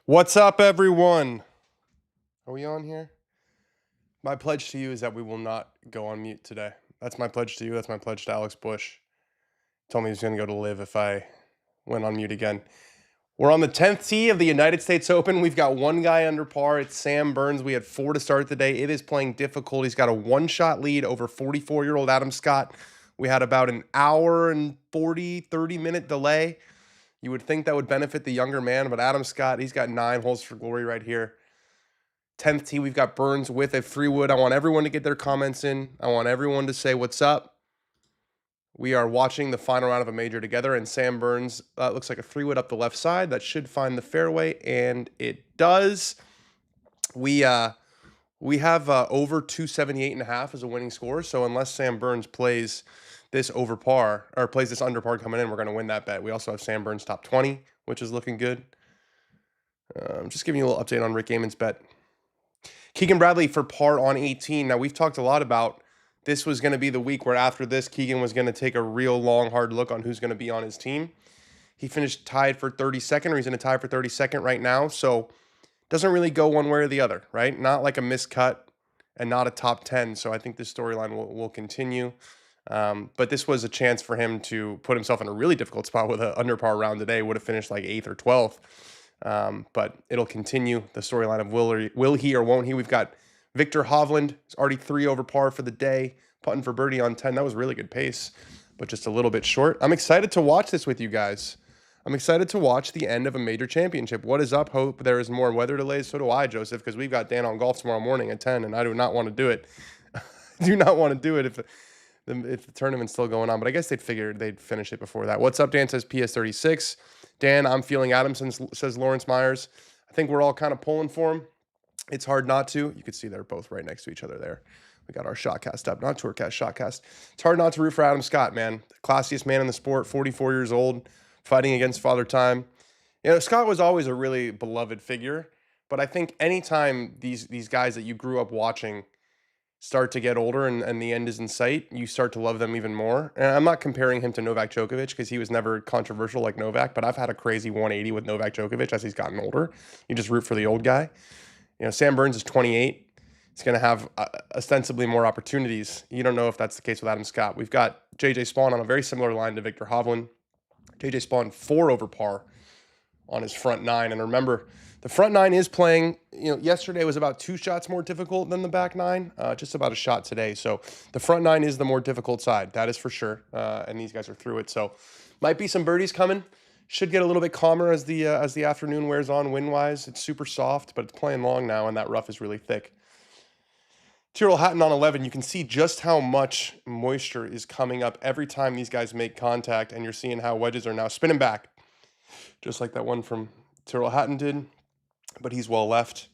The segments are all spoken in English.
What's up, everyone? Are we on here? My pledge to you is that we will not go on mute today. That's my pledge to you. That's my pledge to Alex Bush. Told me he was going to go to live if I went on mute again. We're on the 10th tee of the United States Open. We've got one guy under par. It's Sam Burns. We had 4 to start the day. It is playing difficult. He's got a one-shot lead over 44-year-old Adam Scott. We had about an hour and 30-minute delay. You would think that would benefit the younger man, but Adam Scott, he's got 9 holes for glory right here. 10th tee, we've got Burns with a 3-wood. I want everyone to get their comments in. I want everyone to say what's up. We are watching the final round of a major together, and Sam Burns looks like a 3-wood up the left side. That should find the fairway, and it does. We have over 278.5 as a winning score, so unless Sam Burns plays this over par, or plays this under par coming in, we're going to win that bet. We also have Sam Burns top 20, which is looking good. Just giving you a little update on Rick Gaiman's bet. Keegan Bradley for par on 18. Now, we've talked a lot about this was going to be the week where after this, Keegan was going to take a real long, hard look on who's going to be on his team. He finished tied for 32nd, or he's in a tie for 32nd right now, so doesn't really go one way or the other, right? Not like a miscut and not a top 10, so I think this storyline will continue. But this was a chance for him to put himself in a really difficult spot with an under par round today. Would have finished like 8th or 12th. But it'll continue the storyline of will he or won't he. We've got Viktor Hovland. He's already 3 over par for the day, putting for birdie on 10. That was really good pace, but just a little bit short. I'm excited to watch this with you guys. I'm excited to watch the end of a major championship. What is up? Hope there is more weather delays. So do I, Joseph, because we've got Dan on golf tomorrow morning at 10, and I do not want to do it. I do not want to do it if the tournament's still going on, but I guess they'd figure they'd finish it before that. What's up, Dan? Says PS36. Dan, I'm feeling Adamson, says Lawrence Myers. I think we're all kind of pulling for him. It's hard not to. You can see they're both right next to each other there. We got our Shotcast up, not Tourcast, Shotcast. It's hard not to root for Adam Scott, man. The classiest man in the sport, 44 years old, fighting against Father Time. You know, Scott was always a really beloved figure, but I think anytime these guys that you grew up watching start to get older and the end is in sight, you start to love them even more. And I'm not comparing him to Novak Djokovic because he was never controversial like Novak, but I've had a crazy 180 with Novak Djokovic as he's gotten older. You just root for the old guy. You know, Sam Burns is 28. He's going to have ostensibly more opportunities. You don't know if that's the case with Adam Scott. We've got J.J. Spaun on a very similar line to Viktor Hovland. J.J. Spaun 4 over par on his front 9. And remember, the front 9 is playing, yesterday was about 2 shots more difficult than the back 9, just about a shot today. So the front 9 is the more difficult side. That is for sure. And these guys are through it. So might be some birdies coming. Should get a little bit calmer as the afternoon wears on wind-wise. It's super soft, but it's playing long now, and that rough is really thick. Tyrrell Hatton on 11. You can see just how much moisture is coming up every time these guys make contact, and you're seeing how wedges are now spinning back, just like that one from Tyrrell Hatton did. But he's well left.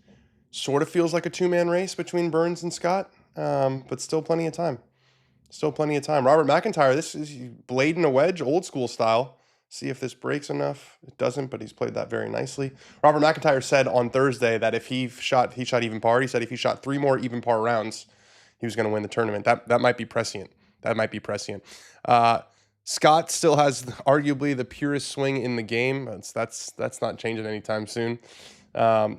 Sort of feels like a 2-man race between Burns and Scott, but still plenty of time. Still plenty of time. Robert McIntyre, this is blading a wedge, old school style. See if this breaks enough. It doesn't, but he's played that very nicely. Robert McIntyre said on Thursday that if he shot even par. He said if he shot 3 more even par rounds, he was going to win the tournament. That might be prescient. That might be prescient. Scott still has arguably the purest swing in the game. That's not changing anytime soon.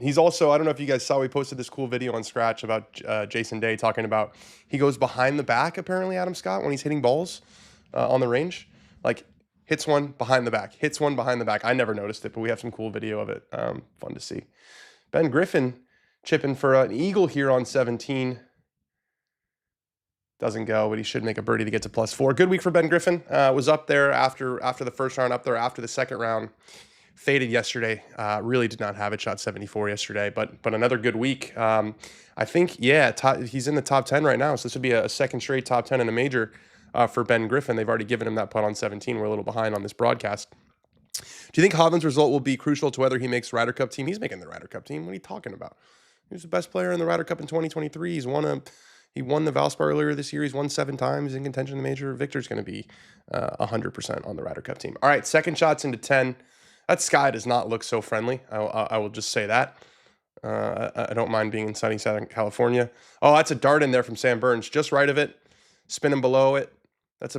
He's also, I don't know if you guys saw, we posted this cool video on Scratch about Jason Day talking about he goes behind the back, apparently, Adam Scott, when he's hitting balls on the range. Like, hits one behind the back, hits one behind the back. I never noticed it, but we have some cool video of it. Fun to see. Ben Griffin chipping for an eagle here on 17. Doesn't go, but he should make a birdie to get to +4. Good week for Ben Griffin. Was up there after the first round, up there after the second round. Faded yesterday. Really did not have it. Shot 74 yesterday, but another good week. I think, he's in the top 10 right now, so this would be a second straight top 10 in a major for Ben Griffin. They've already given him that putt on 17. We're a little behind on this broadcast. Do you think Hovland's result will be crucial to whether he makes Ryder Cup team? He's making the Ryder Cup team. What are you talking about? He was the best player in the Ryder Cup in 2023. He won the Valspar earlier this year. He's won 7 times. He's in contention in the major. Victor's going to be 100% on the Ryder Cup team. All right, second shots into 10. That sky does not look so friendly. I will just say that. I don't mind being in sunny Southern California. Oh, that's a dart in there from Sam Burns. Just right of it. Spinning below it. It's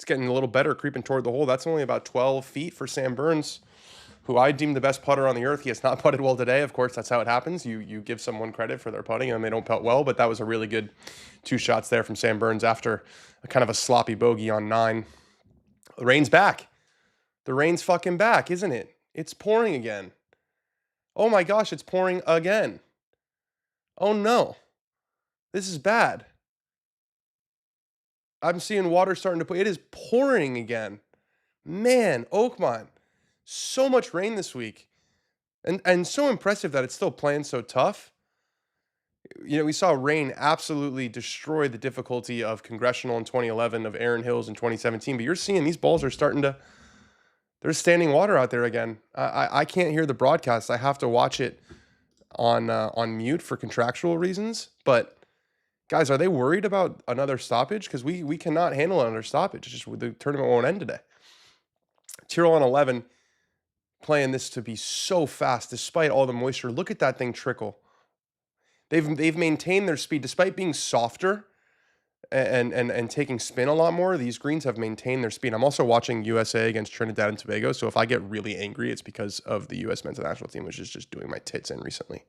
getting a little better, creeping toward the hole. That's only about 12 feet for Sam Burns, who I deem the best putter on the earth. He has not putted well today. Of course, that's how it happens. You give someone credit for their putting and they don't putt well, but that was a really good 2 shots there from Sam Burns after a kind of a sloppy bogey on 9. The rain's back. The rain's fucking back, isn't it? It's pouring again. Oh my gosh, it's pouring again. Oh no. This is bad. I'm seeing water starting to put. It is pouring again. Man, Oakmont. So much rain this week. And so impressive that it's still playing so tough. You know, we saw rain absolutely destroy the difficulty of Congressional in 2011, of Aaron Hills in 2017. But you're seeing these balls are starting to, there's standing water out there again. I can't hear the broadcast. I have to watch it on mute for contractual reasons. But guys, are they worried about another stoppage? Because we cannot handle another stoppage. It's just the tournament won't end today. Tyrrell on 11, playing this to be so fast despite all the moisture. Look at that thing trickle. They've maintained their speed despite being softer and taking spin a lot more. These greens have maintained their speed. I'm also watching USA against Trinidad and Tobago, so if I get really angry, it's because of the U.S. men's national team, which is just doing my tits in recently.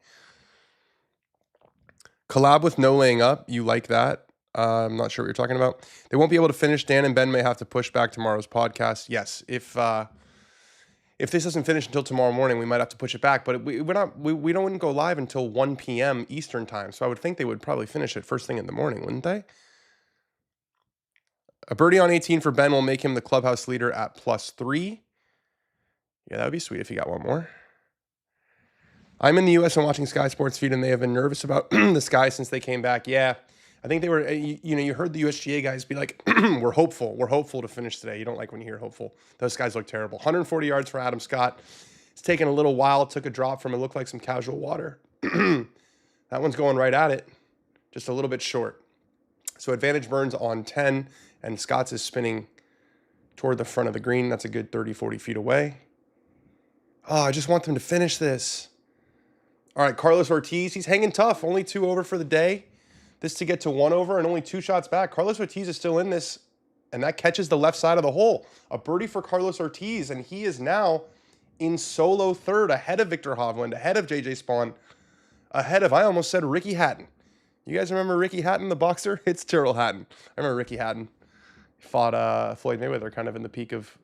Collab with no laying up. You like that? I'm not sure what you're talking about. They won't be able to finish. Dan and Ben may have to push back tomorrow's podcast. Yes, if this doesn't finish until tomorrow morning, we might have to push it back. But we don't go live until 1 p.m. Eastern time. So I would think they would probably finish it first thing in the morning, wouldn't they? A birdie on 18 for Ben will make him the clubhouse leader at +3. Yeah, that would be sweet if he got one more. I'm in the U.S. and watching Sky Sports feed, and they have been nervous about the Sky since they came back. Yeah, I think they were, you heard the USGA guys be like, we're hopeful to finish today. You don't like when you hear hopeful. Those guys look terrible. 140 yards for Adam Scott. It's taken a little while. It took a drop from it looked like some casual water. That one's going right at it. Just a little bit short. So advantage Burns on 10, and Scott's is spinning toward the front of the green. That's a good 30, 40 feet away. Oh, I just want them to finish this. All right, Carlos Ortiz, he's hanging tough. Only 2 over for the day. This to get to 1 over and only 2 shots back. Carlos Ortiz is still in this, and that catches the left side of the hole. A birdie for Carlos Ortiz, and he is now in solo third, ahead of Viktor Hovland, ahead of JJ Spaun, ahead of, I almost said Ricky Hatton. You guys remember Ricky Hatton, the boxer? It's Tyrrell Hatton. I remember Ricky Hatton. He fought Floyd Mayweather kind of in the peak of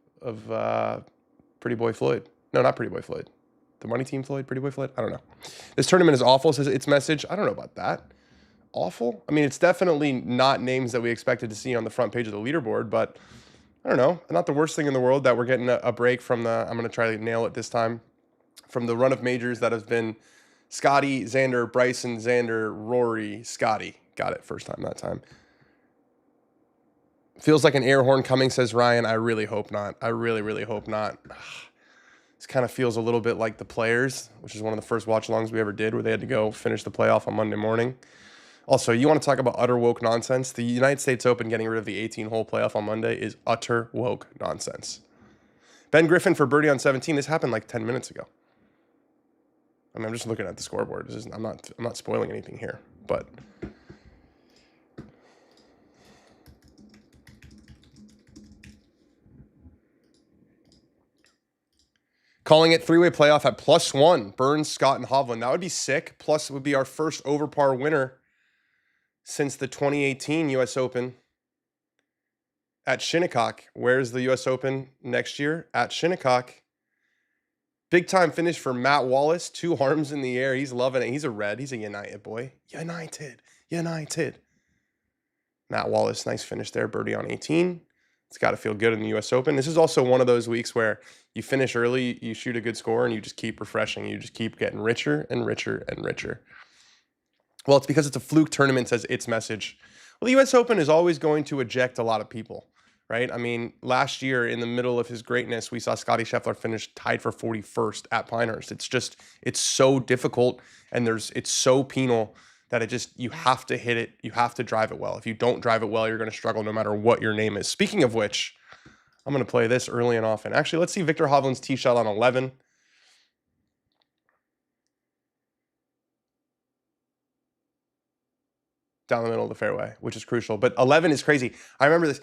Pretty Boy Floyd. No, not Pretty Boy Floyd. The Money Team Floyd, Pretty Boy Floyd? I don't know. This tournament is awful, says its message. I don't know about that. Awful? I mean, it's definitely not names that we expected to see on the front page of the leaderboard, but I don't know. Not the worst thing in the world that we're getting a break from the, I'm going to try to nail it this time, from the run of majors that has been Scotty, Xander, Bryson, Xander, Rory, Scotty. Got it first time that time. Feels like an air horn coming, says Ryan. I really hope not. I really, really hope not. This kind of feels a little bit like the Players, which is one of the first watch-alongs we ever did, where they had to go finish the playoff on Monday morning. Also, you want to talk about utter woke nonsense? The United States Open getting rid of the 18-hole playoff on Monday is utter woke nonsense. Ben Griffin for birdie on 17. This happened like 10 minutes ago. I mean, I'm just looking at the scoreboard. I'm not spoiling anything here, but calling it 3-way playoff at +1. Burns, Scott, and Hovland. That would be sick. Plus, it would be our first over par winner since the 2018 U.S. Open at Shinnecock. Where's the U.S. Open next year? At Shinnecock. Big time finish for Matt Wallace. 2 arms in the air. He's loving it. He's a red. He's a United boy. United. Matt Wallace, nice finish there. Birdie on 18. It's got to feel good in the U.S. Open. This is also one of those weeks where you finish early, you shoot a good score, and you just keep refreshing. You just keep getting richer and richer and richer. Well, it's because it's a fluke tournament, says its message. Well, the U.S. Open is always going to eject a lot of people, right? I mean, last year in the middle of his greatness, we saw Scotty Sheffler finish tied for 41st at Pinehurst. It's so difficult, and it's so penal that you have to hit it. You have to drive it well. If you don't drive it well, you're going to struggle no matter what your name is. Speaking of which, I'm going to play this early and often. Actually, let's see Viktor Hovland's tee shot on 11. Down the middle of the fairway, which is crucial. But 11 is crazy. I remember this.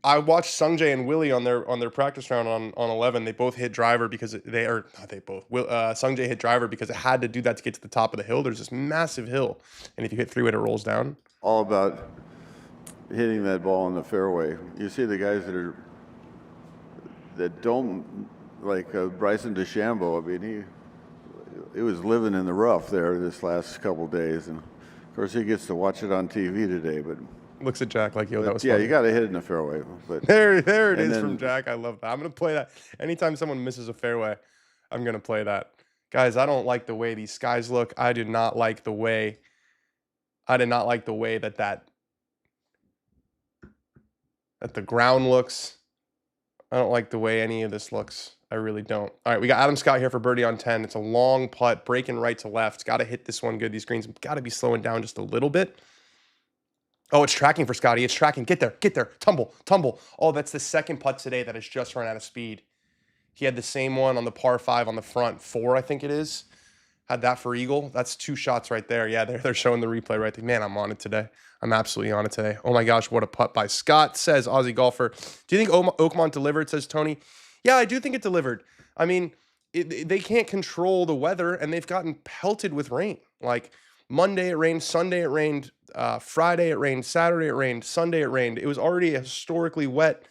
I watched Sungjae and Willie on their practice round on 11. They both hit driver because they are not they both. Sungjae hit driver because it had to do that to get to the top of the hill. There's this massive hill, and if you hit three-wood, it rolls down. All about hitting that ball in the fairway. You see the guys that don't, like Bryson DeChambeau. I mean, he was living in the rough there this last couple days, and of course he gets to watch it on TV today. But looks at Jack like, yo, that was yeah, funny. you got to hit it in the fairway. But there it is from Jack. I love that. I'm gonna play that anytime someone misses a fairway. I'm gonna play that, guys. I don't like the way these skies look. I did not like the way that the ground looks. I don't like the way any of this looks. I really don't. All right, we got Adam Scott here for birdie on 10. It's a long putt, breaking right to left. Got to hit this one good. These greens got to be slowing down just a little bit. Oh, it's tracking for Scotty. It's tracking. Get there. Tumble. Oh, that's the second putt today that has just run out of speed. He had the same one on the par 5 on the front 4, I think it is. Had that for eagle. That's 2 shots right there. Yeah, they're showing the replay right there. Man, I'm on it today. I'm absolutely on it today. Oh my gosh, what a putt by Scott, says Aussie golfer. Do you think Oakmont delivered, says Tony? Yeah, I do think it delivered. I mean, they can't control the weather, and they've gotten pelted with rain. Like Monday it rained, Sunday it rained, Friday it rained, Saturday it rained, Sunday it rained. It was already a historically wet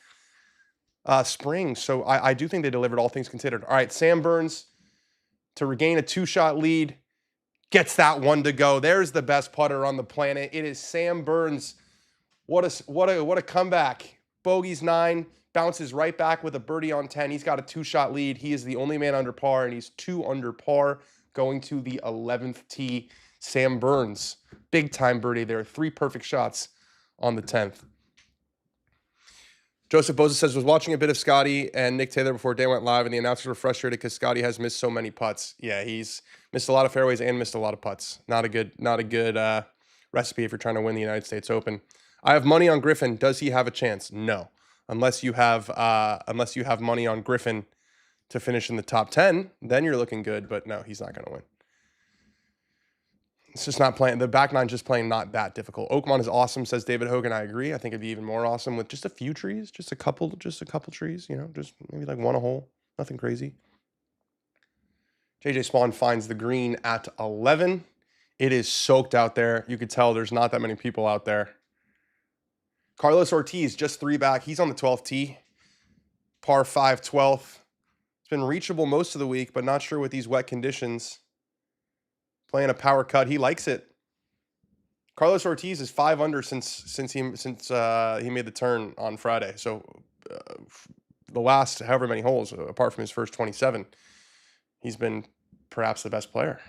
spring, so I do think they delivered, all things considered. All right, Sam Burns to regain a 2-shot lead. Gets that one to go. There's the best putter on the planet. It is Sam Burns. What a comeback. Bogeys 9, bounces right back with a birdie on 10. He's got a 2-shot lead. He is the only man under par, and he's 2 under par going to the 11th tee. Sam Burns, big time birdie there. 3 perfect shots on the 10th. Joseph Boza says, was watching a bit of Scotty and Nick Taylor before Dan went live, and the announcers were frustrated because Scotty has missed so many putts. Yeah, he's missed a lot of fairways and missed a lot of putts. Not a good recipe if you're trying to win the United States Open. I have money on Griffin. Does he have a chance? No, unless you have money on Griffin to finish in the top 10, then you're looking good. But no, he's not going to win. It's just not playing. The back nine's just playing not that difficult. Oakmont is awesome, says David Hogan. I agree. I think it'd be even more awesome with just a few trees, just a couple trees, just maybe like one a hole. Nothing crazy. JJ Spaun finds the green at 11. It is soaked out there. You could tell there's not that many people out there. Carlos Ortiz, just 3 back. He's on the 12th tee. Par 5, 12th. It's been reachable most of the week, but not sure with these wet conditions. Playing a power cut. He likes it. Carlos Ortiz is 5 under since he made the turn on Friday. So the last however many holes, apart from his first 27, he's been perhaps the best player.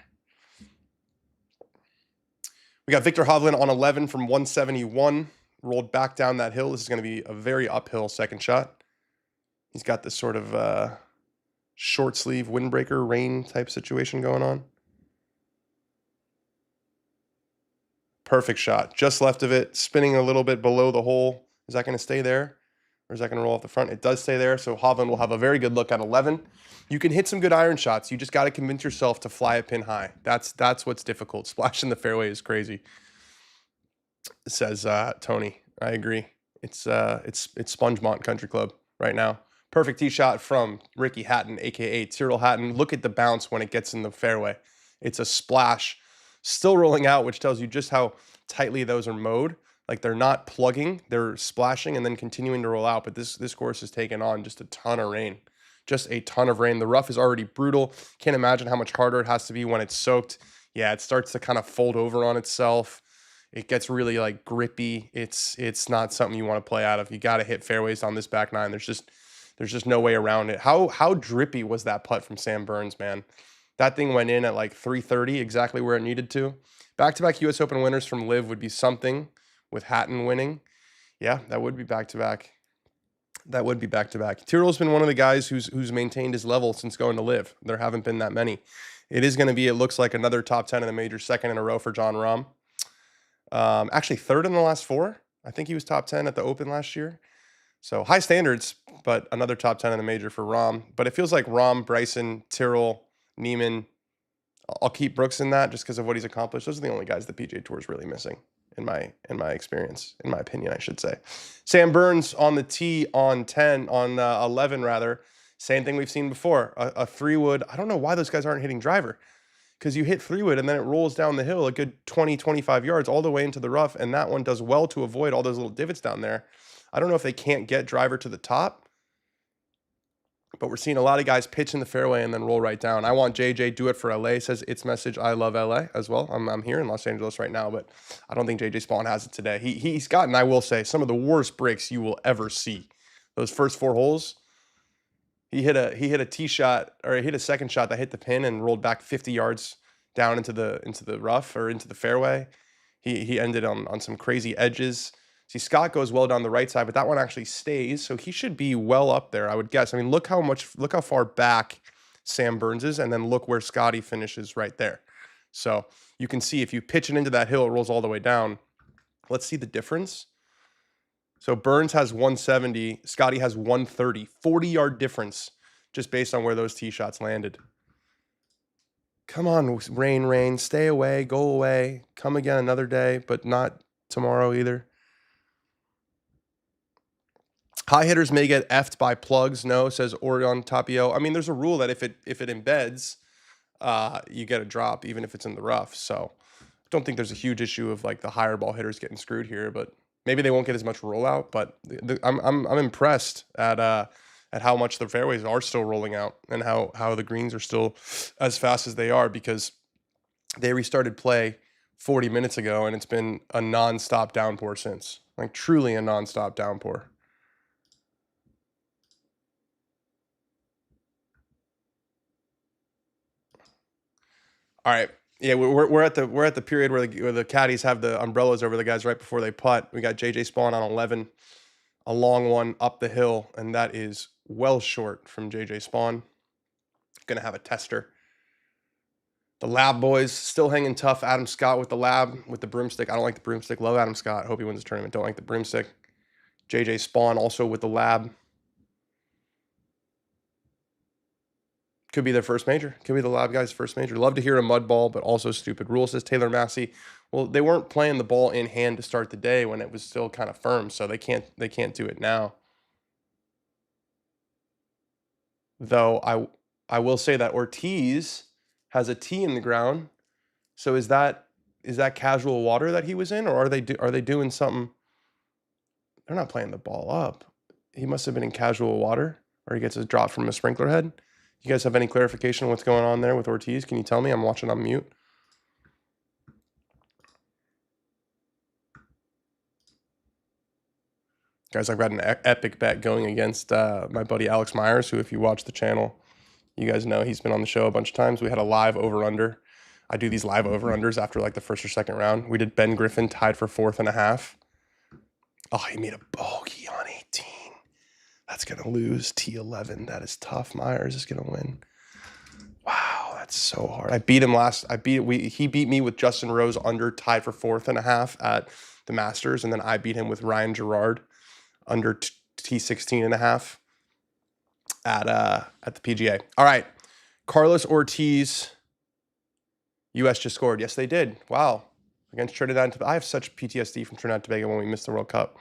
We got Viktor Hovland on 11 from 171. Rolled back down that hill. This is going to be a very uphill second shot. He's got this sort of short sleeve windbreaker rain type situation going on. Perfect shot. Just left of it, spinning a little bit below the hole. Is that going to stay there? Or is that going to roll off the front? It does stay there, so Hovland will have a very good look at 11. You can hit some good iron shots. You just got to convince yourself to fly a pin high. That's what's difficult. Splashing the fairway is crazy, says Tony. I agree. It's Spongemont Country Club right now. Perfect tee shot from Ricky Hatton, a.k.a. Tyrrell Hatton. Look at the bounce when it gets in the fairway. It's a splash. Still rolling out, which tells you just how tightly those are mowed. Like they're not plugging, they're splashing and then continuing to roll out. But this course has taken on just a ton of rain. Just a ton of rain. The rough is already brutal. Can't imagine how much harder it has to be when it's soaked. Yeah, it starts to kind of fold over on itself. It gets really like grippy. It's not something you want to play out of. You got to hit fairways on this back nine. There's just no way around it. How drippy was that putt from Sam Burns, man? That thing went in at like 330, exactly where it needed to. Back-to-back U.S. Open winners from LIV would be something with Hatton winning. Yeah, that would be back-to-back. That would be back-to-back. Tyrrell's been one of the guys who's maintained his level since going to LIV. There haven't been that many. It is going to be, it looks like, another top 10 in the major, second in a row for Jon Rahm. Actually, third in the last 4. I think he was top 10 at the Open last year. So high standards, but another top 10 in the major for Rahm. But it feels like Rahm, Bryson, Tyrrell, Neiman. I'll keep Brooks in that just because of what he's accomplished. Those are the only guys the PGA Tour is really missing. in my experience, in my opinion, I should say. Sam Burns on the tee on 11 rather. Same thing we've seen before. A 3-wood. I don't know why those guys aren't hitting driver, because you hit 3-wood and then it rolls down the hill a good 20, 25 yards all the way into the rough, and that one does well to avoid all those little divots down there. I don't know if they can't get driver to the top, but we're seeing a lot of guys pitch in the fairway and then roll right down. I want JJ do it for LA, says It's Message. I love LA as well. I'm here in Los Angeles right now, but I don't think JJ Spaun has it today. He's gotten, I will say, some of the worst breaks you will ever see. Those first 4 holes, he hit a tee shot, or he hit a second shot that hit the pin and rolled back 50 yards down into the rough or into the fairway. He ended on some crazy edges. See, Scott goes well down the right side, but that one actually stays, so he should be well up there, I would guess. I mean, look how far back Sam Burns is, and then look where Scotty finishes right there. So you can see if you pitch it into that hill, it rolls all the way down. Let's see the difference. So Burns has 170, Scotty has 130, 40-yard difference just based on where those tee shots landed. Come on, rain, stay away, go away, come again another day, but not tomorrow either. High hitters may get effed by plugs. No, says Orion Tapio. I mean, there's a rule that if it embeds, you get a drop, even if it's in the rough. So I don't think there's a huge issue of like the higher ball hitters getting screwed here, but maybe they won't get as much rollout. But I'm impressed at how much the fairways are still rolling out and how the greens are still as fast as they are, because they restarted play 40 minutes ago and it's been a nonstop downpour since. Like truly a nonstop downpour. All right. Yeah, we're at the period where the caddies have the umbrellas over the guys right before they putt. We got JJ Spaun on 11, a long one up the hill, and that is well short from JJ Spaun. Gonna have a tester. The Lab boys still hanging tough. Adam Scott with the Lab with the broomstick. I don't like the broomstick. Love Adam Scott. Hope he wins the tournament. Don't like the broomstick. JJ Spaun also with the Lab. Could be their first major. Could be the Lab guys' first major. Love to hear a mud ball, but also stupid rule, says Taylor Massey. Well, they weren't playing the ball in hand to start the day when it was still kind of firm, so they can't do it now. Though I will say that Ortiz has a tee in the ground. So is that casual water that he was in, or are they doing something? They're not playing the ball up. He must have been in casual water, or he gets a drop from a sprinkler head. You guys have any clarification on what's going on there with Ortiz? Can you tell me? I'm watching on mute. Guys, I've got an epic bet going against my buddy Alex Myers, who, if you watch the channel, you guys know he's been on the show a bunch of times. We had a live over-under. I do these live over-unders after like the first or second round. We did Ben Griffin tied for 4.5. Oh, he made a bogey on 18. That's going to lose. T11. That is tough. Myers is going to win. Wow, that's so hard. I beat him last. He beat me with Justin Rose under tied for 4.5 at the Masters, and then I beat him with Ryan Gerard under T16.5 at the PGA. All right, Carlos Ortiz. U.S. just scored. Yes, they did. Wow, against Trinidad and Tobago. I have such PTSD from Trinidad and Tobago when we missed the World Cup.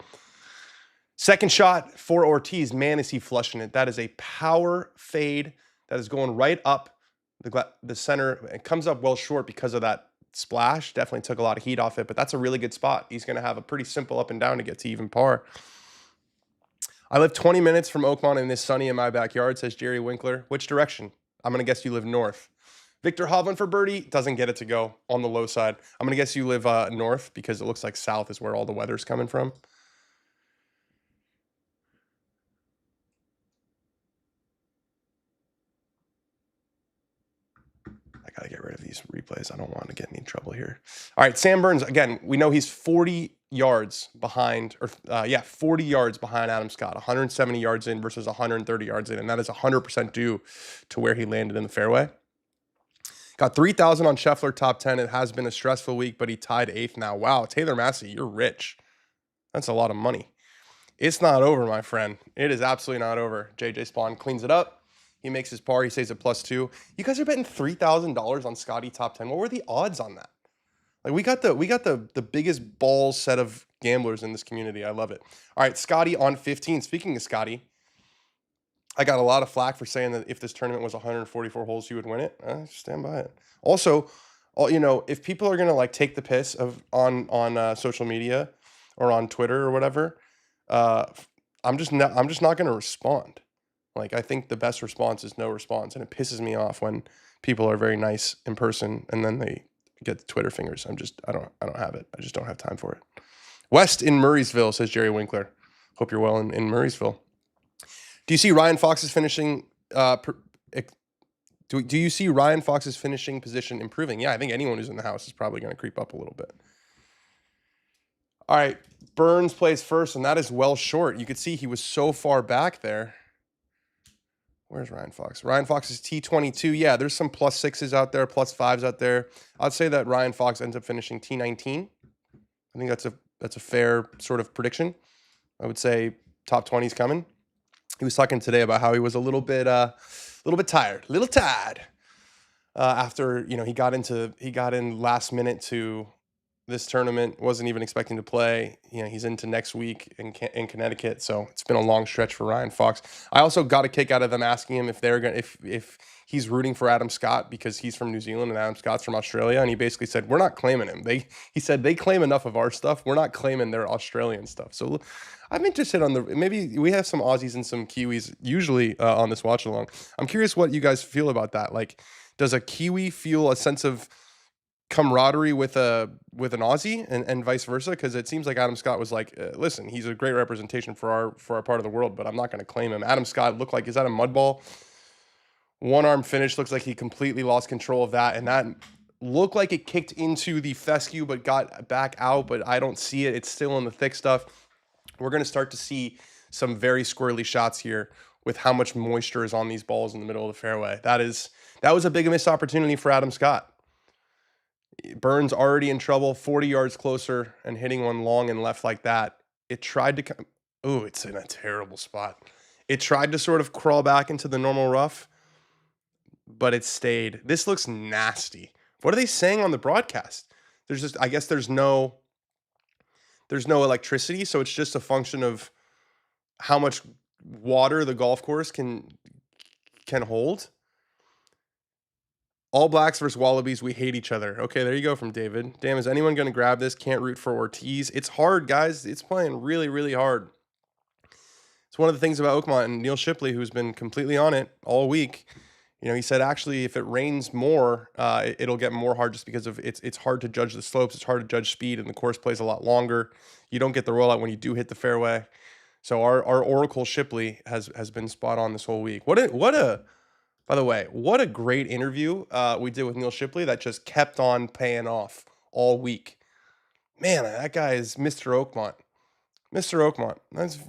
Second shot for Ortiz. Man, is he flushing it. That is a power fade that is going right up the center. It comes up well short because of that splash. Definitely took a lot of heat off it, but that's a really good spot. He's going to have a pretty simple up and down to get to even par. I live 20 minutes from Oakmont and it's sunny in my backyard, says Jerry Winkler. Which direction? I'm going to guess you live north. Viktor Hovland for birdie. Doesn't get it to go on the low side. I'm going to guess you live north because it looks like south is where all the weather's coming from. I got to get rid of these replays. I don't want to get any trouble here. All right, Sam Burns, again, we know he's 40 yards behind, 40 yards behind Adam Scott, 170 yards in versus 130 yards in, and that is 100% due to where he landed in the fairway. Got 3,000 on Sheffler top 10. It has been a stressful week, but he tied 8th now. Wow, Taylor Massey, you're rich. That's a lot of money. It's not over, my friend. It is absolutely not over. JJ Spaun cleans it up. He makes his par. He stays at +2. You guys are betting $3,000 on Scotty top 10. What were the odds on that? Like we got the biggest balls set of gamblers in this community. I love it. All right, Scotty on 15. Speaking of Scotty, I got a lot of flack for saying that if this tournament was 144 holes, you would win it. I stand by it. Also, if people are gonna like take the piss on social media or on Twitter or whatever, uh, I'm just not gonna respond. Like I think the best response is no response, and it pisses me off when people are very nice in person and then they get the Twitter fingers. I don't have it. I just don't have time for it. West in Murraysville, says Jerry Winkler. Hope you're well in Murraysville. Do you see Ryan Fox's finishing? Do you see Ryan Fox's finishing position improving? Yeah, I think anyone who's in the house is probably going to creep up a little bit. All right, Burns plays first, and that is well short. You could see he was so far back there. Where's Ryan Fox? Ryan Fox is T22. Yeah, there's some +6s out there, +5s out there. I'd say that Ryan Fox ends up finishing T19. I think that's a fair sort of prediction. I would say top 20's coming. He was talking today about how he was a little bit tired, after he got in last minute to this tournament. Wasn't even expecting to play. He's into next week in Connecticut, so it's been a long stretch for Ryan Fox. I also got a kick out of them asking him if he's rooting for Adam Scott because he's from New Zealand and Adam Scott's from Australia, and he basically said we're not claiming him. He said they claim enough of our stuff. We're not claiming their Australian stuff. So I'm interested maybe we have some Aussies and some Kiwis usually on this watch along. I'm curious what you guys feel about that. Like, does a Kiwi feel a sense of camaraderie with an Aussie and vice versa? Because it seems like Adam Scott was like, listen, he's a great representation for our part of the world, but I'm not going to claim him. Adam Scott looked like, is that a mud ball? One arm finish, looks like he completely lost control of that, and that looked like it kicked into the fescue but got back out, but I don't see it. It's still in the thick stuff. We're going to start to see some very squirrely shots here with how much moisture is on these balls in the middle of the fairway. That was a big missed opportunity for Adam Scott. Burns already in trouble, 40 yards closer, and hitting one long and left like that. It tried to come. Oh, it's in a terrible spot. It tried to sort of crawl back into the normal rough, but it stayed. This looks nasty. What are they saying on the broadcast? I guess there's no electricity, so it's just a function of how much water the golf course can hold. All Blacks versus Wallabies, we hate each other. Okay, there you go from David. Damn, is anyone going to grab this? Can't root for Ortiz. It's hard, guys. It's playing really, really hard. It's one of the things about Oakmont, and Neil Shipley, who's been completely on it all week. He said actually if it rains more, it'll get more hard just because of it's hard to judge the slopes. It's hard to judge speed, and the course plays a lot longer. You don't get the rollout when you do hit the fairway. So our Oracle Shipley has been spot on this whole week. By the way, what a great interview we did with Neil Shipley that just kept on paying off all week. Man, that guy is Mr. Oakmont. Mr. Oakmont. That's,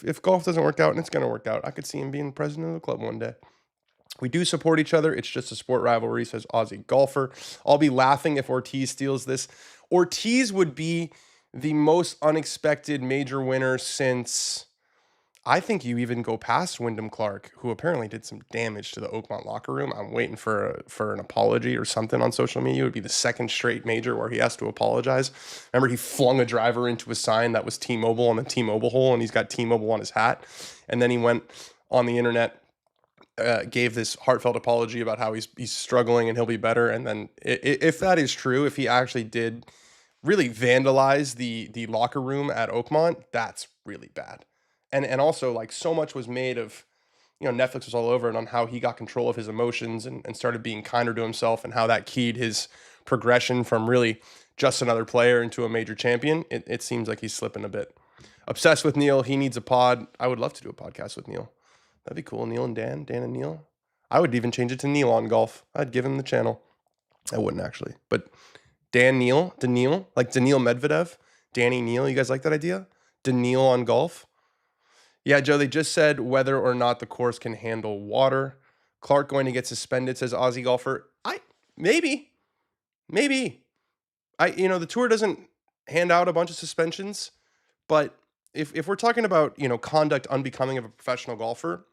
if golf doesn't work out, and it's going to work out, I could see him being president of the club one day. We do support each other. It's just a sport rivalry, says Aussie golfer. I'll be laughing if Ortiz steals this. Ortiz would be the most unexpected major winner since, I think you even go past Wyndham Clark, who apparently did some damage to the Oakmont locker room. I'm waiting for an apology or something on social media. It would be the second straight major where he has to apologize. Remember, he flung a driver into a sign that was T-Mobile on the T-Mobile hole, and he's got T-Mobile on his hat. And then he went on the internet, gave this heartfelt apology about how he's struggling and he'll be better. And then if that is true, if he actually did really vandalize the locker room at Oakmont, that's really bad. And also, like, so much was made of, Netflix was all over it on how he got control of his emotions and started being kinder to himself, and how that keyed his progression from really just another player into a major champion. It seems like he's slipping a bit. Obsessed with Neil. He needs a pod. I would love to do a podcast with Neil. That'd be cool. Neil and Dan and Neil. I would even change it to Neil on Golf. I'd give him the channel. I wouldn't actually, but Daniil, like Daniil Medvedev, Danny Neil. You guys like that idea? Daniil on Golf. Yeah, Joe, they just said whether or not the course can handle water. Clark going to get suspended, says Aussie golfer. Maybe. The tour doesn't hand out a bunch of suspensions, but if we're talking about, conduct unbecoming of a professional golfer,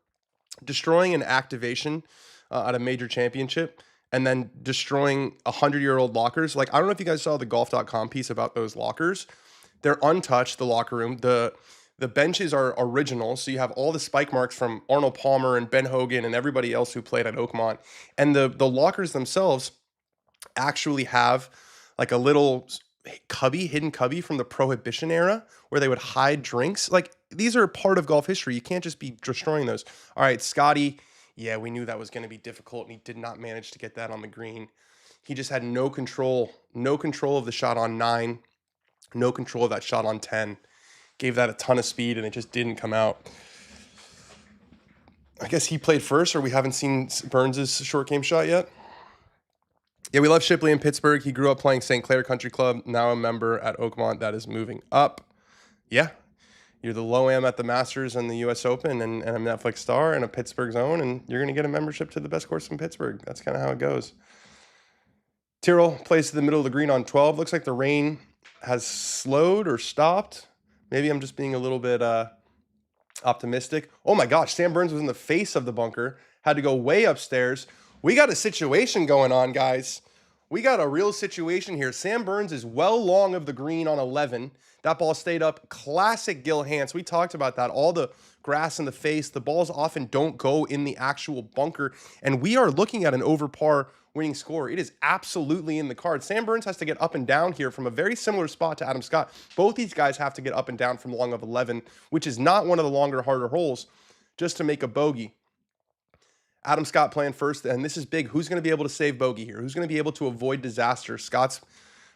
destroying an activation at a major championship and then destroying 100-year-old lockers. Like, I don't know if you guys saw the golf.com piece about those lockers. They're untouched, the locker room. The benches are original, so you have all the spike marks from Arnold Palmer and Ben Hogan and everybody else who played at Oakmont. And the lockers themselves actually have like a little hidden cubby from the Prohibition era where they would hide drinks. Like, these are part of golf history. You can't just be destroying those. All right, Scotty, yeah, we knew that was going to be difficult, and he did not manage to get that on the green. He just had no control of the shot on 9, no control of that shot on 10. Gave that a ton of speed, and it just didn't come out. I guess he played first, or we haven't seen Burns' short game shot yet. Yeah, we love Shipley in Pittsburgh. He grew up playing St. Clair Country Club, now a member at Oakmont. That is moving up. Yeah, you're the low am at the Masters and the U.S. Open and a Netflix star and a Pittsburgh zone, and you're going to get a membership to the best course in Pittsburgh. That's kind of how it goes. Tyrrell plays to the middle of the green on 12. Looks like the rain has slowed or stopped. Maybe I'm just being a little bit optimistic. Oh my gosh, Sam Burns was in the face of the bunker. Had to go way upstairs. We got a situation going on, guys. We got a real situation here. Sam Burns is well long of the green on 11. That ball stayed up. Classic Gil Hanse. We talked about that. All the grass in the face. The balls often don't go in the actual bunker. And we are looking at an over par winning score. It is absolutely in the card. Sam Burns has to get up and down here from a very similar spot to Adam Scott. Both these guys have to get up and down from long of 11, which is not one of the longer, harder holes, just to make a bogey. Adam Scott playing first, and this is big. Who's going to be able to save bogey here? Who's going to be able to avoid disaster? Scott's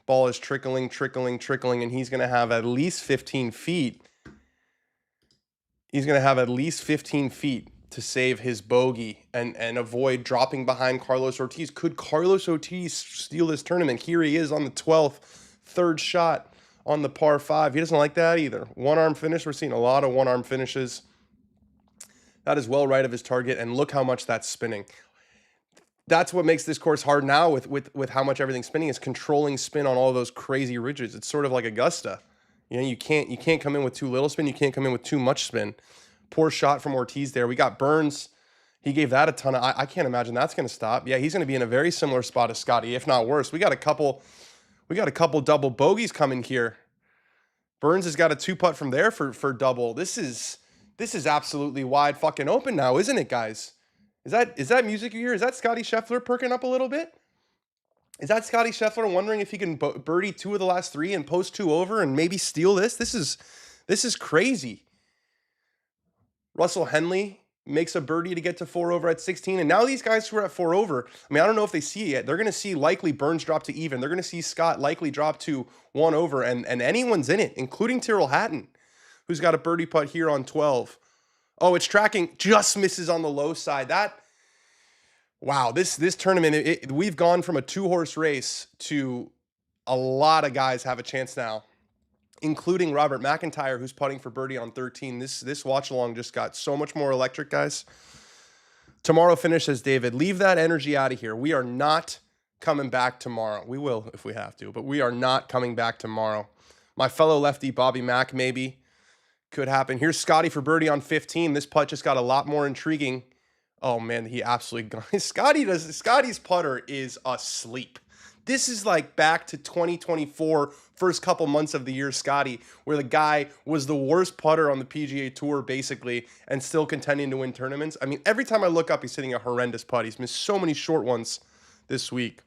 ball is trickling, and he's going to have at least 15 feet. He's going to have at least 15 feet to save his bogey and avoid dropping behind Carlos Ortiz. Could Carlos Ortiz steal this tournament? Here he is on the 12th, third shot on the par 5. He doesn't like that either. One-arm finish. We're seeing a lot of one-arm finishes. That is well right of his target, and look how much that's spinning. That's what makes this course hard now with how much everything's spinning, is controlling spin on all those crazy ridges. It's sort of like Augusta. You know, you can't come in with too little spin. You can't come in with too much spin. Poor shot from Ortiz there. We got Burns. He gave that a ton of... I can't imagine that's going to stop. Yeah, he's going to be in a very similar spot as Scotty, if not worse. We got a couple double bogeys coming here. Burns has got a 2-putt from there for double. This is absolutely wide fucking open now, isn't it, guys? Is that music you hear? Is that Scotty Sheffler perking up a little bit? Is that Scotty Sheffler wondering if he can birdie 2 of the last 3 and post 2 over and maybe steal this? This is crazy. Russell Henley makes a birdie to get to 4 over at 16. And now these guys who are at 4 over, I mean, I don't know if they see it yet. They're going to see likely Burns drop to even. They're going to see Scott likely drop to 1 over. And anyone's in it, including Tyrrell Hatton, who's got a birdie putt here on 12. Oh, it's tracking. Just misses on the low side. Wow, this tournament, we've gone from a 2-horse race to a lot of guys have a chance now, including Robert McIntyre, who's putting for birdie on 13. This watch along just got so much more electric, guys. Tomorrow finish, says David. Leave that energy out of here. We are not coming back tomorrow. We will if we have to, but we are not coming back tomorrow. My fellow lefty, Bobby Mack, maybe. Could happen. Here's Scotty for birdie on 15. This putt just got a lot more intriguing. Oh, man, he absolutely... Scotty's putter is asleep. This is like back to 2024, first couple months of the year, Scotty, where the guy was the worst putter on the PGA Tour, basically, and still contending to win tournaments. I mean, every time I look up, he's hitting a horrendous putt. He's missed so many short ones this week.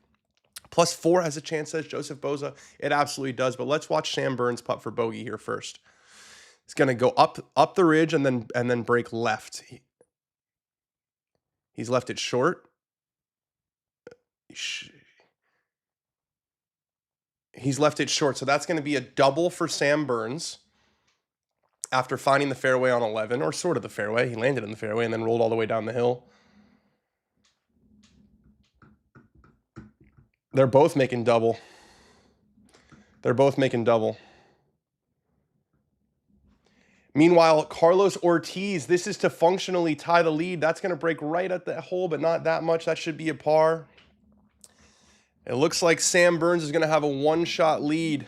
+4 has a chance, says Joseph Boza. It absolutely does, but let's watch Sam Burns putt for bogey here first. He's going to go up the ridge and then break left. He's left it short. He's left it short, so that's going to be a double for Sam Burns after finding the fairway on 11, or sort of the fairway. He landed in the fairway and then rolled all the way down the hill. They're both making double. Meanwhile, Carlos Ortiz, this is to functionally tie the lead. That's going to break right at the hole, but not that much. That should be a par. It looks like Sam Burns is going to have a 1-shot lead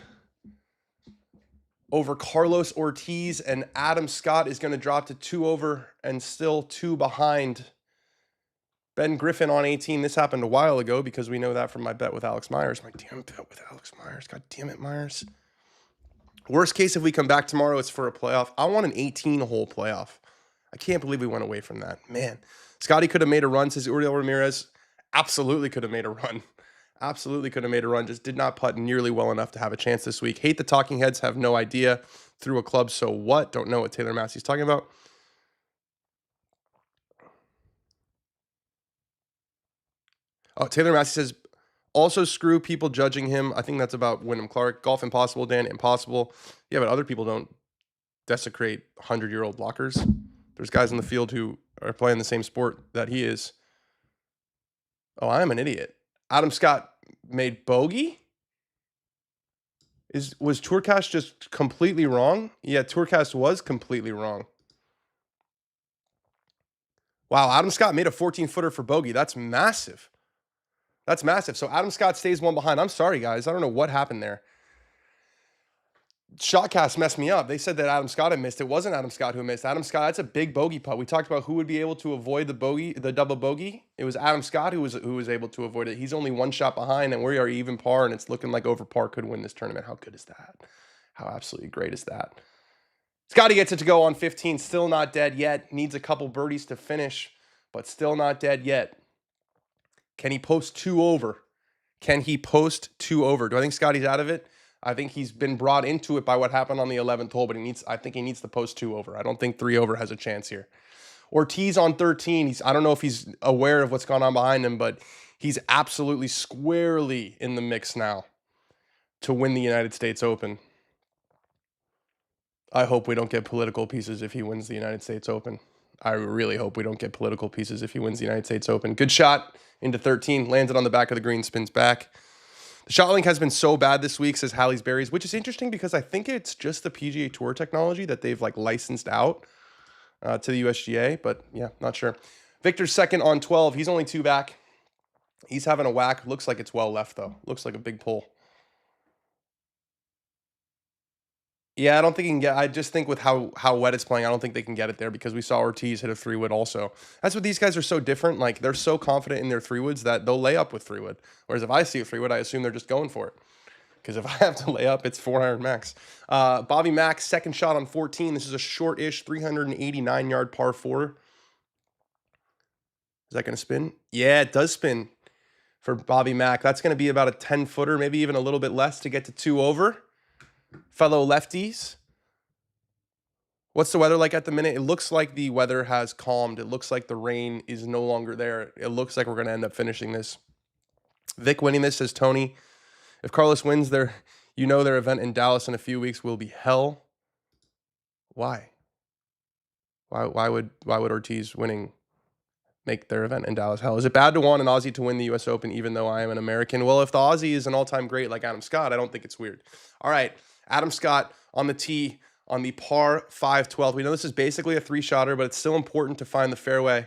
over Carlos Ortiz, and Adam Scott is going to drop to 2 over and still 2 behind Ben Griffin on 18. This happened a while ago because we know that from my bet with Alex Myers. My damn bet with Alex Myers. God damn it, Myers. Worst case, if we come back tomorrow, it's for a playoff. I want an 18-hole playoff. I can't believe we went away from that. Man, Scotty could have made a run, says Uriel Ramirez. Absolutely could have made a run. Absolutely could have made a run. Just did not putt nearly well enough to have a chance this week. Hate the talking heads. Have no idea. Threw a club, so what? Don't know what Taylor Massey's talking about. Oh, Taylor Massey says, also screw people judging him. I think that's about Wyndham Clark. Golf impossible, Dan. Impossible. Yeah, but other people don't desecrate 100-year-old blockers. There's guys in the field who are playing the same sport that he is. Oh, I am an idiot. Adam Scott made bogey? Was Tourcast just completely wrong? Yeah, Tourcast was completely wrong. Wow, Adam Scott made a 14-footer for bogey. That's massive. That's massive. So Adam Scott stays one behind. I'm sorry, guys. I don't know what happened there. Shotcast messed me up. They said that Adam Scott had missed. It wasn't Adam Scott who missed. Adam Scott, that's a big bogey putt. We talked about who would be able to avoid the double bogey. It was Adam Scott who was able to avoid it. He's only one shot behind, and we are even par, and it's looking like over par could win this tournament. How good is that? How absolutely great is that? Scotty gets it to go on 15. Still not dead yet. Needs a couple birdies to finish, but still not dead yet. Can he post 2 over? Can he post 2 over? Do I think Scotty's out of it? I think he's been brought into it by what happened on the 11th hole, but I think he needs to post 2 over. I don't think 3 over has a chance here. Ortiz on 13. I don't know if he's aware of what's gone on behind him, but he's absolutely squarely in the mix now to win the United States Open. I hope we don't get political pieces if he wins the United States Open. I really hope we don't get political pieces if he wins the United States Open. Good shot into 13. Lands it on the back of the green, spins back. The shot link has been so bad this week, says Hallie's Berries, which is interesting because I think it's just the PGA Tour technology that they've licensed out to the USGA, but yeah, not sure. Viktor's second on 12. He's only 2 back. He's having a whack. Looks like it's well left, though. Looks like a big pull. Yeah, I don't think he can get. I just think with how wet it's playing, I don't think they can get it there because we saw Ortiz hit a 3-wood also. That's what these guys are so different. Like they're so confident in their 3-woods that they'll lay up with 3-wood. Whereas if I see a 3-wood, I assume they're just going for it. Because if I have to lay up, it's 4-iron max. Bobby Mack, second shot on 14. This is a short-ish 389-yard par 4. Is that going to spin? Yeah, it does spin for Bobby Mack. That's going to be about a 10-footer, maybe even a little bit less to get to 2 over. Fellow lefties. What's the weather like at the minute? It looks like the weather has calmed. It looks like the rain is no longer there. It looks like we're going to end up finishing this. Vic winning this, says Tony. If Carlos wins their event in Dallas in a few weeks will be hell. Why? Why would Ortiz winning make their event in Dallas hell? Is it bad to want an Aussie to win the US Open even though I am an American? Well, if the Aussie is an all-time great like Adam Scott, I don't think it's weird. All right, Adam Scott on the tee on the par 5 12th. We know this is basically a 3-shotter, but it's still important to find the fairway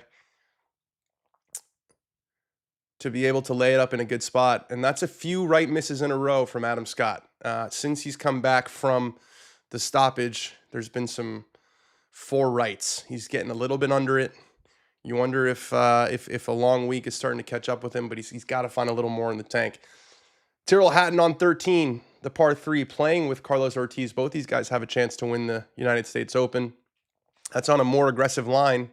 to be able to lay it up in a good spot. And that's a few right misses in a row from Adam Scott. Since he's come back from the stoppage, there's been some 4 rights. He's getting a little bit under it. You wonder if a long week is starting to catch up with him, but he's got to find a little more in the tank. Tyrrell Hatton on 13, the par 3, playing with Carlos Ortiz. Both these guys have a chance to win the United States Open. That's on a more aggressive line.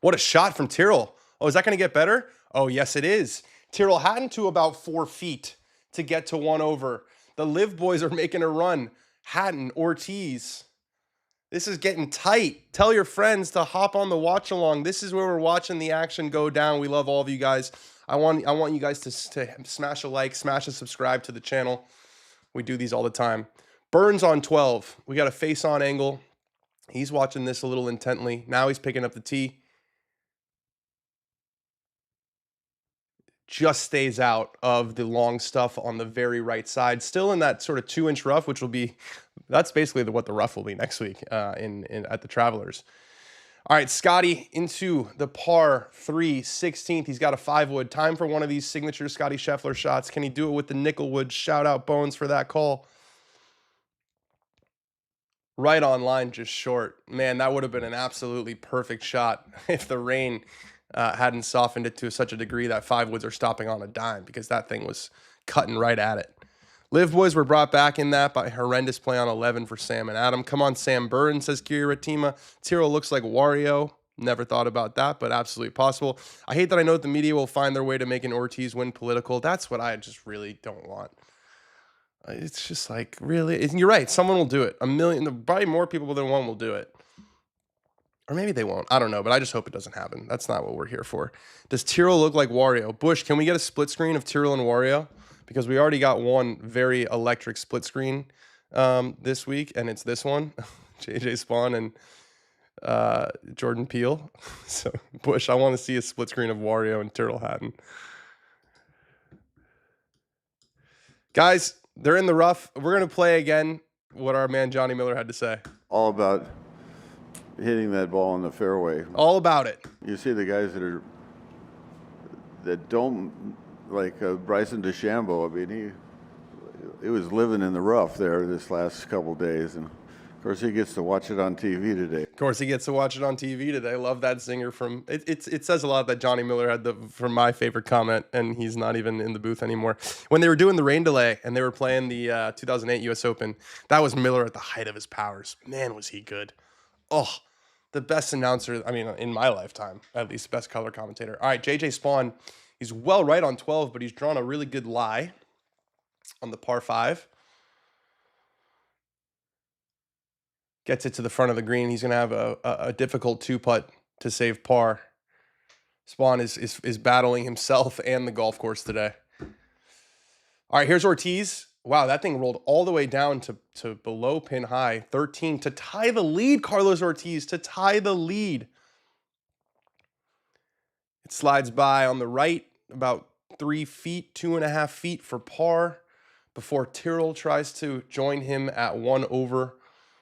What a shot from Tyrrell. Oh, is that going to get better? Oh, yes, it is. Tyrrell Hatton to about 4 feet to get to 1 over. The Live boys are making a run. Hatton, Ortiz. This is getting tight. Tell your friends to hop on the watch along. This is where we're watching the action go down. We love all of you guys. I want you guys to smash a like, smash a subscribe to the channel. We do these all the time. Burns on 12. We got a face-on angle. He's watching this a little intently. Now he's picking up the tee. Just stays out of the long stuff on the very right side. Still in that sort of 2-inch rough, which will be, that's basically what the rough will be next week at the Travelers. All right, Scotty into the par 3 16th. He's got a 5-wood. Time for one of these signature Scotty Sheffler shots. Can he do it with the nickel wood? Shout out Bones for that call. Right on line, just short. Man, that would have been an absolutely perfect shot if the rain hadn't softened it to such a degree that 5 woods are stopping on a dime because that thing was cutting right at it. Live boys were brought back in that by horrendous play on 11 for Sam and Adam. Come on, Sam Burns, says Kiri Ratima. Tyrrell looks like Wario. Never thought about that, but absolutely possible. I hate that I know that the media will find their way to making Ortiz win political. That's what I just really don't want. It's just like, really? You're right. Someone will do it. A million, probably more people than one will do it. Or maybe they won't. I don't know, but I just hope it doesn't happen. That's not what we're here for. Does Tyrrell look like Wario? Bush, can we get a split screen of Tyrrell and Wario? Because we already got one very electric split screen this week, and it's this one. JJ Spaun and Jordan Peele. So, Bush, I want to see a split screen of Wario and Tyrrell Hatton. Guys, they're in the rough. We're going to play again what our man Johnny Miller had to say. All about hitting that ball in the fairway. All about it. You see the guys that don't, like Bryson DeChambeau. I mean, he was living in the rough there this last couple days, and of course he gets to watch it on TV today. Of course he gets to watch it on TV today. Love that zinger from it. It says a lot that Johnny Miller had from my favorite comment, and he's not even in the booth anymore. When they were doing the rain delay and they were playing the 2008 U.S. Open, that was Miller at the height of his powers. Man, was he good. Oh, the best announcer, I mean, in my lifetime, at least, best color commentator. All right, JJ Spaun, he's well right on 12, but he's drawn a really good lie on the par 5. Gets it to the front of the green. He's going to have a difficult 2-putt to save par. Spaun is battling himself and the golf course today. All right, here's Ortiz. Wow, that thing rolled all the way down to below pin high, 13, to tie the lead, Carlos Ortiz, to tie the lead. It slides by on the right, about 3 feet, 2.5 feet for par, before Tyrrell tries to join him at 1 over.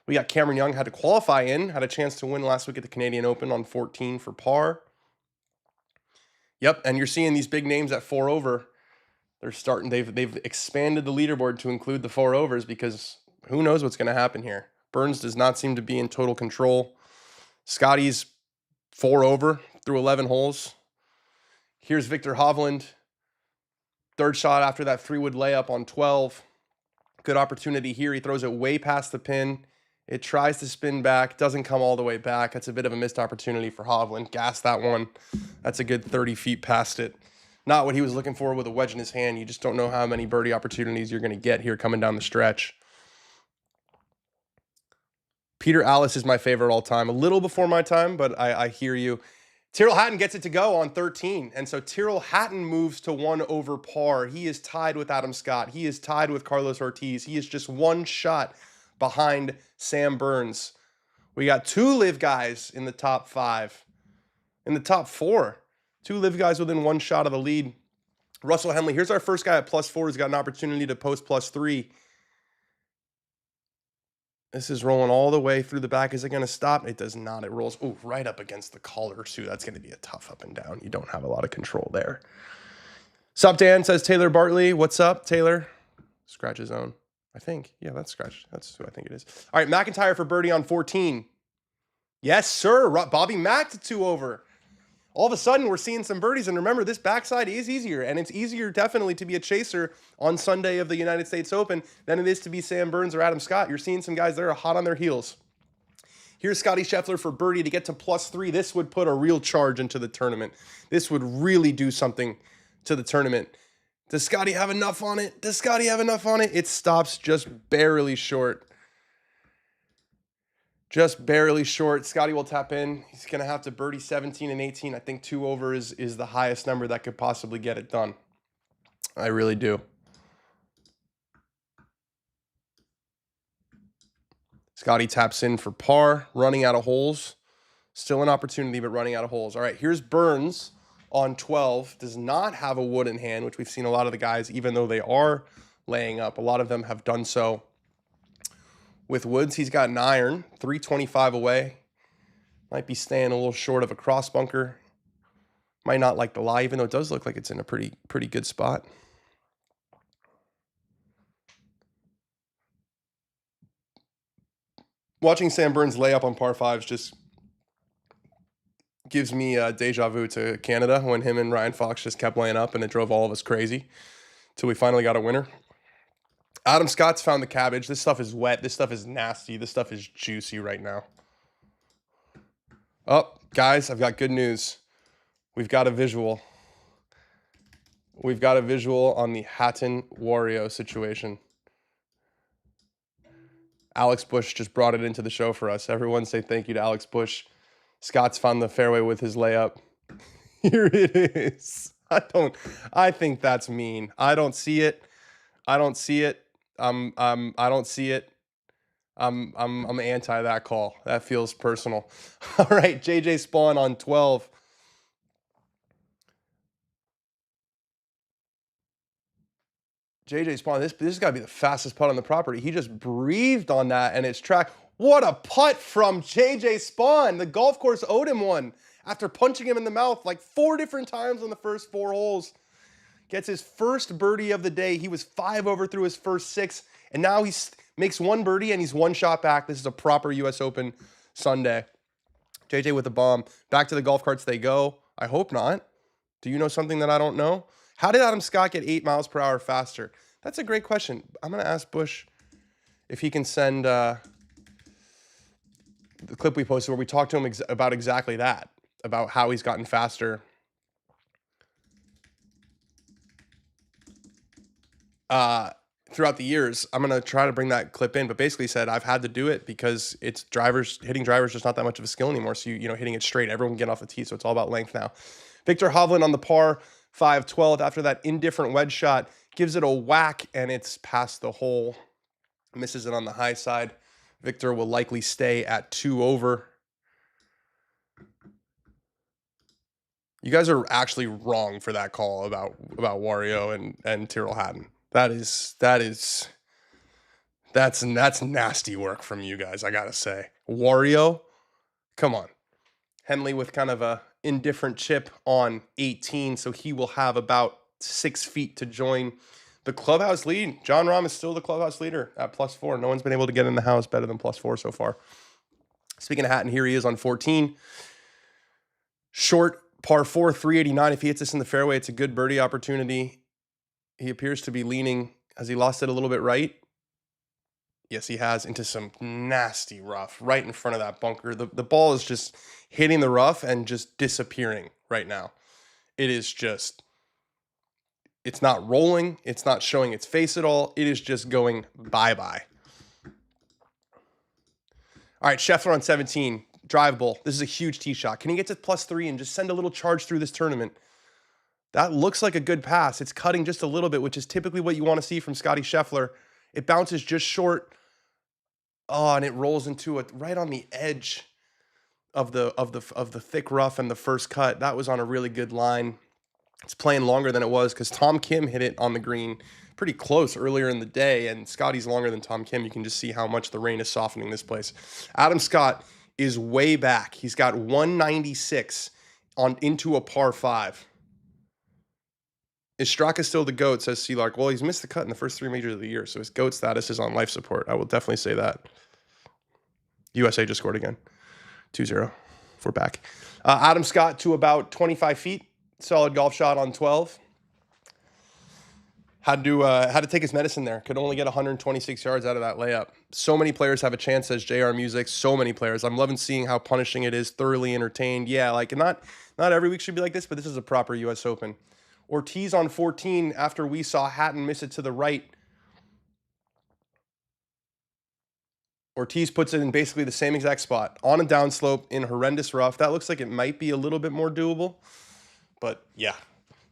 We got Cameron Young, had to qualify in, had a chance to win last week at the Canadian Open on 14 for par. Yep, and you're seeing these big names at 4 over. They're starting. They've expanded the leaderboard to include the 4 overs because who knows what's going to happen here. Burns does not seem to be in total control. Scotty's 4 over through 11 holes. Here's Viktor Hovland. Third shot after that 3-wood layup on 12. Good opportunity here. He throws it way past the pin. It tries to spin back. Doesn't come all the way back. That's a bit of a missed opportunity for Hovland. Gassed that one. That's a good 30 feet past it. Not what he was looking for with a wedge in his hand. You just don't know how many birdie opportunities you're going to get here coming down the stretch. Peter Allis is my favorite all time. A little before my time, but I hear you. Tyrrell Hatton gets it to go on 13. And so Tyrrell Hatton moves to 1 over par. He is tied with Adam Scott. He is tied with Carlos Ortiz. He is just 1 shot behind Sam Burns. We got 2 live guys in the top 5. In the top 4. 2 live guys within 1 shot of the lead. Russell Henley, here's our first guy at +4. He's got an opportunity to post +3. This is rolling all the way through the back. Is it going to stop? It does not. It rolls right up against the collar, too. That's going to be a tough up and down. You don't have a lot of control there. Sup, Dan, says Taylor Bartley. What's up, Taylor? Scratch his own, I think. Yeah, that's scratch. That's who I think it is. All right, McIntyre for birdie on 14. Yes, sir. Bobby Mack to 2 over. All of a sudden, we're seeing some birdies. And remember, this backside is easier. And it's easier, definitely, to be a chaser on Sunday of the United States Open than it is to be Sam Burns or Adam Scott. You're seeing some guys that are hot on their heels. Here's Scotty Sheffler for birdie to get to +3. This would put a real charge into the tournament. This would really do something to the tournament. Does Scotty have enough on it? Does Scotty have enough on it? It stops just barely short. Just barely short. Scotty will tap in. He's going to have to birdie 17 and 18. I think 2 over is the highest number that could possibly get it done. I really do. Scotty taps in for par, running out of holes. Still an opportunity, but running out of holes. All right, here's Burns on 12. Does not have a wood in hand, which we've seen a lot of the guys, even though they are laying up, a lot of them have done so. With woods, he's got an iron, 325 away. Might be staying a little short of a cross bunker. Might not like the lie, even though it does look like it's in a pretty good spot. Watching Sam Burns lay up on par 5s just gives me deja vu to Canada when him and Ryan Fox just kept laying up and it drove all of us crazy till we finally got a winner. Adam Scott's found the cabbage. This stuff is wet. This stuff is nasty. This stuff is juicy right now. Oh, guys, I've got good news. We've got a visual. We've got a visual on the Hatton Wario situation. Alex Bush just brought it into the show for us. Everyone say thank you to Alex Bush. Scott's found the fairway with his layup. Here it is. I think that's mean. I don't see it. I don't see it. I don't see it. I'm anti that call. That feels personal. All right, JJ Spaun on 12. JJ Spaun, this has got to be the fastest putt on the property. He just breathed on that and it's track. What a putt from JJ Spaun. The golf course owed him one after punching him in the mouth like 4 different times on the first 4 holes. Gets his first birdie of the day. He was 5 over through his first 6, and now he makes 1 birdie and he's 1 shot back. This is a proper U.S. Open Sunday. JJ with the bomb. Back to the golf carts they go. I hope not. Do you know something that I don't know? How did Adam Scott get 8 miles per hour faster? That's a great question. I'm going to ask Bush if he can send the clip we posted where we talked to him about exactly that, about how he's gotten faster. Throughout the years. I'm going to try to bring that clip in, but basically said I've had to do it because it's hitting drivers just not that much of a skill anymore. So, hitting it straight, everyone can get off the tee. So it's all about length now. Viktor Hovland on the par 5-12 after that indifferent wedge shot, gives it a whack and it's past the hole. Misses it on the high side. Viktor will likely stay at 2 over. You guys are actually wrong for that call about Wario and Tyrrell Hatton. That's nasty work from you guys, I gotta say. Wario, come on. Henley with kind of a indifferent chip on 18, so he will have about 6 feet to join the clubhouse lead. John Rahm is still the clubhouse leader at +4. No one's been able to get in the house better than +4 so far. Speaking of Hatton, here he is on 14. Short par 4, 389. If he hits this in the fairway, it's a good birdie opportunity. He appears to be leaning. Has he lost it a little bit right? Yes, he has, into some nasty rough right in front of that bunker. The ball is just hitting the rough and just disappearing right now. It is just, it's not rolling. It's not showing its face at all. It is just going bye-bye. All right, Sheffler on 17. Drive ball. This is a huge tee shot. Can he get to +3 and just send a little charge through this tournament? That looks like a good pass. It's cutting just a little bit, which is typically what you want to see from Scotty Sheffler. It bounces just short. Oh, and it rolls into it right on the edge of the thick rough and the first cut. That was on a really good line. It's playing longer than it was because Tom Kim hit it on the green pretty close earlier in the day, and Scotty's longer than Tom Kim. You can just see how much the rain is softening this place. Adam Scott is way back. He's got 196 into a par 5. Is Straka still the GOAT, says Sealark. Well, he's missed the cut in the first 3 majors of the year, so his GOAT status is on life support. I will definitely say that. USA just scored again. 2-0. We're back. Adam Scott to about 25 feet. Solid golf shot on 12. Had to take his medicine there. Could only get 126 yards out of that layup. So many players have a chance, says JR Music. So many players. I'm loving seeing how punishing it is. Thoroughly entertained. Yeah, like not every week should be like this, but this is a proper U.S. Open. Ortiz on 14 after we saw Hatton miss it to the right. Ortiz puts it in basically the same exact spot on a downslope in horrendous rough. That looks like it might be a little bit more doable, but yeah.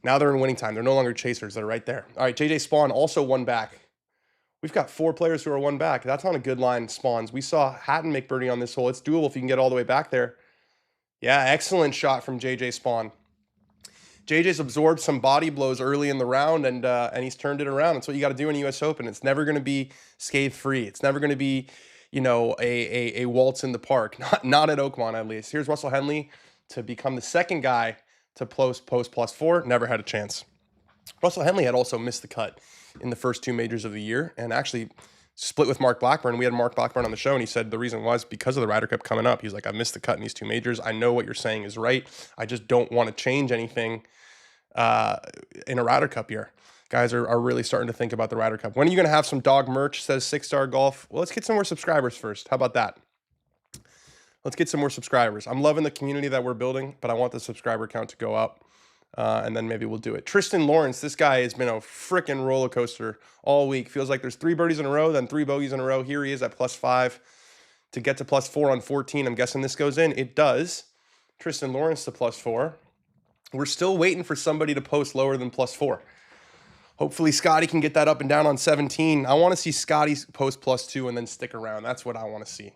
Now they're in winning time. They're no longer chasers. They're right there. All right, JJ Spaun also 1 back. We've got 4 players who are 1 back. That's on a good line, Spawns. We saw Hatton make birdie on this hole. It's doable if you can get all the way back there. Yeah, excellent shot from JJ Spaun. JJ's absorbed some body blows early in the round, and he's turned it around. That's what you got to do in a U.S. Open. It's never going to be scathe-free. It's never going to be, a waltz in the park. Not at Oakmont, at least. Here's Russell Henley to become the second guy to post +4. Never had a chance. Russell Henley had also missed the cut in the first 2 majors of the year, and actually split with Mark Blackburn. We had Mark Blackburn on the show, and he said the reason was because of the Ryder Cup coming up. He's like, I missed the cut in these 2 majors. I know what you're saying is right. I just don't want to change anything in a Ryder Cup year. Guys are really starting to think about the Ryder Cup. When are you going to have some dog merch, says 6-Star Golf? Well, let's get some more subscribers first. How about that? Let's get some more subscribers. I'm loving the community that we're building, but I want the subscriber count to go up, and then maybe we'll do it. Tristan Lawrence, this guy has been a freaking roller coaster all week. Feels like there's 3 birdies in a row, then 3 bogeys in a row. Here he is at +5 to get to +4 on 14. I'm guessing this goes in. It does. Tristan Lawrence to +4. We're still waiting for somebody to post lower than +4. Hopefully Scotty can get that up and down on 17. I want to see Scotty post +2 and then stick around. That's what I want to see.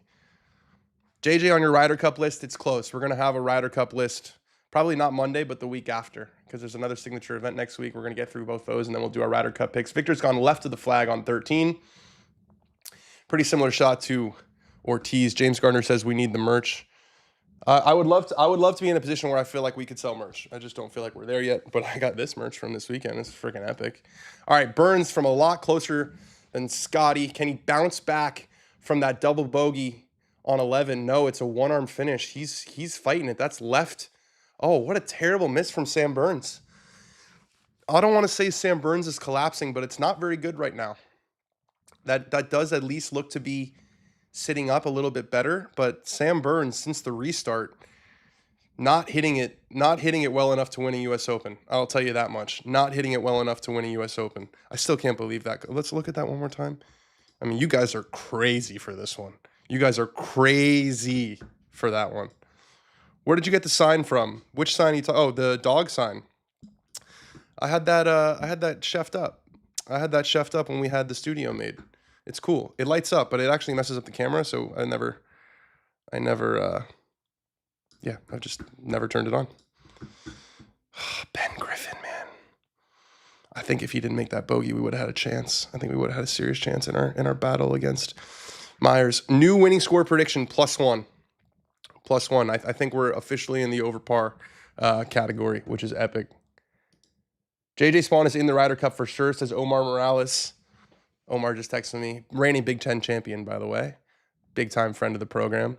JJ, on your Ryder Cup list, it's close. We're going to have a Ryder Cup list, probably not Monday, but the week after, because there's another signature event next week. We're going to get through both those, and then we'll do our Ryder Cup picks. Viktor's gone left of the flag on 13. Pretty similar shot to Ortiz. James Gardner says we need the merch. I would love to be in a position where I feel like we could sell merch. I just don't feel like we're there yet, but I got this merch from this weekend. It's freaking epic. All right, Burns from a lot closer than Scotty. Can he bounce back from that double bogey on 11? No, it's a one-arm finish. He's fighting it. That's left. Oh, what a terrible miss from Sam Burns. I don't want to say Sam Burns is collapsing, but it's not very good right now. That does at least look to be sitting up a little bit better, but Sam Burns, since the restart, not hitting it well enough to win a U.S. Open. I'll tell you that much. Not hitting it well enough to win a U.S. Open. I still can't believe that. Let's look at that one more time. I mean, you guys are crazy for this one. You guys are crazy for that one. Where did you get the sign from? Which sign oh, the dog sign. I had that chefed up. I had that chefed up when we had the studio made. It's cool. It lights up, but it actually messes up the camera, so I've just never turned it on. Ben Griffin, man. I think if he didn't make that bogey, we would have had a chance. I think we would have had a serious chance in our battle against Myers. New winning score prediction, +1. +1. I think we're officially in the over par category, which is epic. JJ Spaun is in the Ryder Cup for sure, says Omar Morales. Omar just texted me. Reigning Big Ten champion, by the way. Big-time friend of the program.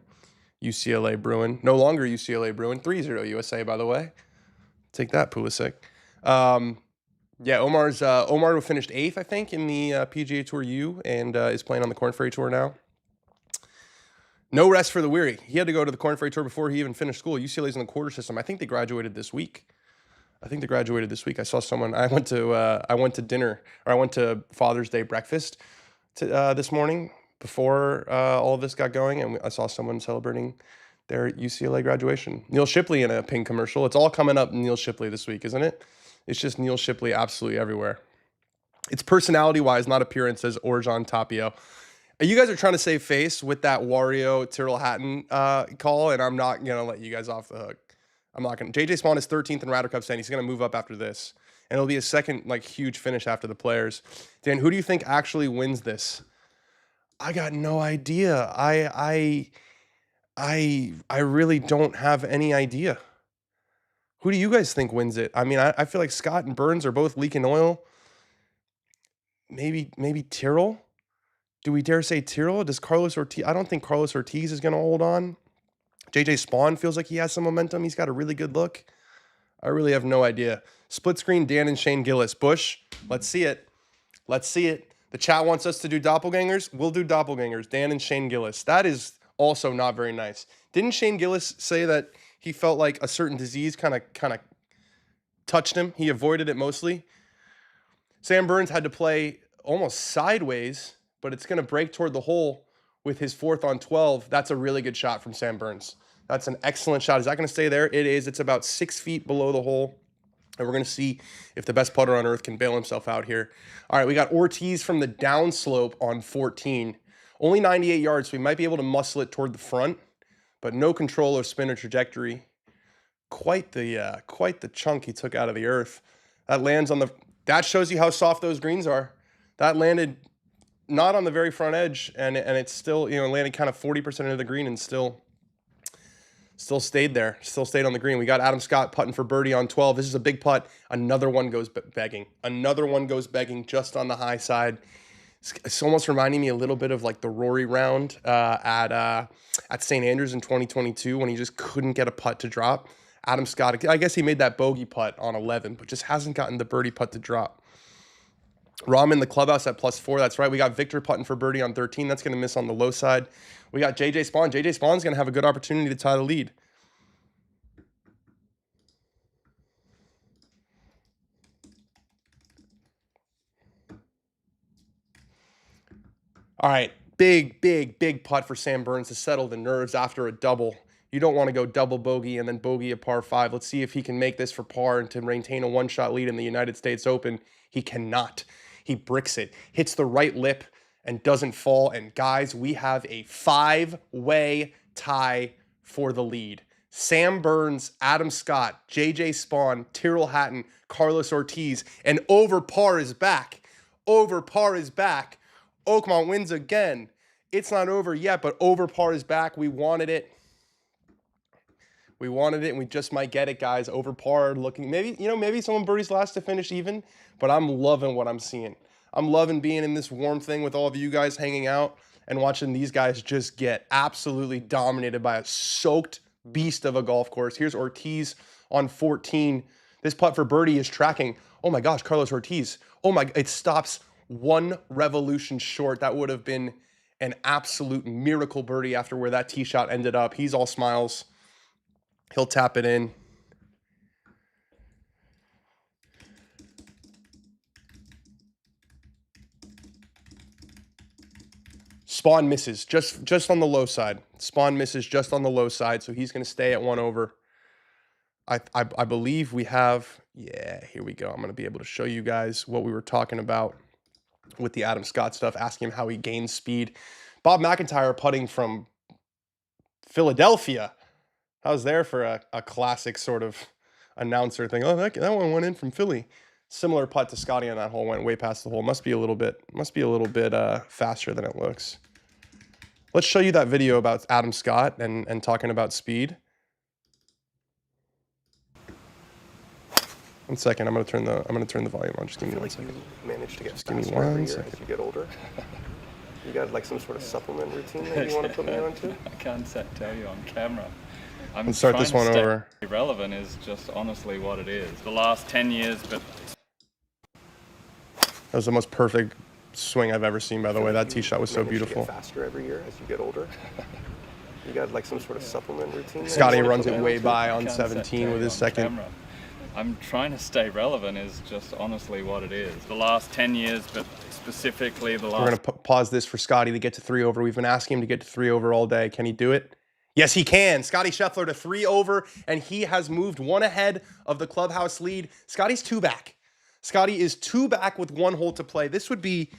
UCLA Bruin. No longer UCLA Bruin. 3-0 USA, by the way. Take that, Pulisic. Yeah, Omar finished 8th, I think, in the PGA Tour U, and is playing on the Korn Ferry Tour now. No rest for the weary. He had to go to the Korn Ferry Tour before he even finished school. UCLA's in the quarter system. I think they graduated this week. I saw someone. I went to dinner, or I went to Father's Day breakfast this morning before all of this got going, and I saw someone celebrating their UCLA graduation. Neil Shipley in a Ping commercial. It's all coming up Neil Shipley this week, isn't it? It's just Neil Shipley absolutely everywhere. It's personality-wise, not appearance, says Orjan Tapio. You guys are trying to save face with that Wario Tyrrell Hatton call, and I'm not going to let you guys off the hook. I'm not going to. JJ Spaun is 13th in Ryder Cup standing. He's going to move up after this. And it'll be a second, huge finish after the players. Dan, who do you think actually wins this? I got no idea. I really don't have any idea. Who do you guys think wins it? I mean, I feel like Scott and Burns are both leaking oil. Maybe Tyrrell? Do we dare say Tyrrell? Does Carlos Ortiz? I don't think Carlos Ortiz is going to hold on. JJ Spaun feels like he has some momentum. He's got a really good look. I really have no idea. Split screen, Dan and Shane Gillis. Bush, let's see it. Let's see it. The chat wants us to do doppelgangers. We'll do doppelgangers. Dan and Shane Gillis. That is also not very nice. Didn't Shane Gillis say that he felt like a certain disease kind of touched him? He avoided it mostly. Sam Burns had to play almost sideways, but it's going to break toward the hole with his 4th on 12. That's a really good shot from Sam Burns. That's an excellent shot. Is that going to stay there? It is. It's about 6 feet below the hole. And we're going to see if the best putter on earth can bail himself out here. All right, we got Ortiz from the downslope on 14. Only 98 yards, so we might be able to muscle it toward the front, but no control of spin or trajectory. Quite the chunk he took out of the earth. That lands on the... That shows you how soft those greens are. That landed not on the very front edge, and it's still, landed kind of 40% into the green and still stayed there, still stayed on the green. We got Adam Scott putting for birdie on 12. This is a big putt. Another one goes begging. Another one goes begging just on the high side. It's almost reminding me a little bit of like the Rory round at St. Andrews in 2022 when he just couldn't get a putt to drop. Adam Scott, I guess he made that bogey putt on 11, but just hasn't gotten the birdie putt to drop. Rahm in the clubhouse at +4. That's right. We got Viktor putting for birdie on 13. That's going to miss on the low side. We got JJ Spaun. JJ Spawn's going to have a good opportunity to tie the lead. All right. Big putt for Sam Burns to settle the nerves after a double. You don't want to go double bogey and then bogey a par 5. Let's see if he can make this for par and to maintain a one-shot lead in the United States Open. He cannot. He bricks it, hits the right lip, and doesn't fall. And guys, we have a 5-way tie for the lead. Sam Burns, Adam Scott, JJ Spaun, Tyrrell Hatton, Carlos Ortiz, and Over Par is back. Over Par is back. Oakmont wins again. It's not over yet, but Over Par is back. We wanted it. We wanted it, and we just might get it, guys. Over par looking, maybe someone birdies last to finish even, but I'm loving what I'm seeing. I'm loving being in this warm thing with all of you guys hanging out and watching these guys just get absolutely dominated by a soaked beast of a golf course. Here's Ortiz on 14. This putt for birdie is tracking. Oh my gosh, Carlos Ortiz. Oh my, it stops one revolution short. That would have been an absolute miracle birdie after where that tee shot ended up. He's all smiles. He'll tap it in. Spaun misses just on the low side. Spaun misses just on the low side, so he's going to stay at 1 over. I believe we have, yeah, here we go. I'm going to be able to show you guys what we were talking about with the Adam Scott stuff, asking him how he gains speed. Bob McIntyre putting from Philadelphia. I was there for a classic sort of announcer thing. Oh, that one went in from Philly. Similar putt to Scotty on that hole, went way past the hole. Must be a little bit faster than it looks. Let's show you that video about Adam Scott and talking about speed. 1 second, I'm gonna turn the volume on. Just give me 1 second. You managed to get faster every year as you get older. You got like some sort of supplement routine that you want to put me onto? I can't tell you on camera. Let's start this one over. Irrelevant is just honestly what it is. The last 10 years, but that was the most perfect swing I've ever seen, by the way. That tee shot was so beautiful. To get faster every year as you get older. You got like some sort of supplement routine? Scotty runs it way by on 17 with his second. Camera. I'm trying to stay relevant is just honestly what it is. The last 10 years, but specifically the last... We're going to pause this for Scotty to get to 3 over. We've been asking him to get to 3 over all day. Can he do it? Yes, he can. Scotty Sheffler to 3 over, and he has moved 1 ahead of the clubhouse lead. Scotty's 2 back. Scotty is 2 back with 1 hole to play. This would be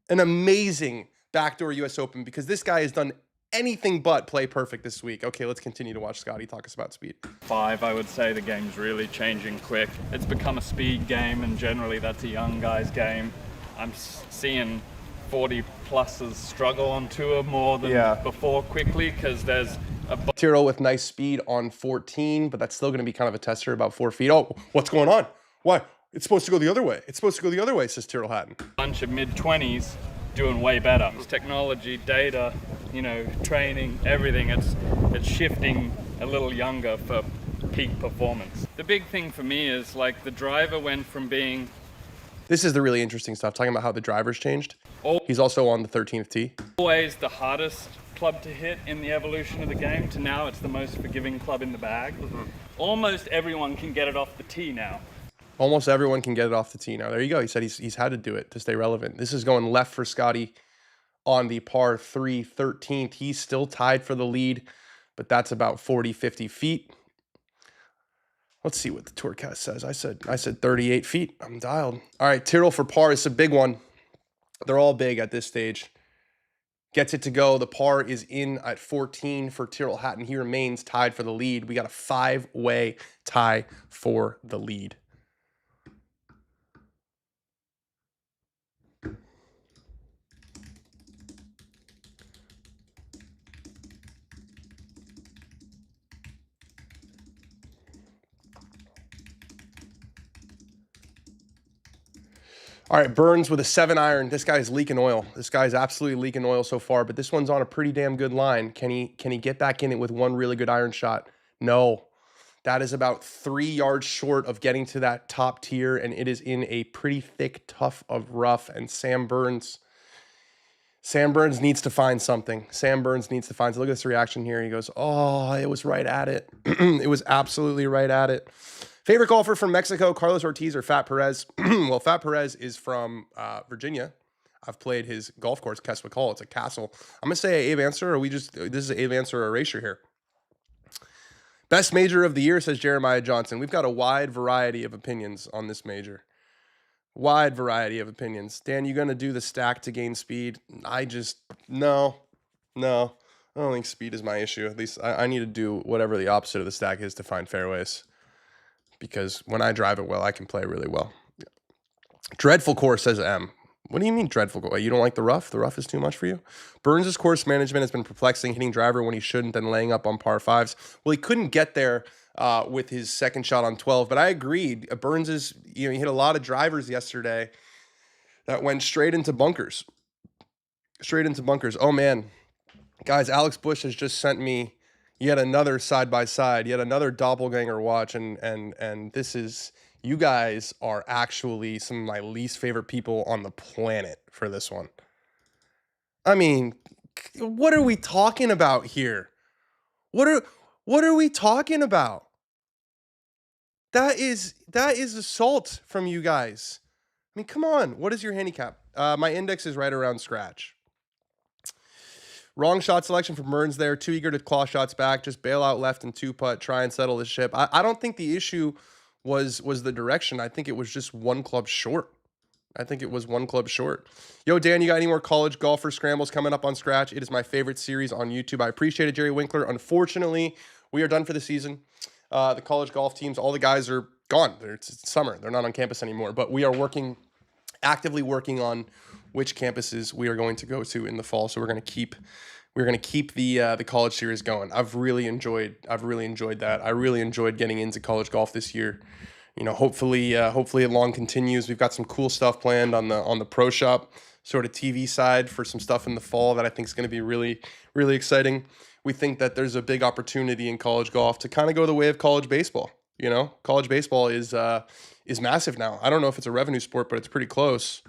an amazing backdoor US Open because this guy has done anything but play perfect this week. Okay, let's continue to watch Scotty talk us about speed. 5, I would say the game's really changing quick. It's become a speed game, and generally that's a young guy's game. I'm seeing 40-plussers struggle on tour more than before quickly because there's Tyrrell with nice speed on 14, but that's still going to be kind of a tester about 4 feet. Oh, what's going on? Why? It's supposed to go the other way. It's supposed to go the other way, says Tyrrell Hatton. Bunch of mid-20s doing way better. It's technology, data, training, everything. It's shifting a little younger for peak performance. The big thing for me is like the driver went from being... This is the really interesting stuff, talking about how the driver's changed. He's also on the 13th tee. Always the hardest club to hit in the evolution of the game to now it's the most forgiving club in the bag. Almost everyone can get it off the tee now. Almost everyone can get it off the tee now. There you go. He said he's had to do it to stay relevant. This is going left for Scotty on the par 3 13th. He's still tied for the lead, but that's about 40, 50 feet. Let's see what the Tourcast says. I said 38 feet. I'm dialed. All right, Tyrrell for par. It's a big one. They're all big at this stage. Gets it to go. The par is in at 14 for Tyrrell Hatton. He remains tied for the lead. We got a 5-way tie for the lead. All right, Burns with a 7-iron. This guy's leaking oil. This guy's absolutely leaking oil so far, but this one's on a pretty damn good line. Can he get back in it with one really good iron shot? No. That is about 3 yards short of getting to that top tier, and it is in a pretty thick tuff of rough, and Sam Burns needs to find something. Sam Burns needs to find something. Look at this reaction here. He goes, oh, it was right at it. It was absolutely right at it. Favorite golfer from Mexico, Carlos Ortiz or Fat Perez? Well, Fat Perez is from Virginia. I've played his golf course, Keswick Hall. It's a castle. I'm going to say Abe Answer, or this is Abe Answer or erasure here. Best major of the year, says Jeremiah Johnson. We've got a wide variety of opinions on this major. Wide variety of opinions. Dan, you going to do the stack to gain speed? No. I don't think speed is my issue. At least I need to do whatever the opposite of the stack is to find fairways. Because when I drive it well, I can play really well. Dreadful course, says M. What do you mean dreadful course? You don't like the rough? The rough is too much for you? Burns' course management has been perplexing, hitting driver when he shouldn't and laying up on par 5s. Well, he couldn't get there with his second shot on 12, but I agreed. Burns he hit a lot of drivers yesterday that went straight into bunkers. Oh, man. Guys, Alex Bush has just sent me yet another side-by-side, yet another doppelganger watch, and this is, you guys are actually some of my least favorite people on the planet for this one. I mean, what are we talking about here? What are we talking about? That is assault from you guys. I mean, come on. What is your handicap? My index is right around scratch. Wrong shot selection from Burns there. Too eager to claw shots back. Just bail out left and 2-putt. Try and settle the ship. I don't think the issue was the direction. I think it was just one club short. Yo, Dan, you got any more college golfer scrambles coming up on Scratch? It is my favorite series on YouTube. I appreciate it, Jerry Winkler. Unfortunately, we are done for the season. The college golf teams, all the guys are gone. It's summer. They're not on campus anymore. But we are actively working on which campuses we are going to go to in the fall. So we're going to keep the college series going. I've really enjoyed that. I really enjoyed getting into college golf this year. Hopefully it long continues. We've got some cool stuff planned on the pro shop sort of TV side for some stuff in the fall that I think is going to be really, really exciting. We think that there's a big opportunity in college golf to kind of go the way of college baseball. College baseball is massive now. I don't know if it's a revenue sport, but it's pretty close.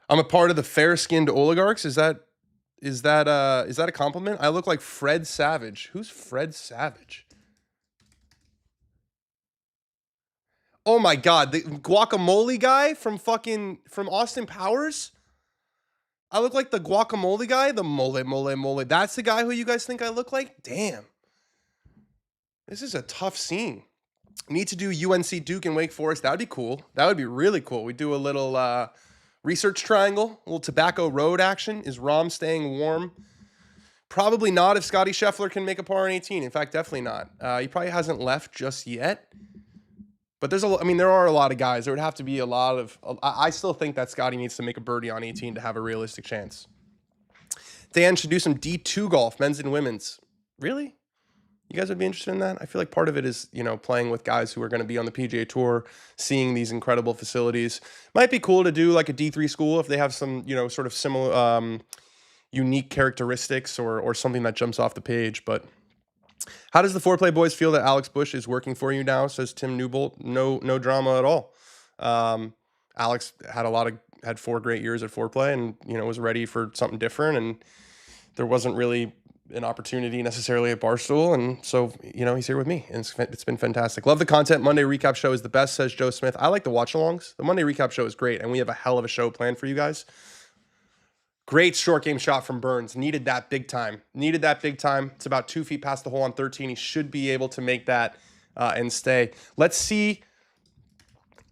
I'm a part of the fair-skinned oligarchs. Is that a compliment? I look like Fred Savage. Who's Fred Savage? Oh my God, the guacamole guy from Austin Powers? I look like the guacamole guy, the mole. That's the guy who you guys think I look like? Damn. This is a tough scene. Need to do UNC Duke and Wake Forest. That would be cool. That would be really cool. We do a little research triangle, a little Tobacco Road action. Is Rom staying warm? Probably not if Scotty Sheffler can make a par on 18. In fact, definitely not. He probably hasn't left just yet. But there are a lot of guys. There would have to be a lot of... I still think that Scotty needs to make a birdie on 18 to have a realistic chance. Dan should do some D2 golf, men's and women's. Really? You guys would be interested in that? I feel like part of it is, playing with guys who are going to be on the PGA Tour, seeing these incredible facilities. Might be cool to do like a D3 school if they have some, sort of similar, unique characteristics or something that jumps off the page. But how does the Foreplay Boys feel that Alex Bush is working for you now, says Tim Newbolt. No drama at all. Alex had 4 great years at Foreplay and, was ready for something different. And there wasn't really an opportunity necessarily at Barstool, and so he's here with me, and it's been fantastic. Love the content. Monday recap show is the best, says Joe Smith. I like the watch-alongs. The Monday recap show is great, and we have a hell of a show planned for you guys. Great short game shot from Burns. Needed that big time. It's about 2 feet past the hole on 13. He should be able to make that and stay. Let's do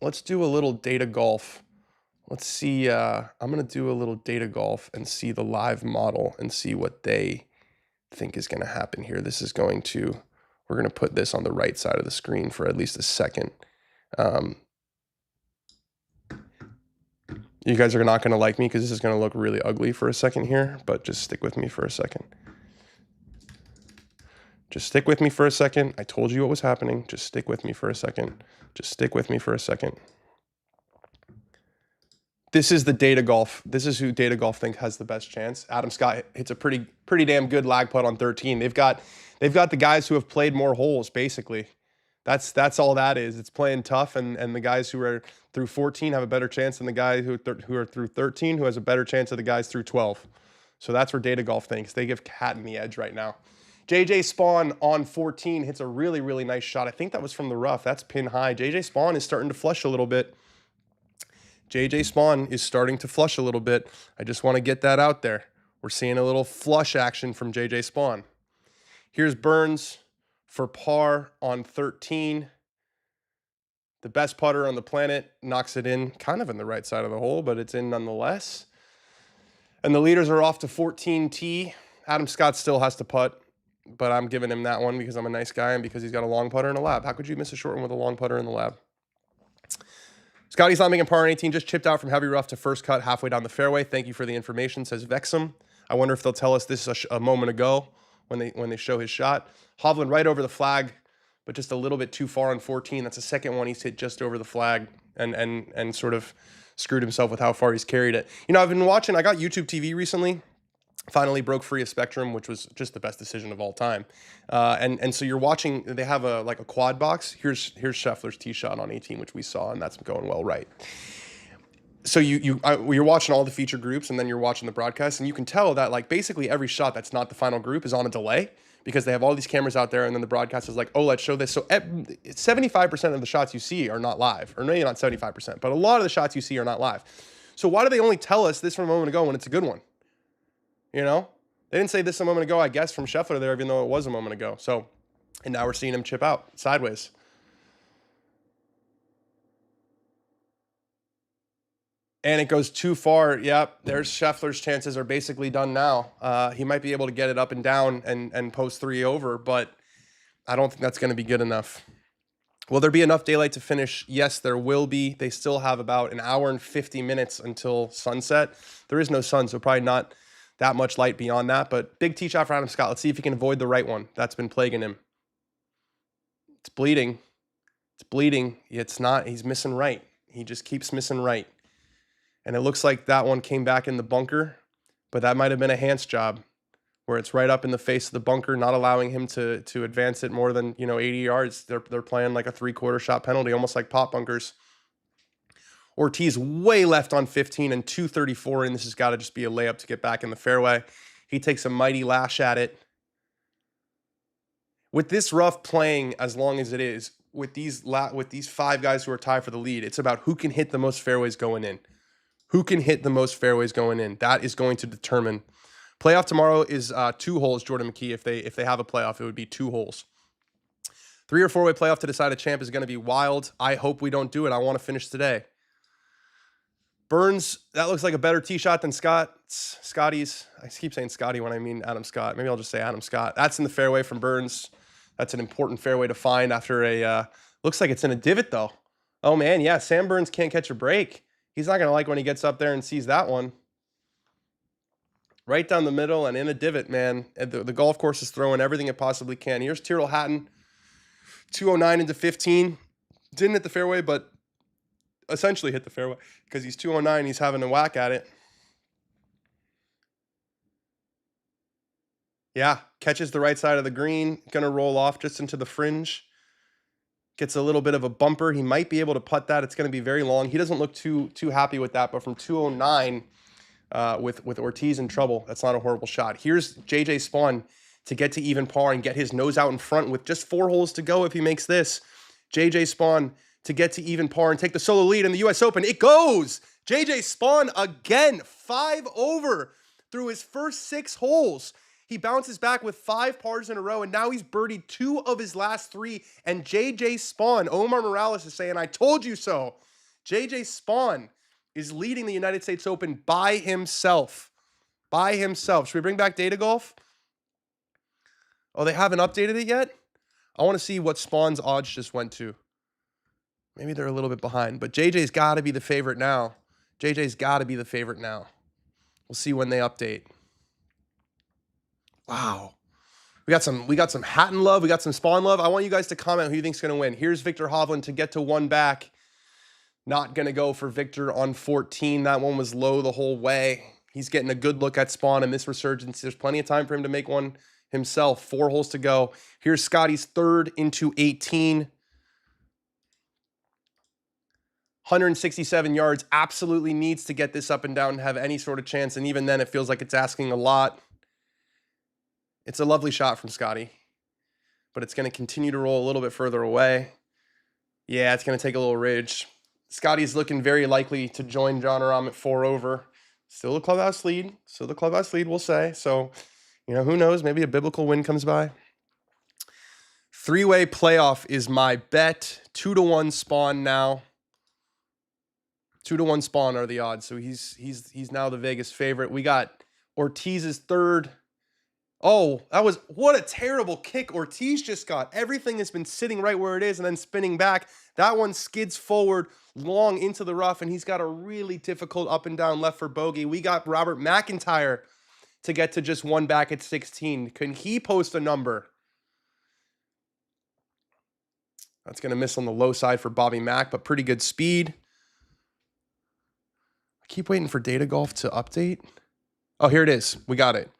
a little data golf. Let's see. I'm gonna do a little data golf and see the live model and see what they think is going to happen here. We're going to put this on the right side of the screen for at least a second. You guys are not going to like me because this is going to look really ugly for a second here, but just stick with me for a second. Just stick with me for a second. I told you what was happening. Just stick with me for a second. Just stick with me for a second. This is the data golf. This is who data golf think has the best chance. Adam Scott hits a pretty damn good lag putt on 13. They've got the guys who have played more holes, basically. That's all that is. It's playing tough, and the guys who are through 14 have a better chance than the guys who are through 13, who has a better chance of the guys through 12. So that's where data golf thinks. They give Hatton the edge right now. JJ Spaun on 14 hits a really, really nice shot. I think that was from the rough. That's pin high. JJ Spaun is starting to flush a little bit. JJ Spaun is starting to flush a little bit. I just want to get that out there. We're seeing a little flush action from JJ Spaun. Here's Burns for par on 13. The best putter on the planet knocks it in, kind of in the right side of the hole, but it's in nonetheless. And the leaders are off to 14T. Adam Scott still has to putt, but I'm giving him that one because I'm a nice guy and because he's got a long putter and a lab. How could you miss a short one with a long putter in the lab? Scotty's not making par on 18, just chipped out from heavy rough to first cut halfway down the fairway. Thank you for the information, says Vexum. I wonder if they'll tell us this a moment ago when they show his shot. Hovland right over the flag, but just a little bit too far on 14. That's the second one he's hit just over the flag and sort of screwed himself with how far he's carried it. You know, I've been watching, I got YouTube TV recently. Finally broke free of Spectrum, which was just the best decision of all time. And so you're watching, they have a quad box. Here's Sheffler's tee shot on 18, which we saw, and that's going well right. So you're watching all the feature groups, and then you're watching the broadcast, and you can tell that like basically every shot that's not the final group is on a delay because they have all these cameras out there, and then the broadcast is like, oh, let's show this. So 75% of the shots you see are not live, or maybe not 75%, but a lot of the shots you see are not live. So why do they only tell us this from a moment ago when it's a good one? You know, they didn't say this a moment ago, I guess, from Sheffler there, even though it was a moment ago. So, and now we're seeing him chip out sideways. And it goes too far. Yep, there's Scheffler's chances are basically done now. He might be able to get it up and down and post 3 over, but I don't think that's going to be good enough. Will there be enough daylight to finish? Yes, there will be. They still have about an hour and 50 minutes until sunset. There is no sun, so probably not that much light beyond that, but big tee shot for Adam Scott. Let's see if he can avoid the right one. That's been plaguing him. It's bleeding. It's bleeding. It's not. He's missing right. He just keeps missing right. And it looks like that one came back in the bunker, but that might have been a Hans job where it's right up in the face of the bunker, not allowing him to advance it more than 80 yards. They're playing like a 3/4 shot penalty, almost like pop bunkers. Ortiz way left on 15 and 234 in. This has got to just be a layup to get back in the fairway. He takes a mighty lash at it. With this rough playing as long as it is, with these 5 guys who are tied for the lead, it's about who can hit the most fairways going in. Who can hit the most fairways going in? That is going to determine. Playoff tomorrow is 2 holes, Jordan McKee. If they have a playoff, it would be 2 holes. 3 or 4-way playoff to decide a champ is going to be wild. I hope we don't do it. I want to finish today. Burns, that looks like a better tee shot than Scotty's. I keep saying Scotty when I mean Adam Scott. Maybe I'll just say Adam Scott. That's in the fairway from Burns. That's an important fairway to find after looks like it's in a divot though. Oh man, yeah, Sam Burns can't catch a break. He's not going to like when he gets up there and sees that one. Right down the middle and in a divot, man. The golf course is throwing everything it possibly can. Here's Tyrrell Hatton, 209 into 15. Didn't hit the fairway, but essentially hit the fairway because he's 209. He's having a whack at it. Yeah, catches the right side of the green. Going to roll off just into the fringe. Gets a little bit of a bumper. He might be able to putt that. It's going to be very long. He doesn't look too happy with that, but from 209 with Ortiz in trouble, that's not a horrible shot. Here's JJ Spaun to get to even par and get his nose out in front with just 4 holes to go if he makes this. JJ Spaun to get to even par and take the solo lead in the U.S. Open. It goes! JJ Spaun again, 5 over through his first 6 holes. He bounces back with 5 pars in a row, and now he's birdied 2 of his last 3. And JJ Spaun, Omar Morales is saying, I told you so. JJ Spaun is leading the United States Open by himself. By himself. Should we bring back Data Golf? Oh, they haven't updated it yet? I want to see what Spawn's odds just went to. Maybe they're a little bit behind, but JJ's got to be the favorite now. JJ's got to be the favorite now. We'll see when they update. Wow. We got some Hatton love. We got some Spaun love. I want you guys to comment who you think's going to win. Here's Viktor Hovland to get to 1 back. Not going to go for Viktor on 14. That one was low the whole way. He's getting a good look at Spaun in this resurgence. There's plenty of time for him to make one himself. 4 holes to go. Here's Scotty's 3rd into 18. 167 yards. Absolutely needs to get this up and down and have any sort of chance. And even then, it feels like it's asking a lot. It's a lovely shot from Scotty, but it's going to continue to roll a little bit further away. Yeah, it's going to take a little ridge. Scotty's looking very likely to join Jon Rahm at 4 over. Still the clubhouse lead. Still the clubhouse lead, we'll say. So, you know, who knows? Maybe a biblical win comes by. 3-way playoff is my bet. 2-1 Spaun now. 2-1 Spaun are the odds. So he's now the Vegas favorite. We got Ortiz's 3rd. Oh, what a terrible kick Ortiz just got. Everything has been sitting right where it is and then spinning back. That one skids forward long into the rough, and he's got a really difficult up and down left for bogey. We got Robert McIntyre to get to just 1 back at 16. Can he post a number? That's going to miss on the low side for Bobby Mack, but pretty good speed. I keep waiting for Data Golf to update. Oh, here it is. We got it.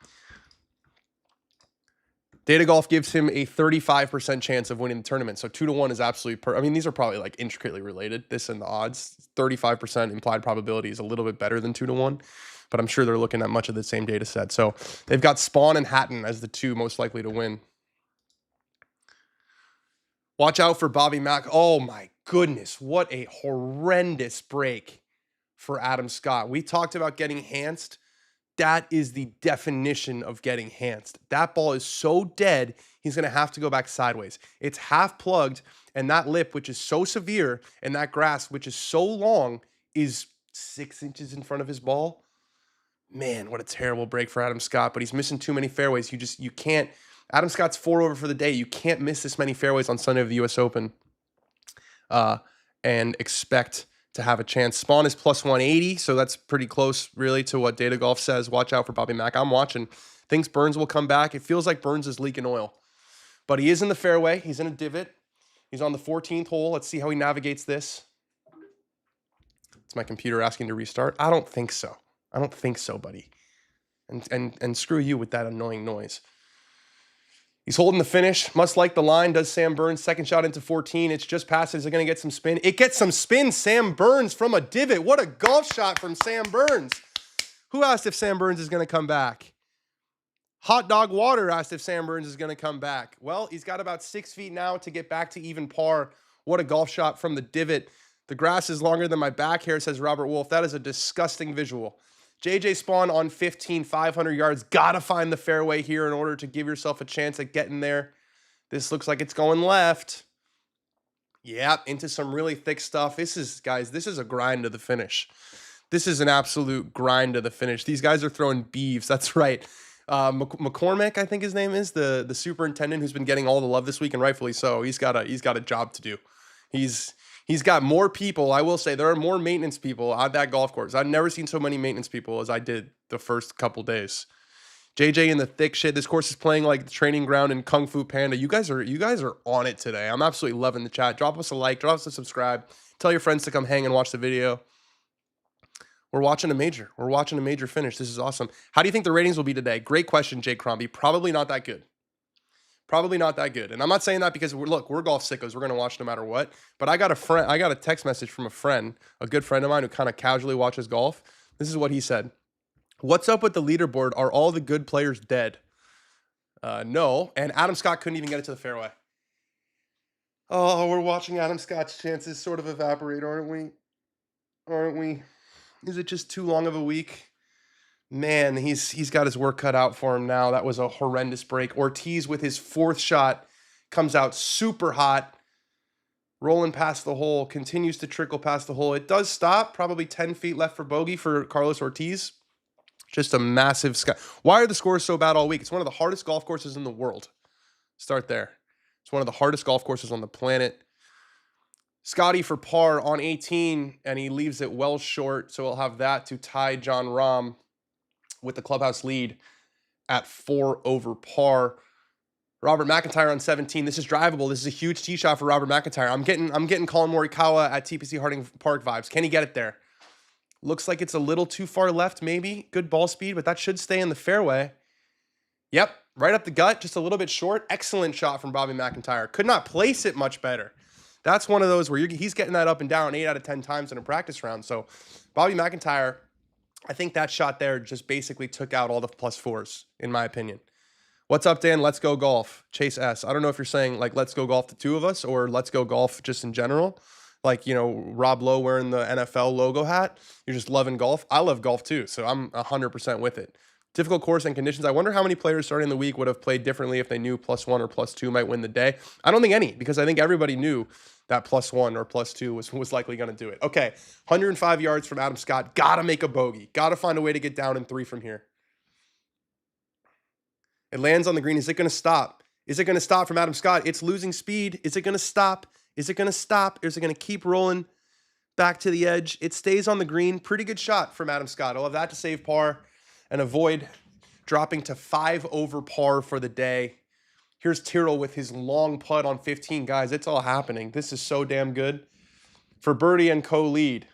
Data Golf gives him a 35% chance of winning the tournament. So 2-1 is absolutely I mean, these are probably like intricately related, this and the odds. 35% implied probability is a little bit better than 2-1, but I'm sure they're looking at much of the same data set. So they've got Spaun and Hatton as the 2 most likely to win. Watch out for Bobby Mack. Oh my goodness, what a horrendous break for Adam Scott. We talked about getting handsed. That is the definition of getting handsed. That ball is so dead, he's going to have to go back sideways. It's half plugged, and that lip, which is so severe, and that grass, which is so long, is 6 inches in front of his ball. Man, what a terrible break for Adam Scott, but he's missing too many fairways. You can't. Adam Scott's 4 over for the day. You can't miss this many fairways on Sunday of the U.S. Open and expect to have a chance. Spaun is plus 180, so that's pretty close, really, to what Data Golf says. Watch out for Bobby Mack. I'm watching. Thinks Burns will come back. It feels like Burns is leaking oil. But he is in the fairway. He's in a divot. He's on the 14th hole. Let's see how he navigates this. It's my computer asking to restart. I don't think so. I don't think so, buddy. And screw you with that annoying noise. He's holding the finish. Must like the line, does Sam Burns. Second shot into 14. It's just past. Is it going to get some spin? It gets some spin. Sam Burns from a divot. What a golf shot from Sam Burns. Who asked if Sam Burns is going to come back? Hot Dog Water asked if Sam Burns is going to come back. Well, he's got about 6 feet now to get back to even par. What a golf shot from the divot. The grass is longer than my back hair, says Robert Wolf. That is a disgusting visual. JJ Spaun on 15, 500 yards. Gotta find the fairway here in order to give yourself a chance at getting there. This looks like it's going left. Yeah, into some really thick stuff. This is a grind to the finish. This is an absolute grind to the finish. These guys are throwing beeves. That's right. McCormick, I think his name is, the superintendent who's been getting all the love this week, and rightfully so. He's got a job to do. He's got more people. I will say there are more maintenance people at that golf course. I've never seen so many maintenance people as I did the first couple days. JJ in the thick shit. This course is playing like the training ground in Kung Fu Panda. You guys are on it today. I'm absolutely loving the chat. Drop us a like. Drop us a subscribe. Tell your friends to come hang and watch the video. We're watching a major. We're watching a major finish. This is awesome. How do you think the ratings will be today? Great question, Jake Crombie. Probably not that good. Probably not that good. And I'm not saying that because we're golf sickos. We're going to watch no matter what. But I got a text message from a friend, a good friend of mine who kind of casually watches golf. This is what he said. What's up with the leaderboard? Are all the good players dead? No. And Adam Scott couldn't even get it to the fairway. Oh, we're watching Adam Scott's chances sort of evaporate, aren't we? Aren't we? Is it just too long of a week? Man, he's got his work cut out for him now. That was a horrendous break. Ortiz with his 4th shot comes out super hot, rolling past the hole, continues to trickle past the hole. It does stop, probably 10 feet left for bogey for Carlos Ortiz. Just a massive sky. Why are the scores so bad all week? It's one of the hardest golf courses in the world. Start there. It's one of the hardest golf courses on the planet. Scotty for par on 18, and he leaves it well short, so we'll have that to tie Jon Rahm with the clubhouse lead at 4 over par. Robert McIntyre on 17. This is drivable. This is a huge tee shot for Robert McIntyre. I'm getting Colin Morikawa at TPC Harding Park vibes. Can he get it there? Looks like it's a little too far left, maybe. Good ball speed, but that should stay in the fairway. Yep, right up the gut, just a little bit short. Excellent shot from Bobby McIntyre. Could not place it much better. That's one of those where he's getting that up and down 8 out of 10 times in a practice round. So Bobby McIntyre, I think that shot there just basically took out all the +4s, in my opinion. What's up, Dan? Let's go golf. Chase S. I don't know if you're saying like let's go golf the two of us or let's go golf just in general. Like, you know, Rob Lowe wearing the NFL logo hat. You're just loving golf. I love golf too, so I'm 100% with it. Difficult course and conditions. I wonder how many players starting the week would have played differently if they knew +1 or +2 might win the day. I don't think any, because I think everybody knew that +1 or +2 was likely going to do it. Okay, 105 yards from Adam Scott. Got to make a bogey. Got to find a way to get down in 3 from here. It lands on the green. Is it going to stop? Is it going to stop from Adam Scott? It's losing speed. Is it going to stop? Is it going to stop? Is it going to keep rolling back to the edge? It stays on the green. Pretty good shot from Adam Scott. I'll have that to save par and avoid dropping to 5 over par for the day. Here's Tyrrell with his long putt on 15. Guys, it's all happening. This is so damn good. For birdie and co-lead.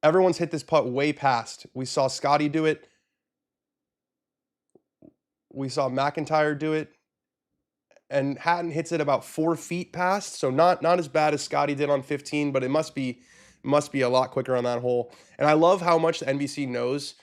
Everyone's hit this putt way past. We saw Scotty do it. We saw McIntyre do it. And Hatton hits it about 4 feet past. So not as bad as Scotty did on 15, but it must be a lot quicker on that hole. And I love how much the NBC knows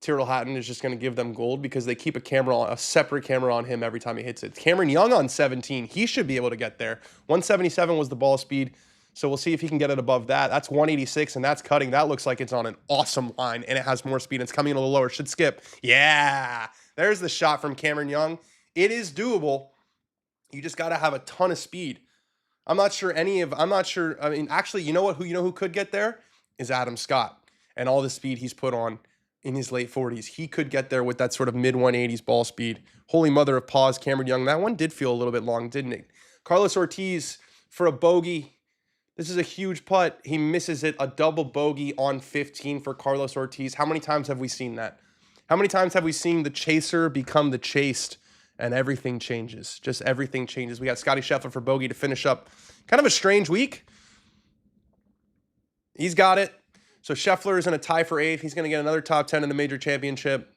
Tyrrell Hatton is just going to give them gold because they keep a separate camera on him every time he hits it. Cameron Young on 17. He should be able to get there. 177 was the ball speed. So we'll see if he can get it above that. That's 186, and that's cutting. That looks like it's on an awesome line, and it has more speed. It's coming in a little lower. Should skip. Yeah. There's the shot from Cameron Young. It is doable. You just got to have a ton of speed. I mean, actually, you know who could get there? Is Adam Scott. And all the speed he's put on in his late 40s. He could get there with that sort of mid-180s ball speed. Holy mother of pause, Cameron Young. That one did feel a little bit long, didn't it? Carlos Ortiz for a bogey. This is a huge putt. He misses it. A double bogey on 15 for Carlos Ortiz. How many times have we seen that? How many times have we seen the chaser become the chased and everything changes? Just everything changes. We got Scotty Sheffler for bogey to finish up. Kind of a strange week. He's got it. So Sheffler is in a tie for 8th. He's going to get another top 10 in the major championship.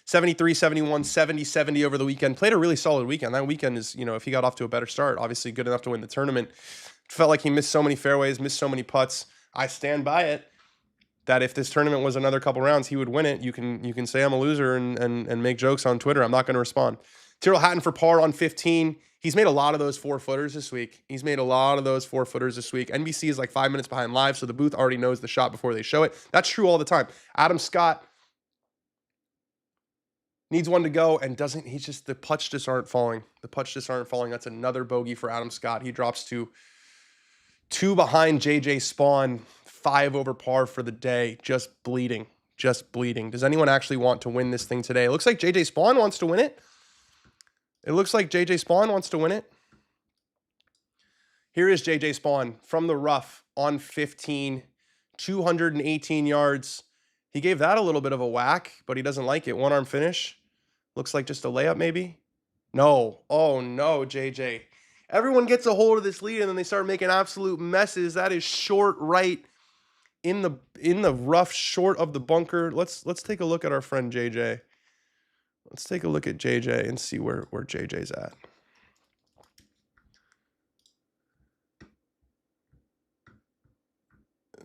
73, 71, 70, 70 over the weekend. Played a really solid weekend. That weekend is, if he got off to a better start, obviously good enough to win the tournament. Felt like he missed so many fairways, missed so many putts. I stand by it that if this tournament was another couple rounds, he would win it. You can say I'm a loser and make jokes on Twitter. I'm not going to respond. Tyrrell Hatton for par on 15. He's made a lot of those 4-footers this week. NBC is like 5 minutes behind live, so the booth already knows the shot before they show it. That's true all the time. Adam Scott needs one to go and doesn't. The putts just aren't falling. That's another bogey for Adam Scott. He drops to 2 behind JJ Spaun, 5 over par for the day. Just bleeding. Does anyone actually want to win this thing today? It looks like JJ Spaun wants to win it. Here is JJ Spaun from the rough on 15, 218 yards. He gave that a little bit of a whack, but he doesn't like it. One arm finish. Looks like just a layup maybe. No. Oh no, JJ. Everyone gets a hold of this lead and then they start making absolute messes. That is short right in the rough, short of the bunker. Let's take a look at our friend JJ. Let's take a look at JJ and see where JJ's at.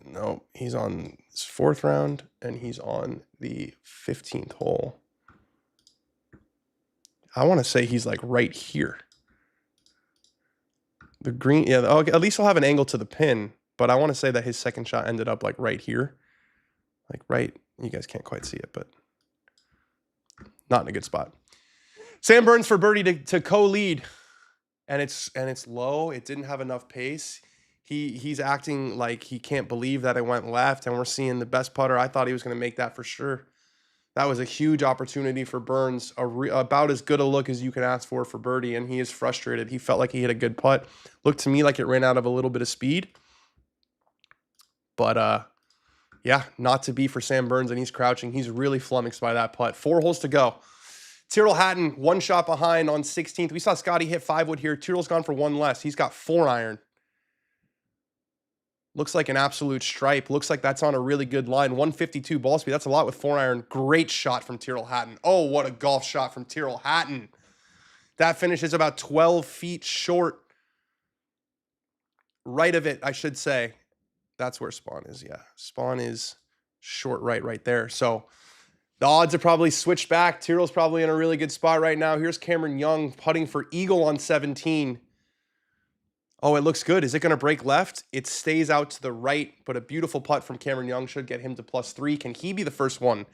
No, he's on his 4th round and he's on the 15th hole. I want to say he's like right here. The green, yeah, at least he'll have an angle to the pin, but I want to say that his second shot ended up like right here. Like right, you guys can't quite see it, but not in a good spot. Sam Burns for birdie to co-lead, and it's low. It didn't have enough pace. He's acting like he can't believe that it went left, and we're seeing the best putter. I thought he was going to make that for sure. That was a huge opportunity for Burns, about as good a look as you can ask for birdie, and he is frustrated. He felt like he hit a good putt. Looked to me like it ran out of a little bit of speed, but Yeah, not to be for Sam Burns, and he's crouching. He's really flummoxed by that putt. 4 holes to go. Tyrrell Hatton, 1 shot behind on 16th. We saw Scotty hit 5 wood here. Tyrrell's gone for 1 less. He's got 4 iron. Looks like an absolute stripe. Looks like that's on a really good line. 152 ball speed. That's a lot with 4 iron. Great shot from Tyrrell Hatton. Oh, what a golf shot from Tyrrell Hatton. That finishes about 12 feet short. Right of it, I should say. That's where Spaun is, yeah. Spaun is short right there. So the odds are probably switched back. Tyrrell's probably in a really good spot right now. Here's Cameron Young putting for eagle on 17. Oh, it looks good. Is it going to break left? It stays out to the right, but a beautiful putt from Cameron Young should get him to +3. Can he be the first one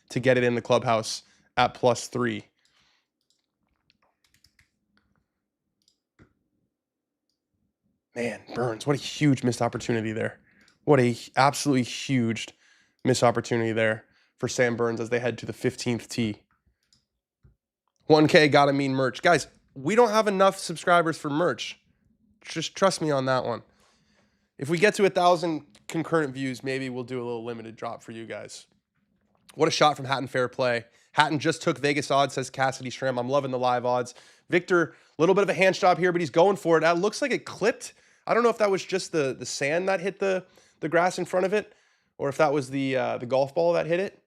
to get it in the clubhouse at +3? Man, Burns, what a huge missed opportunity there. What a absolutely huge missed opportunity there for Sam Burns as they head to the 15th tee. 1K gotta mean merch. Guys, we don't have enough subscribers for merch. Just trust me on that one. If we get to 1,000 concurrent views, maybe we'll do a little limited drop for you guys. What a shot from Hatton, fair play. Hatton just took Vegas odds, says Cassidy Shrim. I'm loving the live odds. Viktor, a little bit of a hand job here, but he's going for it. That looks like it clipped. I don't know if that was just the sand that hit the grass in front of it, or if that was the golf ball that hit it.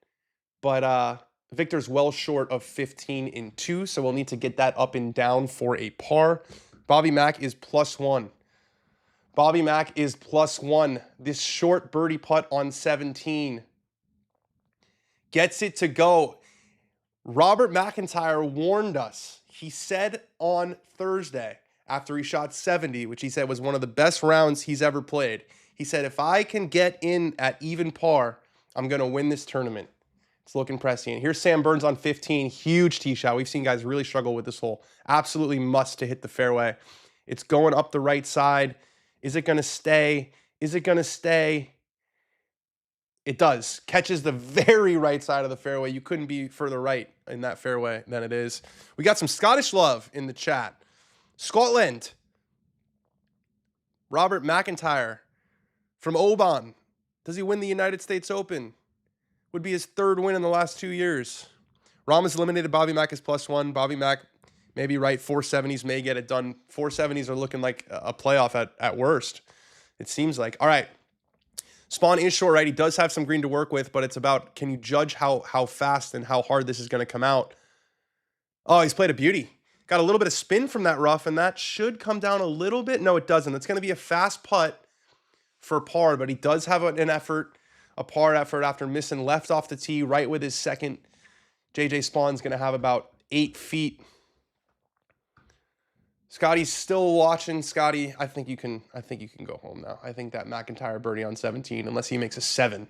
But Viktor's well short of 15 in 2, so we'll need to get that up and down for a par. Bobby Mack is +1. Bobby Mack is +1. This short birdie putt on 17 gets it to go. Robert McIntyre warned us. He said on Thursday, after he shot 70, which he said was one of the best rounds he's ever played, he said, if I can get in at even par, I'm going to win this tournament. It's looking prescient. Here's Sam Burns on 15. Huge tee shot. We've seen guys really struggle with this hole. Absolutely must to hit the fairway. It's going up the right side. Is it going to stay? Is it going to stay? It does. Catches the very right side of the fairway. You couldn't be further right in that fairway than it is. We got some Scottish love in the chat. Scotland. Robert McIntyre from Oakmont. Does he win the United States Open? Would be his 3rd win in the last 2 years. Rama's eliminated. Bobby Mack is +1. Bobby Mack may be right. 470s may get it done. 470s are looking like a playoff at worst. It seems like. All right. Spaun is short right. He does have some green to work with, but it's about, can you judge how fast and how hard this is going to come out? Oh, he's played a beauty. Got a little bit of spin from that rough, and that should come down a little bit. No, it doesn't. It's going to be a fast putt for par, but he does have an effort. A par effort after missing left off the tee, right with his second. JJ Spawn's going to have about 8 feet. Scotty's still watching. Scotty, I think you can go home now. I think that McIntyre birdie on 17, unless he makes a 7,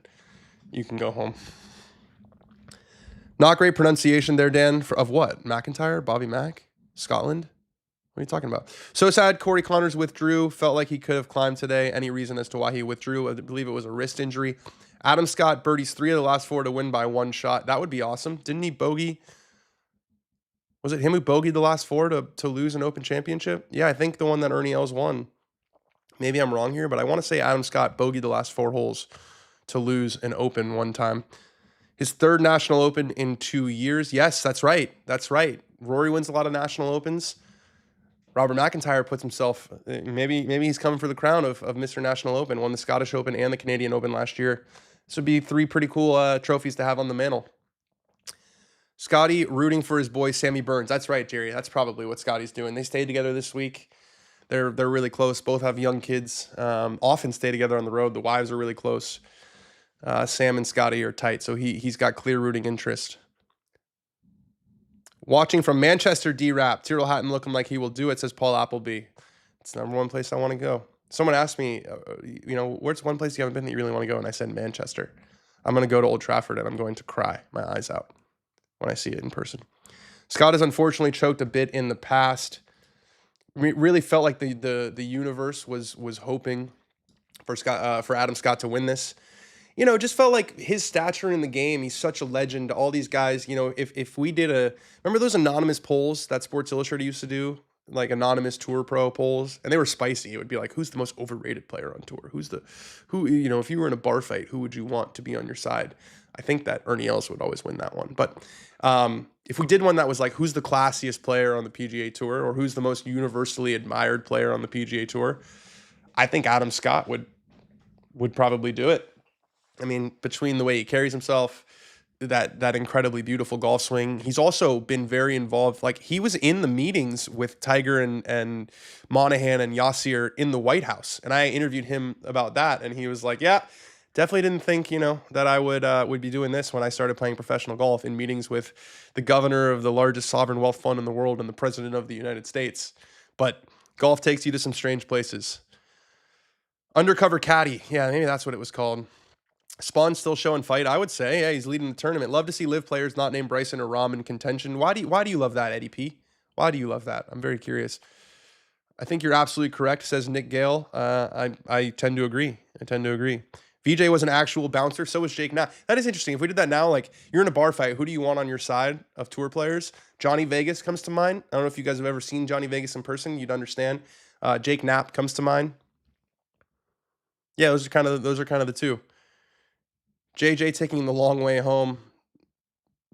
you can go home. Not great pronunciation there, Dan. Of what? McIntyre? Bobby Mack? Scotland? What are you talking about? So sad Corey Connors withdrew. Felt like he could have climbed today. Any reason as to why he withdrew? I believe it was a wrist injury. Adam Scott birdies 3 of the last 4 to win by 1 shot. That would be awesome. Didn't he bogey? Was it him who bogeyed the last 4 to lose an Open Championship? Yeah, I think the one that Ernie Els won. Maybe I'm wrong here, but I want to say Adam Scott bogeyed the last 4 holes to lose an Open one time. His 3rd National Open in 2 years. Yes, that's right. That's right. Rory wins a lot of National Opens. Robert McIntyre puts himself, maybe he's coming for the crown of Mr. National Open. Won the Scottish Open and the Canadian Open last year. This would be 3 pretty cool trophies to have on the mantle. Scotty rooting for his boy Sammy Burns. That's right, Jerry. That's probably what Scotty's doing. They stayed together this week. They're really close. Both have young kids. Often stay together on the road. The wives are really close. Sam and Scotty are tight, so he's got clear rooting interest. Watching from Manchester, D-Rap. Tyrrell Hatton looking like he will do it, says Paul Appleby. It's the #1 place I want to go. Someone asked me, where's one place you haven't been that you really want to go? And I said Manchester. I'm going to go to Old Trafford, and I'm going to cry my eyes out when I see it in person. Scott has unfortunately choked a bit in the past. Really felt like the universe was hoping for Adam Scott to win this. Just felt like his stature in the game, he's such a legend. All these guys, if we did remember those anonymous polls that Sports Illustrated used to do? like anonymous tour pro polls, and they were spicy. It would be like, who's the most overrated player on tour? If you were in a bar fight, who would you want to be on your side? I think that Ernie Els would always win that one. But if we did one that was like, who's the classiest player on the PGA Tour, or who's the most universally admired player on the PGA Tour, I think Adam Scott would probably do it. I mean, between the way he carries himself, that incredibly beautiful golf swing. He's also been very involved. Like, he was in the meetings with Tiger and Monahan and Yasir in the White House. And I interviewed him about that. And he was like, yeah, definitely didn't think, that I would be doing this when I started playing professional golf, in meetings with the governor of the largest sovereign wealth fund in the world and the president of the United States. But golf takes you to some strange places. Undercover caddy. Yeah, maybe that's what it was called. Spaun still showing fight, I would say. Yeah, he's leading the tournament. Love to see live players not named Bryson or Rahm in contention. Why do you love that, Eddie P? Why do you love that? I'm very curious. I think you're absolutely correct, says Nick Gale. I tend to agree. VJ was an actual bouncer. So was Jake Knapp. That is interesting. If we did that now, like, you're in a bar fight, who do you want on your side of tour players? Johnny Vegas comes to mind. I don't know if you guys have ever seen Johnny Vegas in person. You'd understand. Jake Knapp comes to mind. Yeah, those are kind of the two. JJ taking the long way home.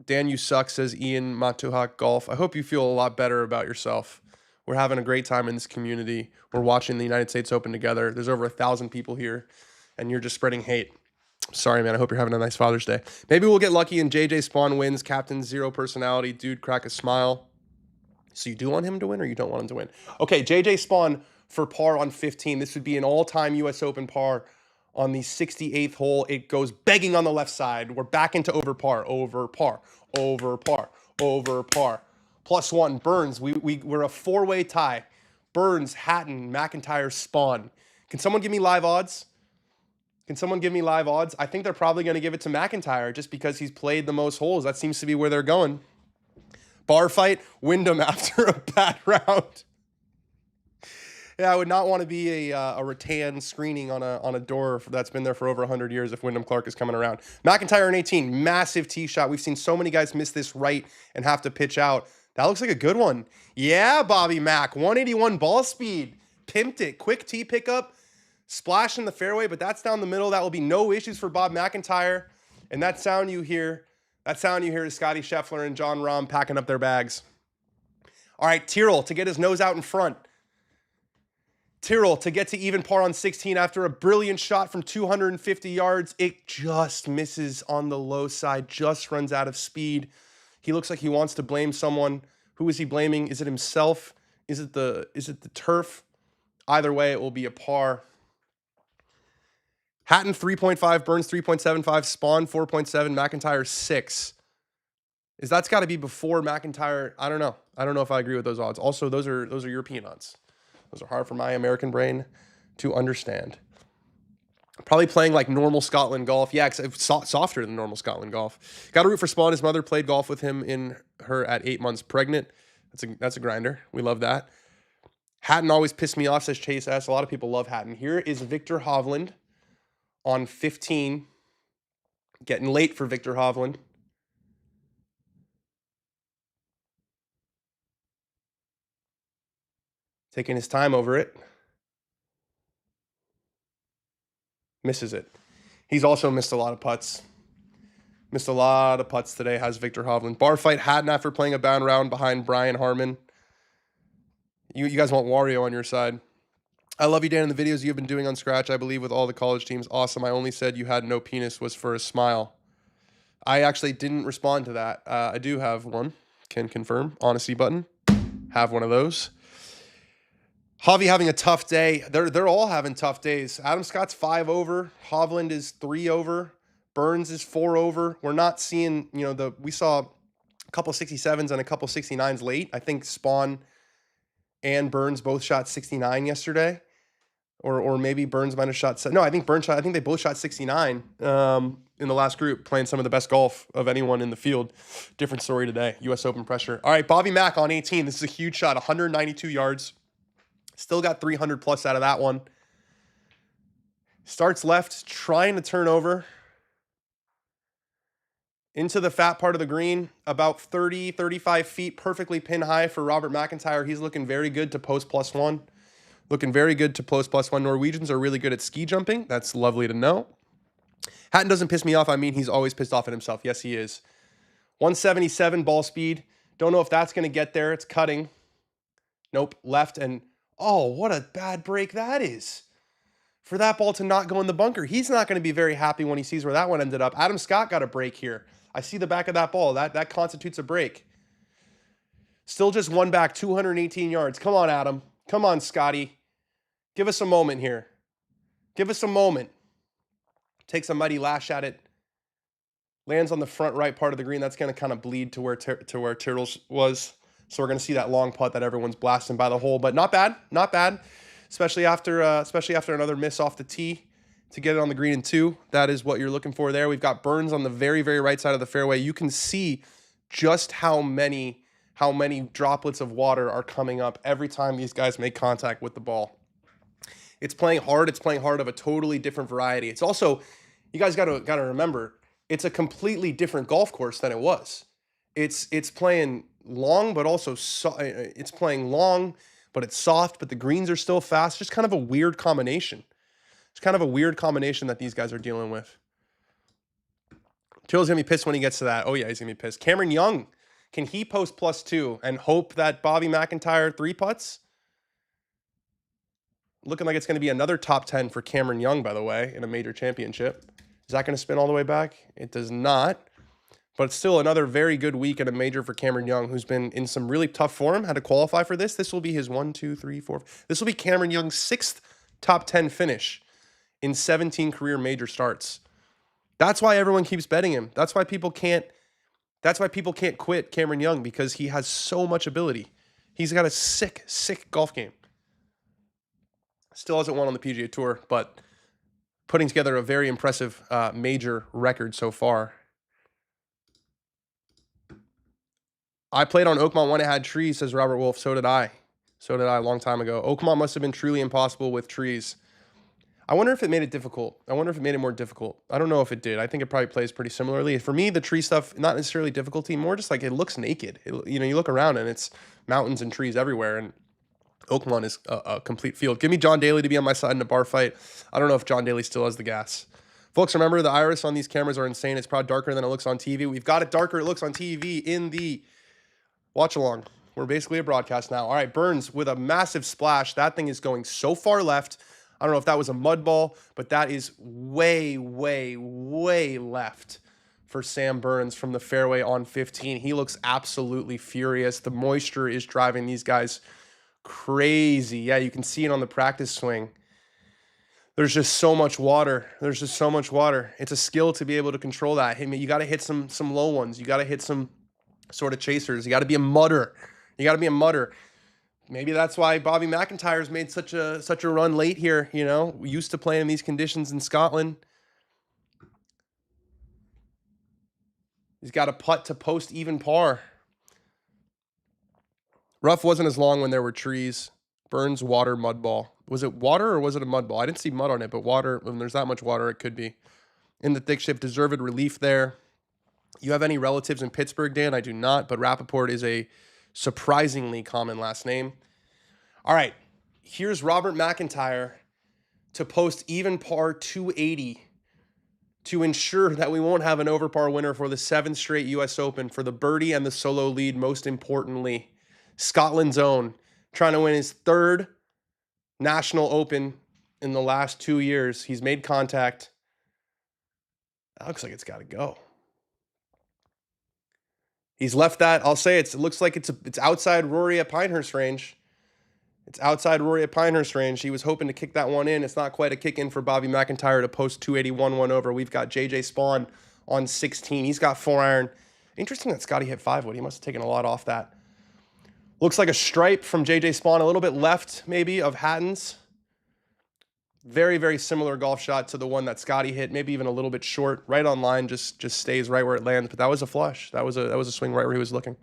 Dan, you suck, says Ian Matuhak Golf. I hope you feel a lot better about yourself. We're having a great time in this community. We're watching the United States Open together. There's over 1,000 people here, and you're just spreading hate. Sorry, man. I hope you're having a nice Father's Day. Maybe we'll get lucky and JJ Spaun wins. Captain, zero personality. Dude, crack a smile. So you do want him to win, or you don't want him to win? Okay, JJ Spaun for par on 15. This would be an all-time U.S. Open par. On the 68th hole, it goes begging on the left side. We're back into over par. +1, Burns. We're a four-way tie. Burns, Hatton, McIntyre, Spaun. Can someone give me live odds? I think they're probably going to give it to McIntyre just because he's played the most holes. That seems to be where they're going. Bar fight, Wyndham after a bad round. Yeah, I would not want to be a rattan screening on a door that's been there for over 100 years if Wyndham Clark is coming around. McIntyre in 18, massive tee shot. We've seen so many guys miss this right and have to pitch out. That looks like a good one. Yeah, Bobby Mack, 181 ball speed. Pimped it. Quick tee pickup. Splash in the fairway, but that's down the middle. That will be no issues for Bob McIntyre. And that sound you hear is Scotty Sheffler and John Rahm packing up their bags. All right, Tyrrell to get his nose out in front. Tyrrell to get to even par on 16 after a brilliant shot from 250 yards. It just misses on the low side, just runs out of speed. He looks like he wants to blame someone. Who is he blaming? Is it himself? Is it the turf? Either way, it will be a par. Hatton 3.5, Burns 3.75, Spaun 4.7, McIntyre 6. That's got to be before McIntyre. I don't know. I don't know if I agree with those odds. Also, those are European odds. Those are hard for my American brain to understand. Probably playing like normal Scotland golf. Yeah, it's softer than normal Scotland golf. Got to root for Spaun. His mother played golf with him in her at 8 months pregnant. That's a grinder. We love that. Hatton always pissed me off, says Chase S. A lot of people love Hatton. Here is Viktor Hovland on 15. Getting late for Viktor Hovland. Taking his time over it. Misses it. He's also missed a lot of putts. Missed a lot of putts today, has Viktor Hovland. Bar fight, Hatton after playing a bound round behind Brian Harmon. You guys want Wario on your side. I love you, Dan, in the videos you've been doing on Scratch, I believe, with all the college teams. Awesome. I only said you had no penis was for a smile. I actually didn't respond to that. I do have one. Can confirm. Honesty button. Have one of those. Javi having a tough day. They're all having tough days. Adam Scott's 5 over. Hovland is 3 over. Burns is 4 over. We're not seeing, we saw a couple 67s and a couple 69s late. I think Spaun and Burns both shot 69 yesterday. Or maybe Burns might have shot. No, I think they both shot 69 in the last group, playing some of the best golf of anyone in the field. Different story today. U.S. Open pressure. All right, Bobby Mack on 18. This is a huge shot, 192 yards. Still got 300 plus out of that one. Starts left, trying to turn over. Into the fat part of the green, about 30, 35 feet, perfectly pin high for Robert McIntyre. He's looking very good to post +1. Looking very good to post +1. Norwegians are really good at ski jumping. That's lovely to know. Hatton doesn't piss me off. I mean, he's always pissed off at himself. Yes, he is. 177 ball speed. Don't know if that's going to get there. It's cutting. Nope, left. And, oh, what a bad break that is. For that ball to not go in the bunker. He's not going to be very happy when he sees where that one ended up. Adam Scott got a break here. I see the back of that ball. That constitutes a break. Still just one back, 218 yards. Come on, Adam. Come on, Scotty. Give us a moment here. Give us a moment. Takes a mighty lash at it. Lands on the front right part of the green. That's going to kind of bleed to where Turtles was. So we're going to see that long putt that everyone's blasting by the hole. But not bad. Not bad. Especially after another miss off the tee to get it on the green in 2. That is what you're looking for there. We've got Burns on the very, very right side of the fairway. You can see just how many droplets of water are coming up every time these guys make contact with the ball. It's playing hard. It's playing hard of a totally different variety. It's also, you guys got to remember, it's a completely different golf course than it was. It's playing long, but also it's playing long, but it's soft, but the greens are still fast. Just kind of a weird combination. It's kind of a weird combination that these guys are dealing with. Till's going to be pissed when he gets to that. Oh, yeah, he's going to be pissed. Cameron Young, can he post +2 and hope that Bobby McIntyre 3 putts? Looking like it's going to be another top 10 for Cameron Young, by the way, in a major championship. Is that going to spin all the way back? It does not. But it's still another very good week at a major for Cameron Young, who's been in some really tough form, had to qualify for this. This will be his 1, 2, 3, 4. This will be Cameron Young's 6th top 10 finish in 17 career major starts. That's why everyone keeps betting him. That's why people can't quit Cameron Young, because he has so much ability. He's got a sick golf game. Still hasn't won on the PGA Tour, but putting together a very impressive major record so far. I played on Oakmont when it had trees, says Robert Wolf. So did I. So did I a long time ago. Oakmont must have been truly impossible with trees. I wonder if it made it difficult. I wonder if it made it more difficult. I don't know if it did. I think it probably plays pretty similarly. For me, the tree stuff, not necessarily difficulty, more just like it looks naked. You look around and it's mountains and trees everywhere, and Oakmont is a complete field. Give me John Daly to be on my side in a bar fight. I don't know if John Daly still has the gas. Folks, remember, the iris on these cameras are insane. It's probably darker than it looks on TV. We've got it darker. It looks on TV in the watch along. We're basically a broadcast now. All right, Burns with a massive splash. That thing is going so far left. I don't know if that was a mud ball, but that is way, way, way left for Sam Burns from the fairway on 15. He looks absolutely furious. The moisture is driving these guys crazy. Yeah, you can see it on the practice swing. There's just so much water. There's just so much water. It's a skill to be able to control that. You got to hit some low ones. You got to hit some sort of chasers. You got to be a mutter. Maybe that's why Bobby McIntyre's made such a run late here. We used to play in these conditions in Scotland. He's got a putt to post even par. Rough wasn't as long when there were trees. Burns water mud ball. Was it water or was it a mud ball? I didn't see mud on it, but water, when there's that much water, it could be. In the thick shift, deserved relief there. You have any relatives in Pittsburgh, Dan? I do not, but Rapaport is a surprisingly common last name. All right, here's Robert McIntyre to post even par 280 to ensure that we won't have an over par winner for the 7th straight U.S. Open, for the birdie and the solo lead, most importantly. Scotland's own, trying to win his 3rd National Open in the last 2 years. He's made contact. That looks like it's got to go. He's left that. I'll say it looks like it's outside Rory at Pinehurst range. It's outside Rory at Pinehurst range. He was hoping to kick that one in. It's not quite a kick in for Bobby McIntyre to post 281 1 over. We've got JJ Spaun on 16. He's got 4-iron. Interesting that Scotty hit 5-wood. He must have taken a lot off that. Looks like a stripe from JJ Spaun, a little bit left maybe of Hatton's. Very, very similar golf shot to the one that Scotty hit, maybe even a little bit short, right on line, just stays right where it lands. But that was a flush. That was a swing right where he was looking.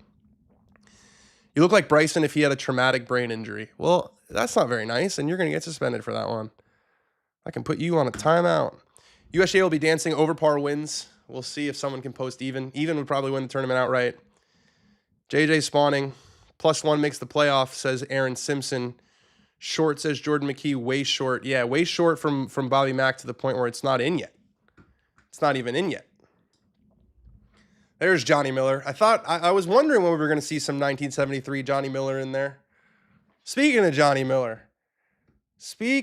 You look like Bryson if he had a traumatic brain injury. Well, that's not very nice, and you're going to get suspended for that one. I can put you on a timeout. USGA will be dancing over par wins We'll see if someone can post even. Even would probably win the tournament outright. JJ Spawning, +1 makes the playoff, says Aaron Simpson. Short, says Jordan McKee, way short. Yeah, way short from Bobby Mack to the point where it's not in yet. It's not even in yet. There's Johnny Miller. I was wondering when we were going to see some 1973 Johnny Miller in there. Speaking of Johnny Miller, you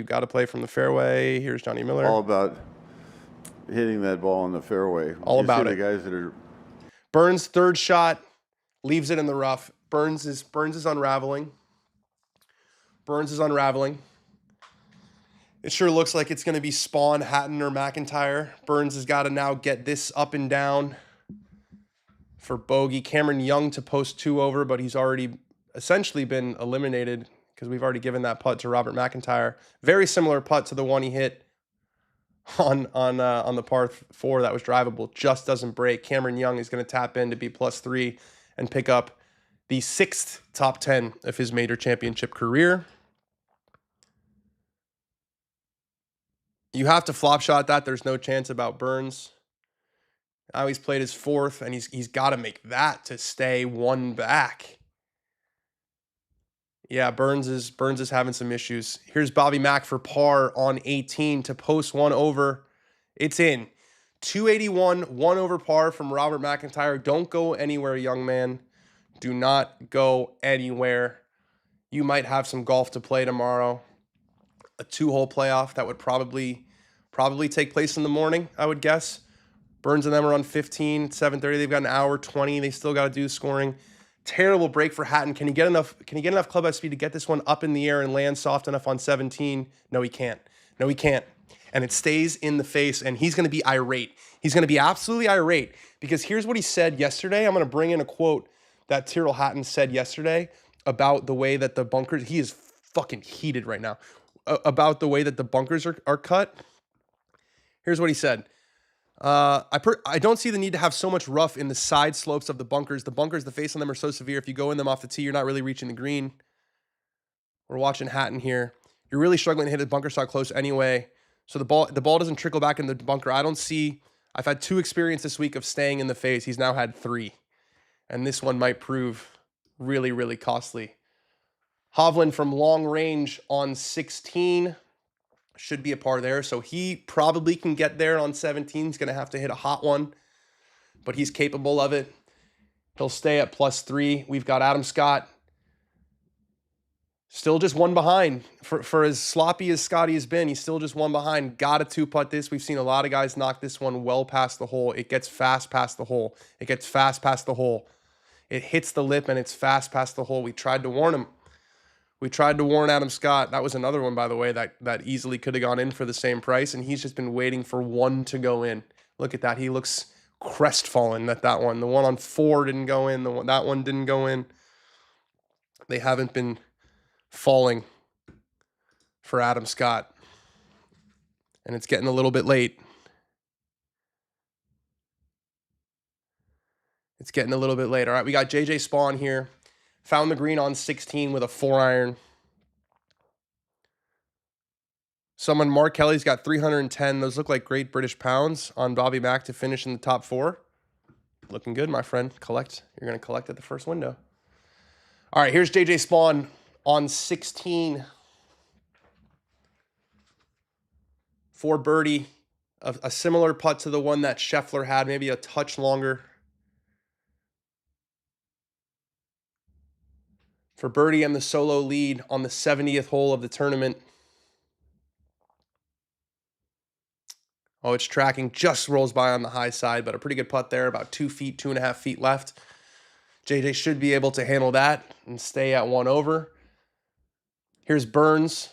got to play from the fairway. Here's Johnny Miller. All about hitting that ball in the fairway. All about it. The guys that are Burns' third shot leaves it in the rough. Burns is unraveling. It sure looks like it's going to be Spaun, Hatton, or McIntyre. Burns has got to now get this up and down for bogey. Cameron Young to post 2 over, but he's already essentially been eliminated because we've already given that putt to Robert McIntyre. Very similar putt to the one he hit on the par 4 that was drivable. Just doesn't break. Cameron Young is going to tap in to be +3 and pick up the 6th top 10 of his major championship career. You have to flop shot that. There's no chance about Burns. Now he's played his 4th, and he's got to make that to stay 1 back. Yeah, Burns is having some issues. Here's Bobby Mack for par on 18 to post 1 over. It's in. 281, 1 over par from Robert McIntyre. Don't go anywhere, young man. Do not go anywhere. You might have some golf to play tomorrow. A 2-hole playoff that would probably take place in the morning, I would guess. Burns and them are on 15, 7:30. They've got an hour 20. They still got to do scoring. Terrible break for Hatton. Can he get enough club head speed to get this one up in the air and land soft enough on 17? No, he can't. And it stays in the face, and he's going to be irate. He's going to be absolutely irate because here's what he said yesterday. I'm going to bring in a quote that Tyrrell Hatton said yesterday about the way that the bunkers, he is fucking heated right now, about the way that the bunkers are cut. Here's what he said. I don't see the need to have so much rough in the side slopes of the bunkers. The face on them are so severe. If you go in them off the tee, you're not really reaching the green. We're watching Hatton here. You're really struggling to hit a bunker shot close anyway. So the ball doesn't trickle back in the bunker. I've had 2 experiences this week of staying in the face. He's now had 3. And this one might prove really, really costly. Hovland from long range on 16. Should be a par there. So he probably can get there on 17. He's going to have to hit a hot one. But he's capable of it. He'll stay at +3. We've got Adam Scott. Still just 1 behind. For as sloppy as Scotty has been, he's still just 1 behind. Got to 2-putt this. We've seen a lot of guys knock this one well past the hole. It gets fast past the hole. It hits the lip and it's fast past the hole. We tried to warn him. We tried to warn Adam Scott. That was another one, by the way, that easily could have gone in for the same price, and he's just been waiting for 1 to go in. Look at that. He looks crestfallen that one. The one on 4 didn't go in. That one didn't go in. They haven't been falling for Adam Scott. And it's getting a little bit late. All right, we got JJ Spaun here. Found the green on 16 with a 4-iron. Mark Kelly's got 310. Those look like great British pounds on Bobby Mack to finish in the top 4. Looking good, my friend. Collect. You're going to collect at the first window. All right, here's JJ Spaun on 16. For birdie. A similar putt to the one that Sheffler had, maybe a touch longer. For birdie and the solo lead on the 70th hole of the tournament. Oh, it's tracking, just rolls by on the high side, but a pretty good putt there, about 2 feet, 2.5 feet left. JJ should be able to handle that and stay at 1 over. Here's Burns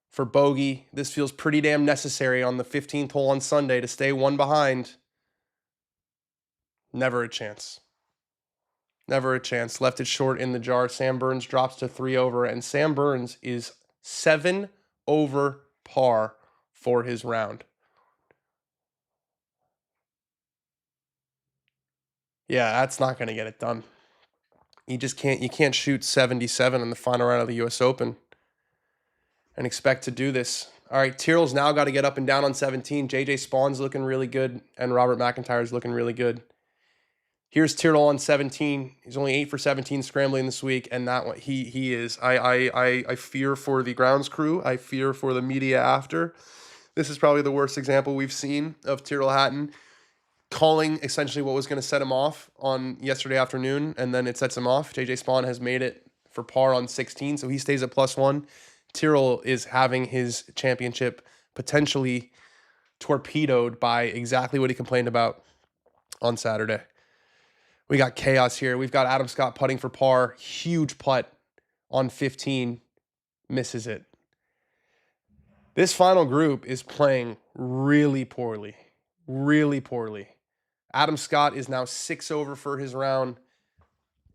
for bogey. This feels pretty damn necessary on the 15th hole on Sunday to stay 1 behind. Never a chance. Left it short in the jar. Sam Burns drops to 3 over, and Sam Burns is 7 over par for his round. Yeah, that's not going to get it done. You can't shoot 77 in the final round of the U.S. Open and expect to do this. All right, Tyrrell's now got to get up and down on 17. JJ Spaun's looking really good, and Robert McIntyre's looking really good. Here's Tyrrell on 17. He's only 8 for 17 scrambling this week, and that one he is. I fear for the grounds crew. I fear for the media after. This is probably the worst example we've seen of Tyrrell Hatton calling essentially what was going to set him off on yesterday afternoon, and then it sets him off. JJ Spaun has made it for par on 16, so he stays at +1. Tyrrell is having his championship potentially torpedoed by exactly what he complained about on Saturday. We got chaos here. We've got Adam Scott putting for par. Huge putt on 15. Misses it. This final group is playing really poorly. Really poorly. Adam Scott is now 6 over for his round.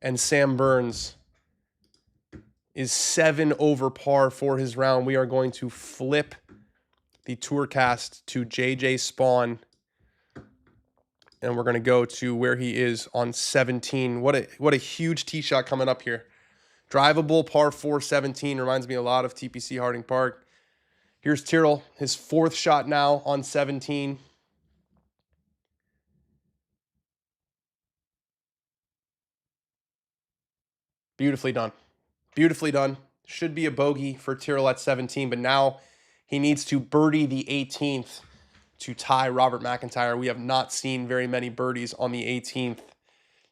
And Sam Burns is 7 over par for his round. We are going to flip the Tourcast to JJ Spaun. And we're going to go to where he is on 17. What a huge tee shot coming up here. Drivable, par 4, 17. Reminds me a lot of TPC Harding Park. Here's Tyrrell, his 4th shot now on 17. Beautifully done. Beautifully done. Should be a bogey for Tyrrell at 17, but now he needs to birdie the 18th to tie Robert McIntyre. We have not seen very many birdies on the 18th.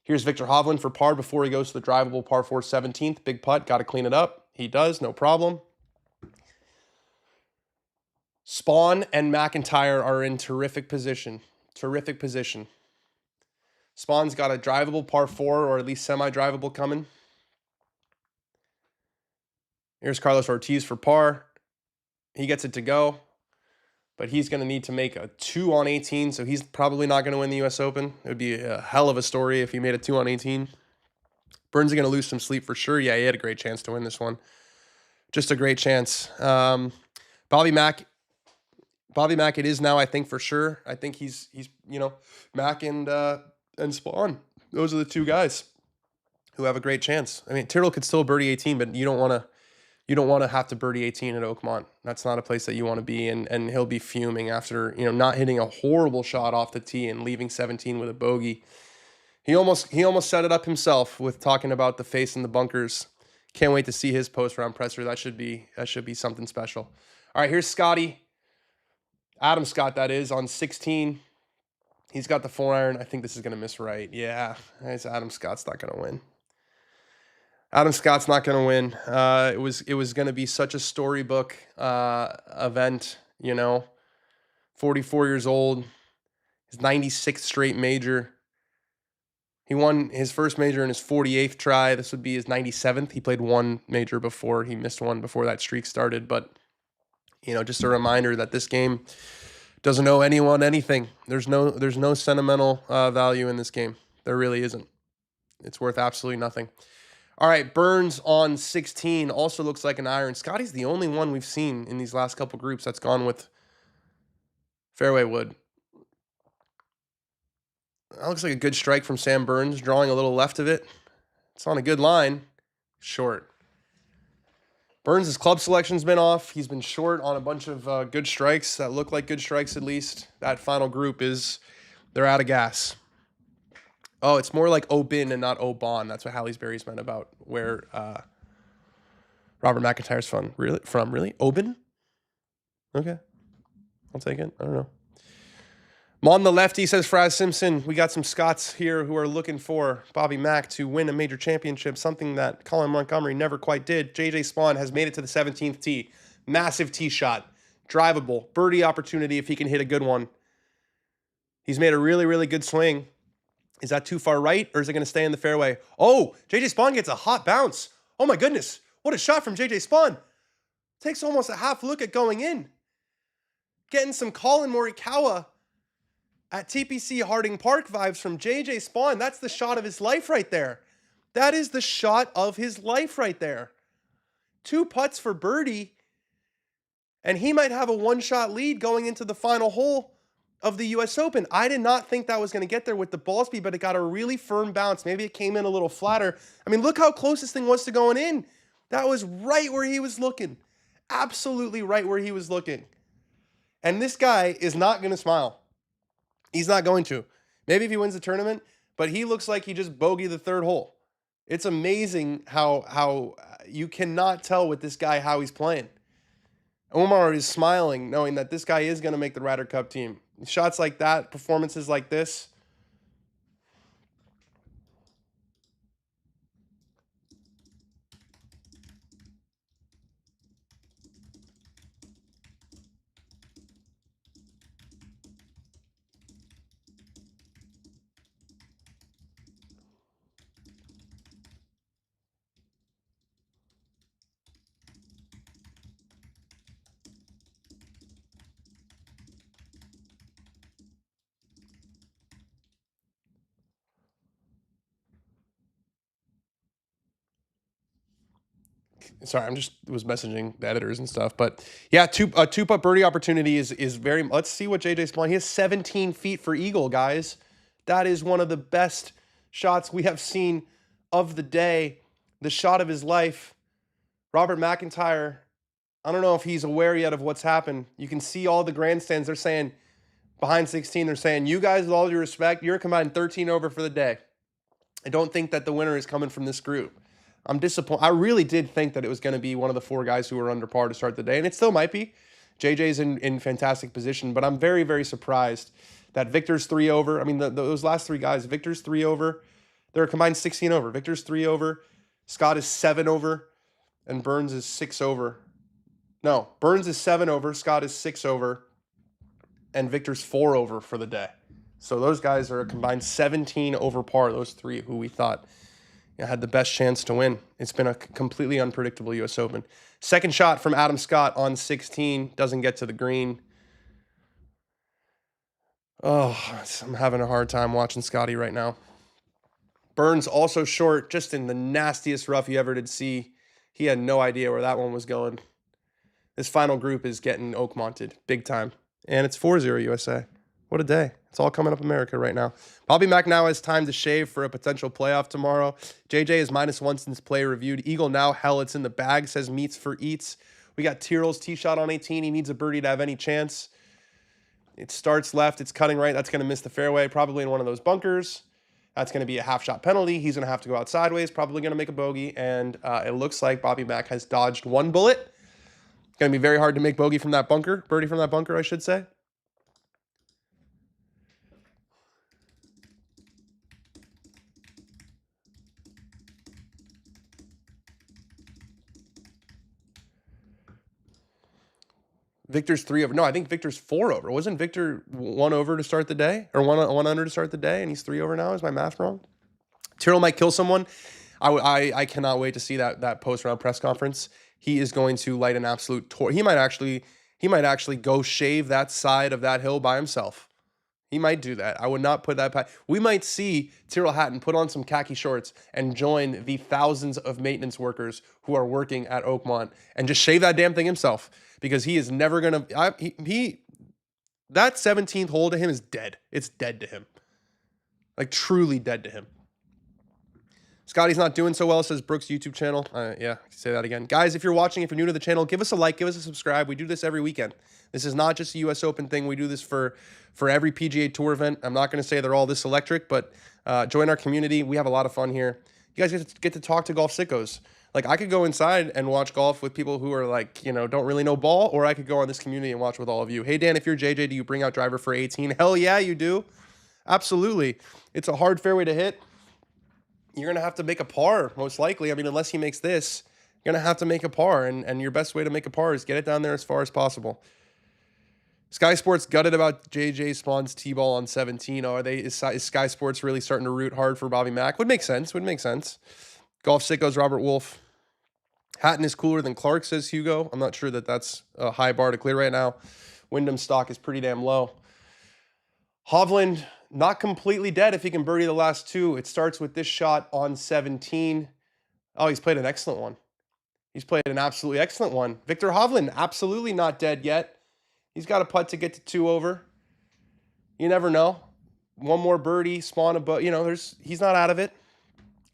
Here's Viktor Hovland for par before he goes to the drivable par 4 17th. Big putt, got to clean it up. He does, no problem. Spaun and McIntyre are in terrific position. Terrific position. Spawn's got a drivable par 4 or at least semi-drivable coming. Here's Carlos Ortiz for par. He gets it to go. But he's going to need to make a 2 on 18, so he's probably not going to win the U.S. Open. It would be a hell of a story if he made a 2 on 18. Burns is going to lose some sleep for sure. Yeah, he had a great chance to win this one. Just a great chance. Bobby Mack, it is now, I think, for sure. I think he's Mack and Spaun. Those are the 2 guys who have a great chance. I mean, Tyrrell could still birdie 18, but you don't want to have to birdie 18 at Oakmont. That's not a place that you want to be, and he'll be fuming after, not hitting a horrible shot off the tee and leaving 17 with a bogey. He almost set it up himself with talking about the face in the bunkers. Can't wait to see his post-round presser. That should be something special. All right, here's Scotty. Adam Scott, that is, on 16. He's got the 4-iron. I think this is going to miss right. Yeah, Adam Scott's not going to win. Adam Scott's not going to win. It was going to be such a storybook event, 44 years old, his 96th straight major. He won his first major in his 48th try. This would be his 97th. He played one major before. He missed one before that streak started. But, just a reminder that this game doesn't owe anyone anything. There's no sentimental value in this game. There really isn't. It's worth absolutely nothing. All right, Burns on 16 also looks like an iron. Scotty's the only one we've seen in these last couple groups that's gone with fairway wood. That looks like a good strike from Sam Burns, drawing a little left of it. It's on a good line. Short. Burns' club selection's been off. He's been short on a bunch of good strikes that look like good strikes at least. That final group they're out of gas. Oh, it's more like Obin and not Oban. That's what Halliesbury's meant about where Robert McIntyre's from. Really? Obin? Okay. I'll take it. I don't know. Mon the lefty says, Fraz Simpson, we got some Scots here who are looking for Bobby Mack to win a major championship, something that Colin Montgomery never quite did. JJ Spaun has made it to the 17th tee. Massive tee shot. Drivable. Birdie opportunity if he can hit a good one. He's made a really, really good swing. Is that too far right, or is it going to stay in the fairway? Oh, JJ Spaun gets a hot bounce. Oh, my goodness. What a shot from JJ Spaun. Takes almost a half look at going in. Getting some Colin Morikawa at TPC Harding Park vibes from JJ Spaun. That's the shot of his life right there. That is the shot of his life right there. 2 putts for birdie, and he might have a 1-shot lead going into the final hole of the U.S. Open. I did not think that was going to get there with the ball speed, but it got a really firm bounce. Maybe it came in a little flatter. I mean, look how close this thing was to going in. That was right where he was looking. Absolutely right where he was looking. And this guy is not going to smile. He's not going to. Maybe if he wins the tournament, but he looks like he just bogeyed the third hole. It's amazing how you cannot tell with this guy how he's playing. Omar is smiling knowing that this guy is going to make the Ryder Cup team. Shots like that, performances like this. Sorry, I'm just was messaging the editors and stuff, but yeah, a two-putt birdie opportunity is very. Let's see what JJ Spaun. He has 17 feet for eagle, guys. That is one of the best shots we have seen of the day. The shot of his life. Robert McIntyre. I don't know if he's aware yet of what's happened. You can see all the grandstands. They're saying behind 16. They're saying, you guys, with all due respect, you're combined 13 over for the day. I don't think that the winner is coming from this group. I'm disappointed. I really did think that it was going to be one of the four guys who were under par to start the day, and it still might be. JJ's in fantastic position, but I'm very, very surprised that Viktor's 3 over. I mean, those last three guys, Viktor's 3 over. They're combined 16 over. Viktor's 3 over. Scott is 7 over, and Burns is 6 over. No, Burns is 7 over. Scott is 6 over, and Viktor's 4 over for the day. So those guys are a combined 17 over par, those three who we thought had the best chance to win. It's been a completely unpredictable U.S. Open. Second shot from Adam Scott on 16. Doesn't get to the green. Oh, I'm having a hard time watching Scotty right now. Burns also short, just in the nastiest rough you ever did see. He had no idea where that one was going. This final group is getting Oakmonted big time. And it's 4-0 USA. What a day. It's all coming up America right now. Bobby Mack now has time to shave for a potential playoff tomorrow. JJ is -1 since play reviewed. Eagle now, hell, it's in the bag, says meets for eats. We got Tyrrell's tee shot on 18. He needs a birdie to have any chance. It starts left. It's cutting right. That's going to miss the fairway, probably in one of those bunkers. That's going to be a half-shot penalty. He's going to have to go out sideways, probably going to make a bogey. And it looks like Bobby Mack has dodged one bullet. It's going to be very hard to make bogey from that bunker. Birdie from that bunker, I should say. Viktor's 3 over. No, I think Viktor's 4 over. Wasn't Viktor 1 over to start the day? Or one under to start the day, and he's 3 over now? Is my math wrong? Tyrrell might kill someone. I cannot wait to see that post-round press conference. He is going to light an absolute torch. He might actually go shave that side of that hill by himself. He might do that. I would not put that past. We might see Tyrrell Hatton put on some khaki shorts and join the thousands of maintenance workers who are working at Oakmont and just shave that damn thing himself, because he is never going to... That 17th hole to him is dead. It's dead to him. Like, truly dead to him. Scotty's not doing so well, says Brooks' YouTube channel. Yeah, I can say that again. Guys, if you're watching, if you're new to the channel, give us a like, give us a subscribe. We do this every weekend. This is not just a U.S. Open thing. We do this for every PGA Tour event. I'm not going to say they're all this electric, but join our community. We have a lot of fun here. You guys get to talk to golf sickos. Like, I could go inside and watch golf with people who are like, don't really know ball, or I could go on this community and watch with all of you. Hey, Dan, if you're JJ, do you bring out driver for 18? Hell yeah, you do. Absolutely. It's a hard fairway to hit. You're going to have to make a par, most likely. I mean, unless he makes this, you're going to have to make a par, and your best way to make a par is get it down there as far as possible. Sky Sports gutted about JJ Spaun's T-ball on 17. Is Sky Sports really starting to root hard for Bobby Mack? Would make sense. Golf Sickos, Robert Wolf. Hatton is cooler than Clark, says Hugo. I'm not sure that that's a high bar to clear right now. Wyndham's stock is pretty damn low. Hovland, not completely dead if he can birdie the last two. It starts with this shot on 17. Oh, he's played an excellent one. He's played an absolutely excellent one. Viktor Hovland, absolutely not dead yet. He's got a putt to get to 2 over. You never know. One more birdie, Spaun a he's not out of it.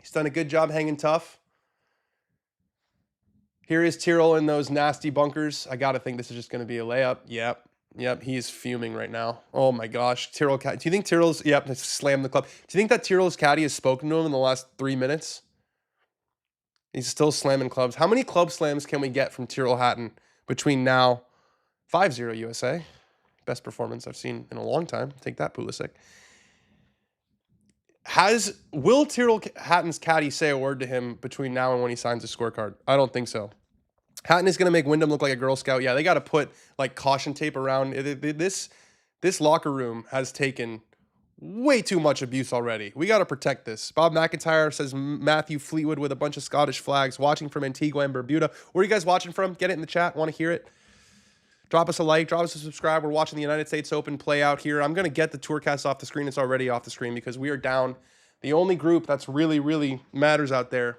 He's done a good job hanging tough. Here is Tyrrell in those nasty bunkers. I got to think this is just going to be a layup. Yep. He is fuming right now. Oh my gosh. Tyrrell, do you think Tyrrell's, slammed the club. Do you think that Tyrrell's caddy has spoken to him in the last 3 minutes? He's still slamming clubs. How many club slams can we get from Tyrrell Hatton between now? 5-0 USA. Best performance I've seen in a long time. Take that, Pulisic. Will Tyrrell Hatton's caddy say a word to him between now and when he signs a scorecard? I don't think so. Hatton is going to make Wyndham look like a Girl Scout. Yeah, they got to put like caution tape around. This locker room has taken way too much abuse already. We got to protect this. Bob McIntyre says Matthew Fleetwood with a bunch of Scottish flags watching from Antigua and Barbuda. Where are you guys watching from? Get it in the chat. Want to hear it? Drop us a like. Drop us a subscribe. We're watching the United States Open play out here. I'm going to get the Tourcast off the screen. It's already off the screen because we are down. The only group that's really, really matters out there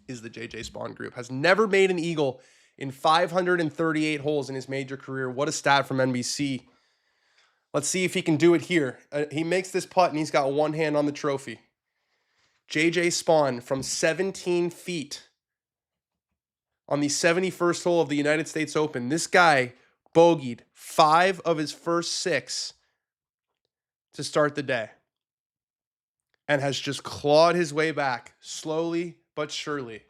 is the JJ Spaun group. Has never made an eagle in 538 holes in his major career. What a stat from NBC. Let's see if he can do it here. He makes this putt and he's got one hand on the trophy. JJ Spaun from 17 feet on the 71st hole of the United States Open. This guy bogeyed 5 of his first 6 to start the day and has just clawed his way back slowly but surely.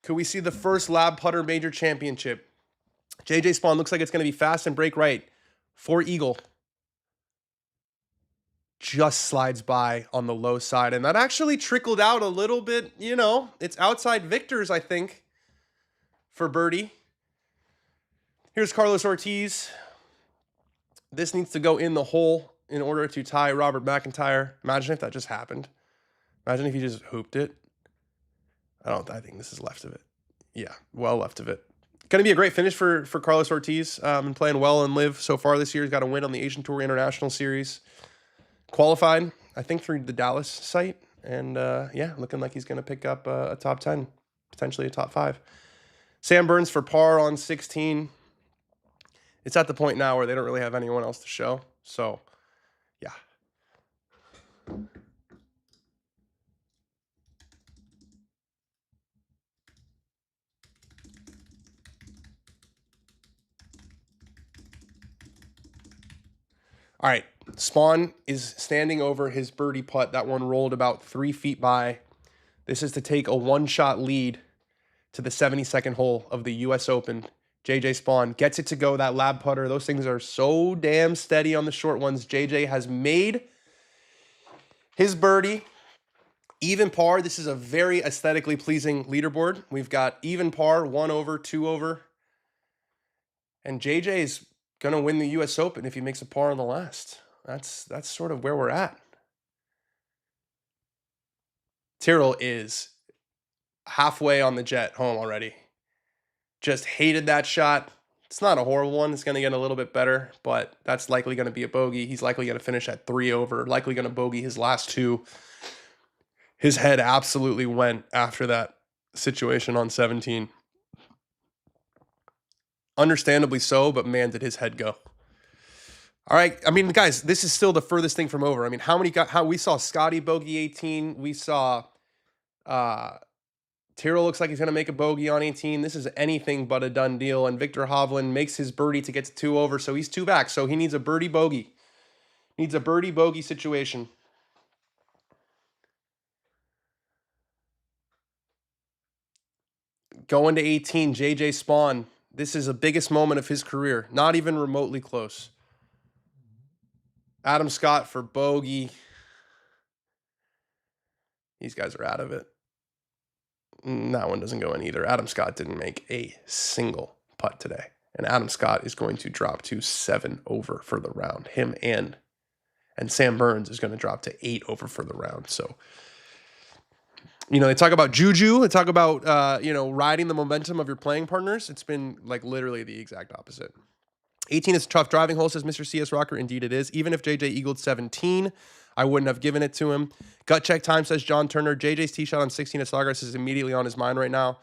Could we see the first lab putter major championship? JJ Spaun looks like it's going to be fast and break right for eagle. Just slides by on the low side. And that actually trickled out a little bit. It's outside Viktor's, I think, for birdie. Here's Carlos Ortiz. This needs to go in the hole in order to tie Robert McIntyre. Imagine if that just happened. Imagine if he just hooped it. I think this is left of it. Yeah, well left of it. Going to be a great finish for Carlos Ortiz. Been playing well and live so far this year. He's got a win on the Asian Tour International Series. Qualified, I think, through the Dallas site. And, looking like he's going to pick up a top 10, potentially a top 5. Sam Burns for par on 16. It's at the point now where they don't really have anyone else to show. So, yeah. All right, Spaun is standing over his birdie putt. That one rolled about 3 feet by. This is to take a one-shot lead to the 72nd hole of the U.S. Open. JJ Spaun gets it to go, that lab putter. Those things are so damn steady on the short ones. JJ has made his birdie. Even par. This is a very aesthetically pleasing leaderboard. We've got even par, 1 over, 2 over. And JJ is going to win the U.S. Open if he makes a par on the last. That's sort of where we're at. Tyrrell is halfway on the jet home already. Just hated that shot. It's not a horrible one. It's going to get a little bit better, but that's likely going to be a bogey. He's likely going to finish at 3 over, likely going to bogey his last 2. His head absolutely went after that situation on 17. Understandably so, but man, did his head go. All right. I mean, guys, this is still the furthest thing from over. I mean, how we saw Scotty bogey 18. We saw Tyrrell looks like he's going to make a bogey on 18. This is anything but a done deal. And Viktor Hovland makes his birdie to get to 2 over. So he's 2 back. So he needs a birdie bogey. Needs a birdie bogey situation. Going to 18, JJ Spaun. This is the biggest moment of his career. Not even remotely close. Adam Scott for bogey. These guys are out of it. That one doesn't go in either. Adam Scott didn't make a single putt today. And Adam Scott is going to drop to 7 over for the round. Him and Sam Burns is going to drop to 8 over for the round. So, they talk about juju. They talk about, riding the momentum of your playing partners. It's been like literally the exact opposite. 18 is a tough driving hole, says Mr. CS Rocker. Indeed it is. Even if JJ eagled 17, I wouldn't have given it to him. Gut check time, says John Turner. JJ's tee shot on 16 at Sawgrass is immediately on his mind right now.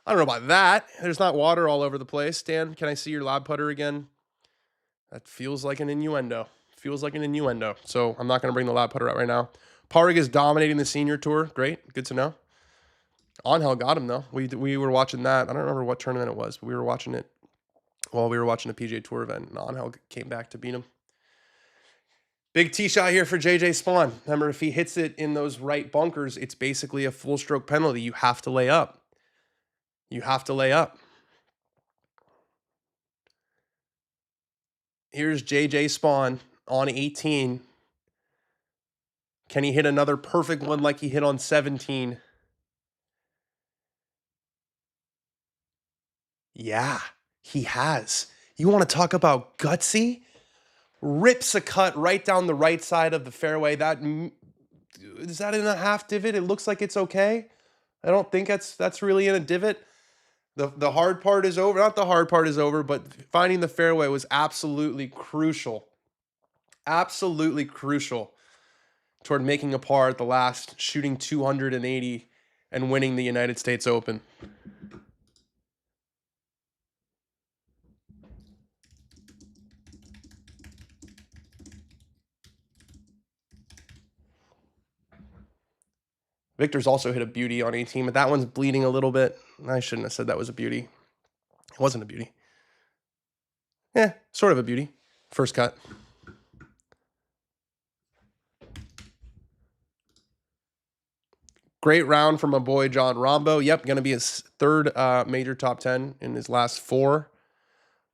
I don't know about that. There's not water all over the place. Dan, can I see your lab putter again? That feels like an innuendo. So I'm not going to bring the lab putter out right now. Parig is dominating the senior tour. Great. Good to know. Angel got him, though. We were watching that. I don't remember what tournament it was, but we were watching it while we were watching a PGA Tour event, and Angel came back to beat him. Big tee shot here for JJ Spaun. Remember, if he hits it in those right bunkers, it's basically a full stroke penalty. You have to lay up. You have to lay up. Here's JJ Spaun on 18. Can he hit another perfect one like he hit on 17? Yeah, he has. You want to talk about gutsy? Rips a cut right down the right side of the fairway. Is that in a half divot? It looks like it's okay. I don't think that's really in a divot. The hard part is over. Not the hard part is over, but finding the fairway was absolutely crucial. Absolutely crucial toward making a par at the last, shooting 280 and winning the United States Open. Viktor's also hit a beauty on 18, but that one's bleeding a little bit. I shouldn't have said that was a beauty. It wasn't a beauty. Yeah, sort of a beauty. First cut. Great round from my boy John Rombo. Yep, going to be his third major top 10 in his last 4.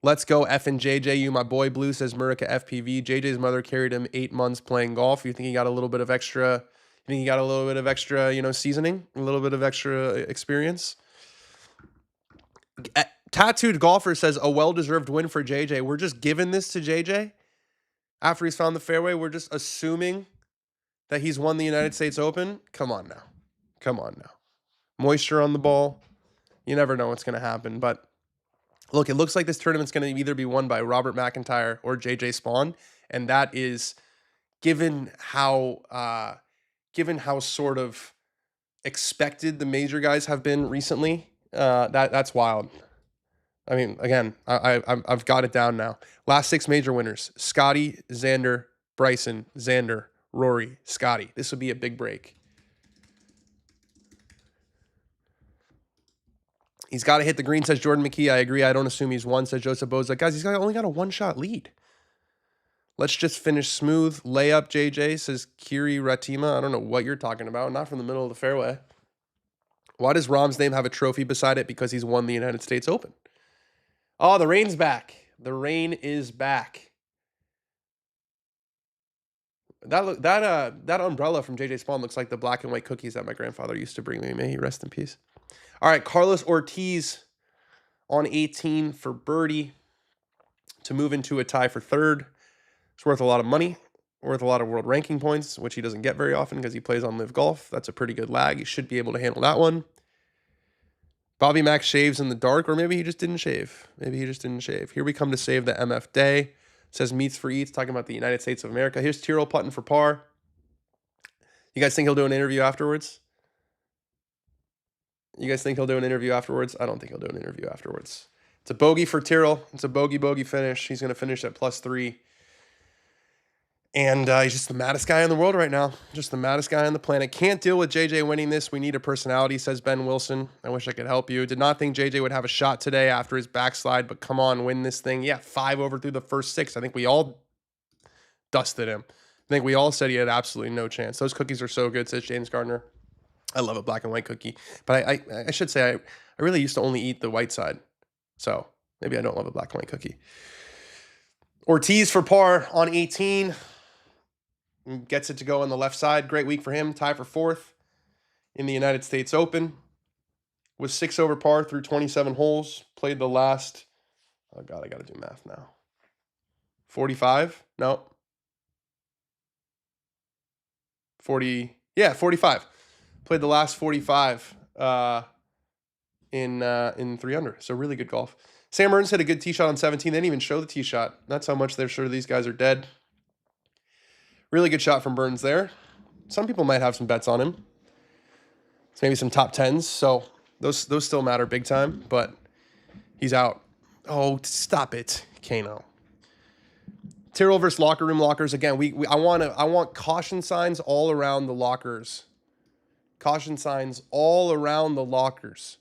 Let's go F and JJ, you my boy. Blue says Murica FPV. JJ's mother carried him 8 months playing golf. You think he got a little bit of extra... You think he got a little bit of extra, seasoning? A little bit of extra experience? Tattooed Golfer says, a well-deserved win for JJ. We're just giving this to JJ after he's found the fairway. We're just assuming that he's won the United States Open. Come on now. Come on now. Moisture on the ball. You never know what's going to happen. But look, it looks like this tournament's going to either be won by Robert McIntyre or JJ Spaun. And that is, given how sort of expected the major guys have been recently, that's wild. I mean, again, I've got it down now. Last 6 major winners: Scotty, Xander, Bryson, Xander, Rory, Scotty. This would be a big break. He's got to hit the green, says Jordan McKee. I agree. I don't assume he's won, says Joseph Boza. Guys, he's only got a 1-shot lead. Let's just finish smooth. Layup, JJ, says Kiri Ratima. I don't know what you're talking about. Not from the middle of the fairway. Why does Rom's name have a trophy beside it? Because he's won the United States Open. Oh, the rain's back. The rain is back. That umbrella from JJ Spaun looks like the black and white cookies that my grandfather used to bring me. May he rest in peace. All right, Carlos Ortiz on 18 for birdie to move into a tie for third. It's worth a lot of money, worth a lot of world ranking points, which he doesn't get very often because he plays on Live Golf. That's a pretty good lag. He should be able to handle that one. Bobby Mack shaves in the dark, or maybe he just didn't shave. Maybe he just didn't shave. Here we come to save the MF day. It says Meets for Eats, talking about the United States of America. Here's Tyrrell putting for par. You guys think he'll do an interview afterwards? You guys think he'll do an interview afterwards? I don't think he'll do an interview afterwards. It's a bogey for Tyrrell. It's a bogey finish. He's going to finish at +3. And he's just the maddest guy in the world right now. Just the maddest guy on the planet. Can't deal with JJ winning this. We need a personality, says Ben Wilson. I wish I could help you. Did not think JJ would have a shot today after his backslide, but come on, win this thing. Yeah, 5 over through the first 6. I think we all dusted him. I think we all said he had absolutely no chance. Those cookies are so good, says James Gardner. I love a black and white cookie. But I should say I really used to only eat the white side. So maybe I don't love a black and white cookie. Ortiz for par on 18. Gets it to go on the left side. Great week for him. Tie for 4th in the United States Open. Was 6 over par through 27 holes. Played the last, oh God, I got to do math now. 45? No. 40, yeah, 45. Played the last 45 in 3 under. So really good golf. Sam Burns hit a good tee shot on 17. They didn't even show the tee shot. That's how much they're sure these guys are dead. Really good shot from Burns there. Some people might have some bets on him. It's maybe some top 10s. So those still matter big time, but he's out. Oh, stop it, Kano. Tyrrell versus locker room lockers. Again, I want caution signs all around the lockers caution signs all around the lockers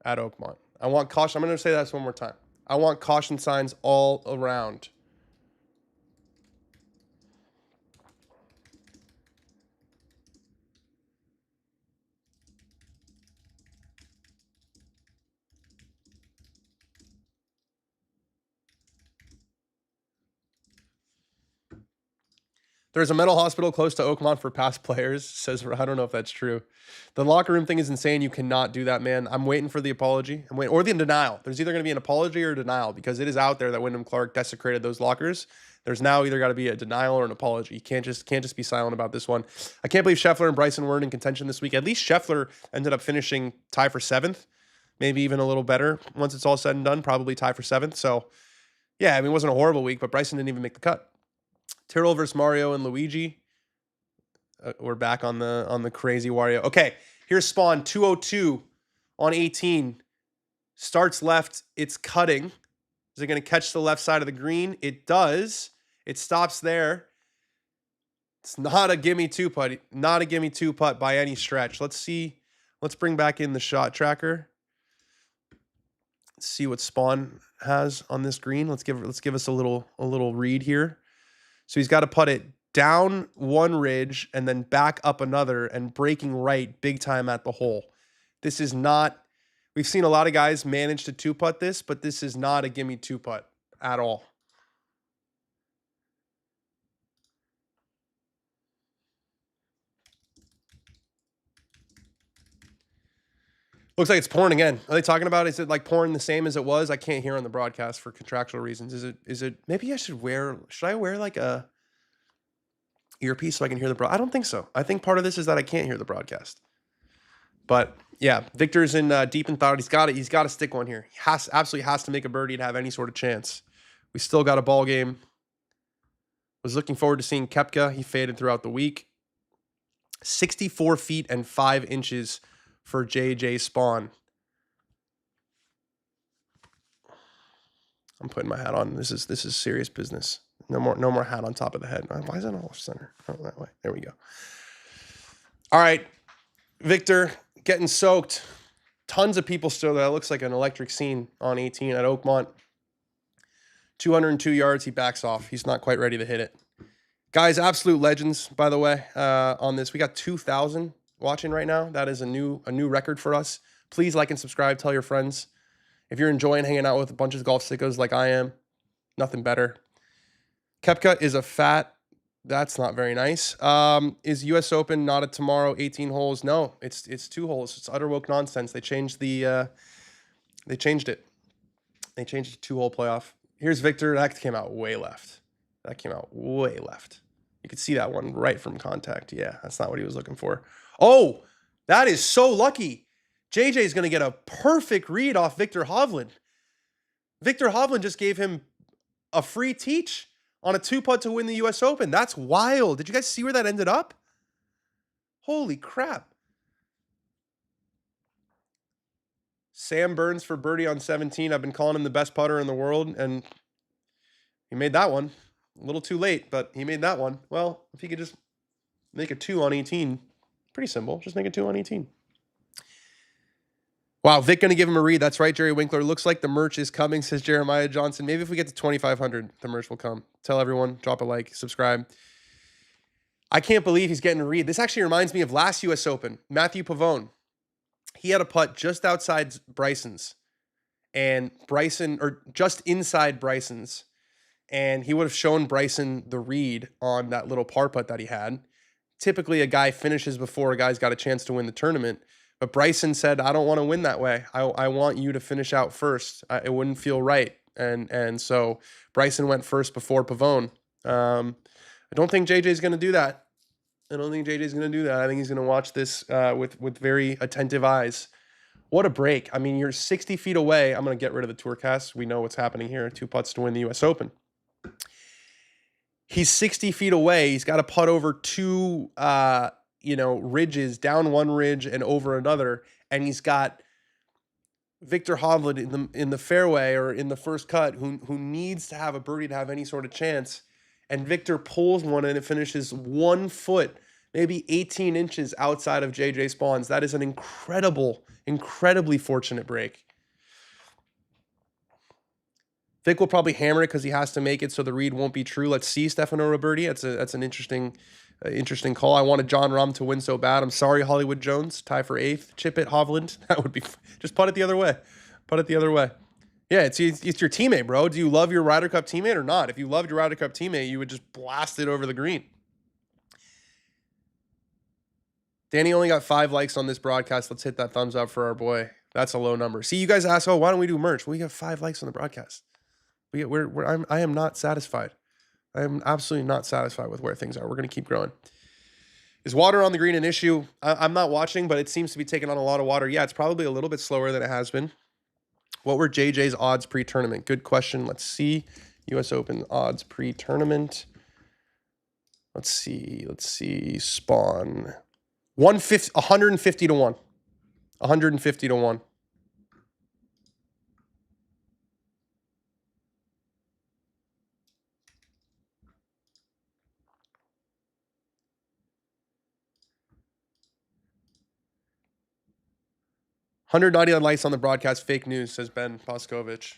at Oakmont. I want caution. I'm going to say that one more time. I want caution signs all around. There's a mental hospital close to Oakmont for past players, says, I don't know if that's true. The locker room thing is insane. You cannot do that, man. I'm waiting for the apology. I'm waiting, or the denial. There's either going to be an apology or a denial, because it is out there that Wyndham Clark desecrated those lockers. There's now either got to be a denial or an apology. You can't just be silent about this one. I can't believe Sheffler and Bryson weren't in contention this week. At least Sheffler ended up finishing tie for 7th, maybe even a little better once it's all said and done, probably tie for 7th. So, yeah, I mean, it wasn't a horrible week, but Bryson didn't even make the cut. Tyrrell versus Mario and Luigi. We're back on the crazy Wario. Okay, here's Spaun, 202 on 18. Starts left. It's cutting. Is it going to catch the left side of the green? It does. It stops there. It's not a gimme two putt. Not a gimme two putt by any stretch. Let's see. Let's bring back in the shot tracker. Let's see what Spaun has on this green. Let's give us a little read here. So he's got to putt it down one ridge and then back up another and breaking right big time at the hole. This is not, we've seen a lot of guys manage to two putt this, but this is not a gimme two putt at all. Looks like it's pouring again. Are they talking about, is it like pouring the same as it was? I can't hear on the broadcast for contractual reasons. Is it, maybe I should I wear like a earpiece so I can hear the I don't think so. I think part of this is that I can't hear the broadcast. But yeah, Viktor's in deep in thought. He's got to stick one here. He absolutely has to make a birdie to have any sort of chance. We still got a ball game. Was looking forward to seeing Koepka. He faded throughout the week. 64 feet and 5 inches for JJ Spaun. I'm putting my hat on. This is serious business. No more hat on top of the head. Why is that off center? Oh, that way. There we go. All right. Viktor getting soaked. Tons of people still there. That looks like an electric scene on 18 at Oakmont. 202 yards. He backs off. He's not quite ready to hit it. Guys, absolute legends, by the way, on this. We got 2,000 watching right now. That is a new record for us. Please like and subscribe. Tell your friends. If you're enjoying hanging out with a bunch of golf sickos like I am, nothing better. Koepka is a fat. That's not very nice. Is U.S. Open not a tomorrow 18 holes? No, it's 2 holes. It's utter woke nonsense. They changed it. They changed it to 2-hole playoff. Here's Viktor. That came out way left. You could see that one right from contact. Yeah, that's not what he was looking for. Oh, that is so lucky. JJ is going to get a perfect read off Viktor Hovland. Viktor Hovland just gave him a free teach on a 2-putt to win the U.S. Open. That's wild. Did you guys see where that ended up? Holy crap. Sam Burns for birdie on 17. I've been calling him the best putter in the world, and he made that one. A little too late, but he made that one. Well, if he could just make a 2 on 18, pretty simple. Just make a 2 on 18. Wow, Vic going to give him a read. That's right, Jerry Winkler. Looks like the merch is coming, says Jeremiah Johnson. Maybe if we get to 2,500, the merch will come. Tell everyone, drop a like, subscribe. I can't believe he's getting a read. This actually reminds me of last U.S. Open. Matthew Pavone. He had a putt just outside Bryson's. And Bryson, or just inside Bryson's. And he would have shown Bryson the read on that little par putt that he had. Typically, a guy finishes before a guy's got a chance to win the tournament. But Bryson said, I don't want to win that way. I want you to finish out first. It wouldn't feel right. And so Bryson went first before Pavone. I don't think JJ's going to do that. I think he's going to watch this with very attentive eyes. What a break. I mean, you're 60 feet away. I'm going to get rid of the tour cast. We know what's happening here. 2 putts to win the U.S. Open. He's 60 feet away. He's got to putt over 2 ridges, down one ridge and over another. And he's got Viktor Hovland in the fairway or in the first cut who needs to have a birdie to have any sort of chance. And Viktor pulls one and it finishes 1 foot maybe 18 inches outside of JJ Spaun's. That is an incredibly fortunate break. Vic will probably hammer it because he has to make it so the read won't be true. Let's see, Stefano Roberti. That's an interesting call. I wanted John Rahm to win so bad. I'm sorry, Hollywood Jones. Tie for 8th. Chip it, Hovland. That would be... Just putt it the other way. Put it the other way. Yeah, it's your teammate, bro. Do you love your Ryder Cup teammate or not? If you loved your Ryder Cup teammate, you would just blast it over the green. Danny only got 5 likes on this broadcast. Let's hit that thumbs up for our boy. That's a low number. See, you guys ask, oh, why don't we do merch? Well, we have 5 likes on the broadcast. I am not satisfied. I am absolutely not satisfied with where things are. We're going to keep growing. Is water on the green an issue? I'm not watching, but it seems to be taking on a lot of water. Yeah, it's probably a little bit slower than it has been. What were JJ's odds pre-tournament? Good question. Let's see. U.S. Open odds pre-tournament. Let's see. Spaun. 150 to 1. 150 to 1. $199 likes on the broadcast. Fake news, says Ben Poskovich.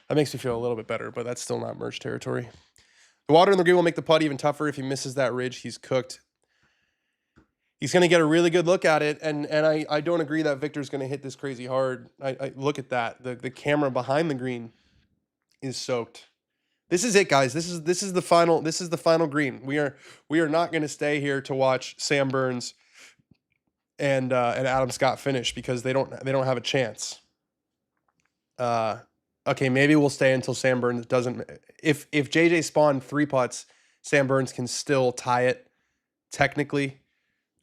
That makes me feel a little bit better, but that's still not merch territory. The water in the green will make the putt even tougher. If he misses that ridge, he's cooked. He's going to get a really good look at it, and I don't agree that Viktor's going to hit this crazy hard. I look at that. The camera behind the green is soaked. This is it, guys. This is the final green. We are not going to stay here to watch Sam Burns and Adam Scott finish because they don't have a chance. Okay, maybe we'll stay until Sam Burns doesn't. If JJ Spaun 3 putts, Sam Burns can still tie it technically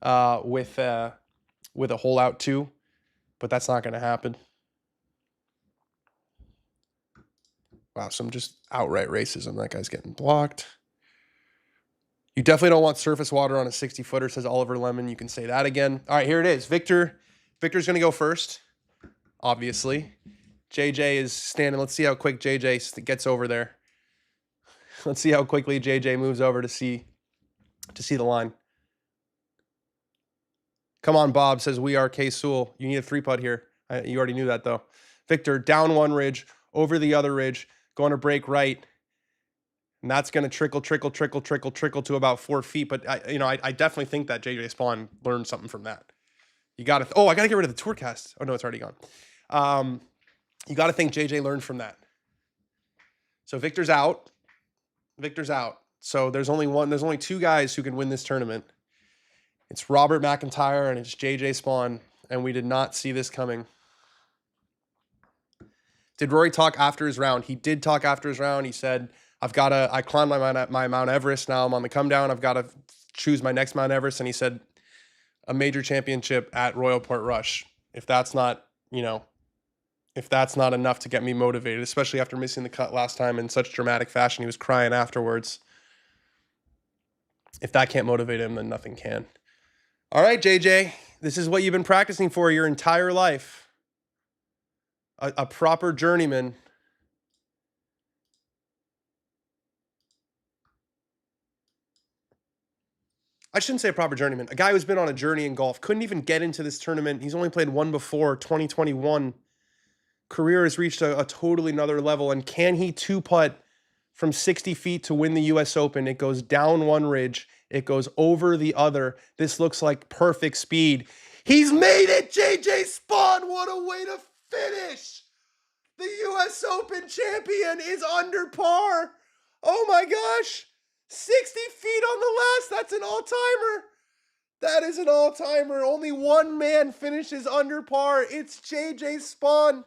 with a hole out 2, but that's not going to happen. Wow, some just outright racism. That guy's getting blocked. You definitely don't want surface water on a 60-footer, says Oliver Lemon. You can say that again. All right, here it is. Viktor's going to go first, obviously. JJ is standing. Let's see how quick JJ gets over there. Let's see how quickly JJ moves over to see the line. Come on, Bob, says we are K. Sewell. You need a 3-putt here. You already knew that, though. Viktor, down 1 ridge, over the other ridge, going to break right. And that's going to trickle to about 4 feet. But I definitely think that JJ Spaun learned something from that. You got to. I got to get rid of the Tourcast. Oh no, it's already gone. You got to think JJ learned from that. So Viktor's out. So there's only 2 guys who can win this tournament. It's Robert McIntyre and it's JJ Spaun, and we did not see this coming. Did Rory talk after his round? He did talk after his round. He said, I climbed my Mount Everest. Now I'm on the come down. I've got to choose my next Mount Everest. And he said, a major championship at Royal Portrush. If that's not enough to get me motivated, especially after missing the cut last time in such dramatic fashion, he was crying afterwards. If that can't motivate him, then nothing can. All right, JJ, this is what you've been practicing for your entire life. A proper journeyman. I shouldn't say a proper journeyman. A guy who's been on a journey in golf. Couldn't even get into this tournament. He's only played 1 before, 2021. Career has reached a totally another level. And can he 2-putt from 60 feet to win the U.S. Open? It goes down 1 ridge. It goes over the other. This looks like perfect speed. He's made it, JJ Spaun. What a way to finish. The U.S. Open champion is under par. Oh my gosh. 60 feet on the last. That's an all-timer. That is an all-timer. Only 1 man finishes under par. It's JJ Spaun.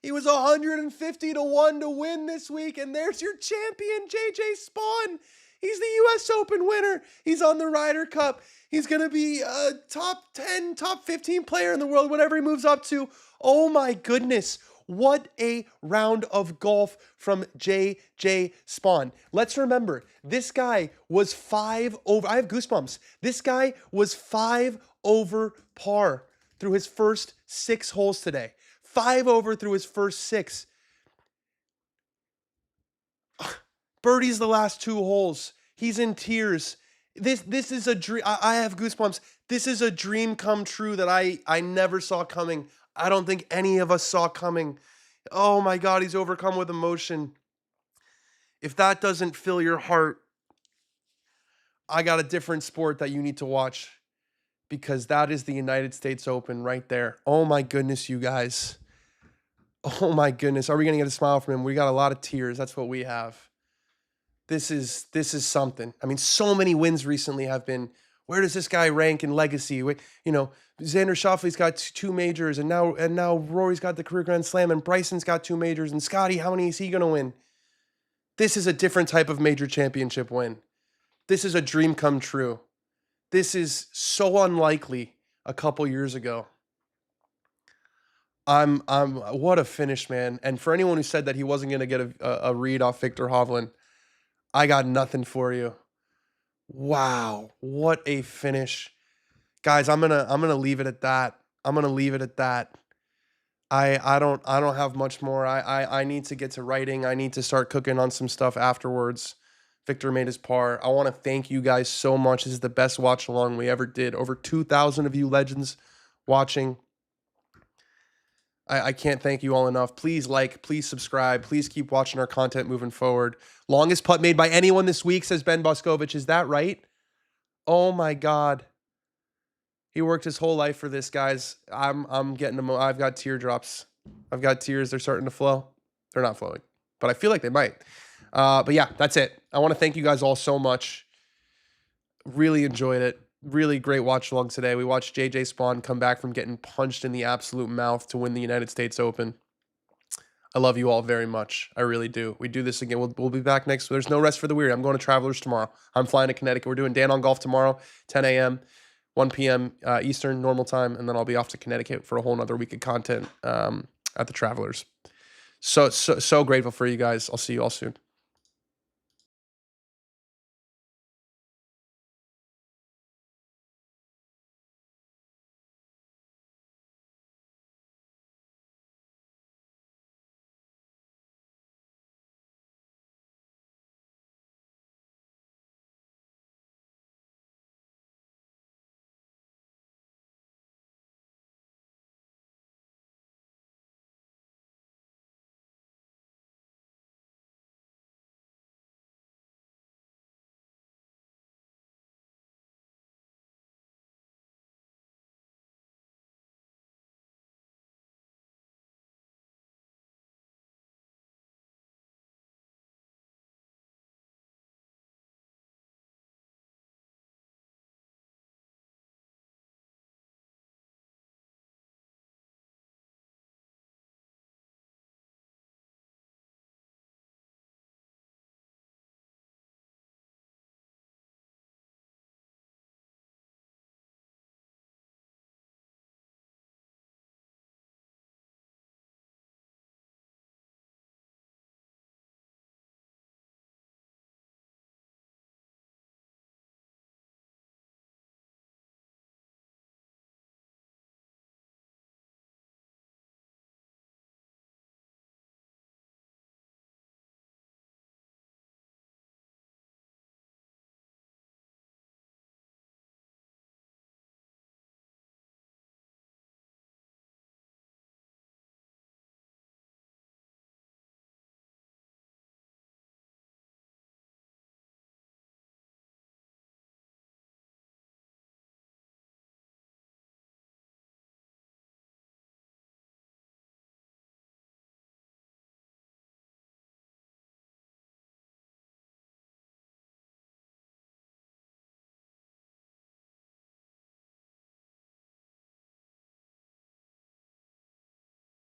He was 150 to 1 to win this week, and there's your champion, JJ Spaun. He's the U.S. Open winner. He's on the Ryder Cup. He's going to be a top 10, top 15 player in the world, whatever he moves up to. Oh my goodness. What a round of golf from JJ Spaun. Let's remember, this guy was 5 over. I have goosebumps. This guy was 5 over par through his first 6 holes today. 5 over through his first 6. Birdie's the last 2 holes. He's in tears. This is a dream. I have goosebumps. This is a dream come true that I never saw coming. I don't think any of us saw coming. Oh my God, he's overcome with emotion. If that doesn't fill your heart, I got a different sport that you need to watch, because that is the United States Open right there. Oh my goodness, you guys. Oh my goodness. Are we going to get a smile from him? We got a lot of tears. That's what we have. This is something. I mean, so many wins recently have been, where does this guy rank in legacy? You know, Xander Schauffele's got 2 majors, and now Rory's got the career Grand Slam, and Bryson's got 2 majors, and Scotty, how many is he going to win? This is a different type of major championship win. This is a dream come true. This is so unlikely a couple years ago. What a finish, man. And for anyone who said that he wasn't going to get a read off Viktor Hovland, I got nothing for you. Wow, what a finish. Guys, I'm going to leave it at that. I'm going to leave it at that. I don't have much more. I need to get to writing. I need to start cooking on some stuff afterwards. Viktor made his par. I want to thank you guys so much. This is the best watch along we ever did. Over 2,000 of you legends watching. I can't thank you all enough. Please like, please subscribe. Please keep watching our content moving forward. Longest putt made by anyone this week, says Ben Boscovich. Is that right? Oh my God. He worked his whole life for this, guys. I'm getting I've got teardrops. I've got tears. They're starting to flow. They're not flowing, but I feel like they might. But yeah, that's it. I want to thank you guys all so much. Really enjoyed it. Really great watch along today. We watched JJ Spaun come back from getting punched in the absolute mouth to win the United States Open. I love you all very much. I really do. We do this again. We'll be back next. There's no rest for the weary. I'm going to Travelers tomorrow. I'm flying to Connecticut. We're doing Dan on Golf tomorrow, 10 a.m., 1 p.m. Eastern normal time, and then I'll be off to Connecticut for a whole nother week of content at the Travelers. So grateful for you guys. I'll see you all soon.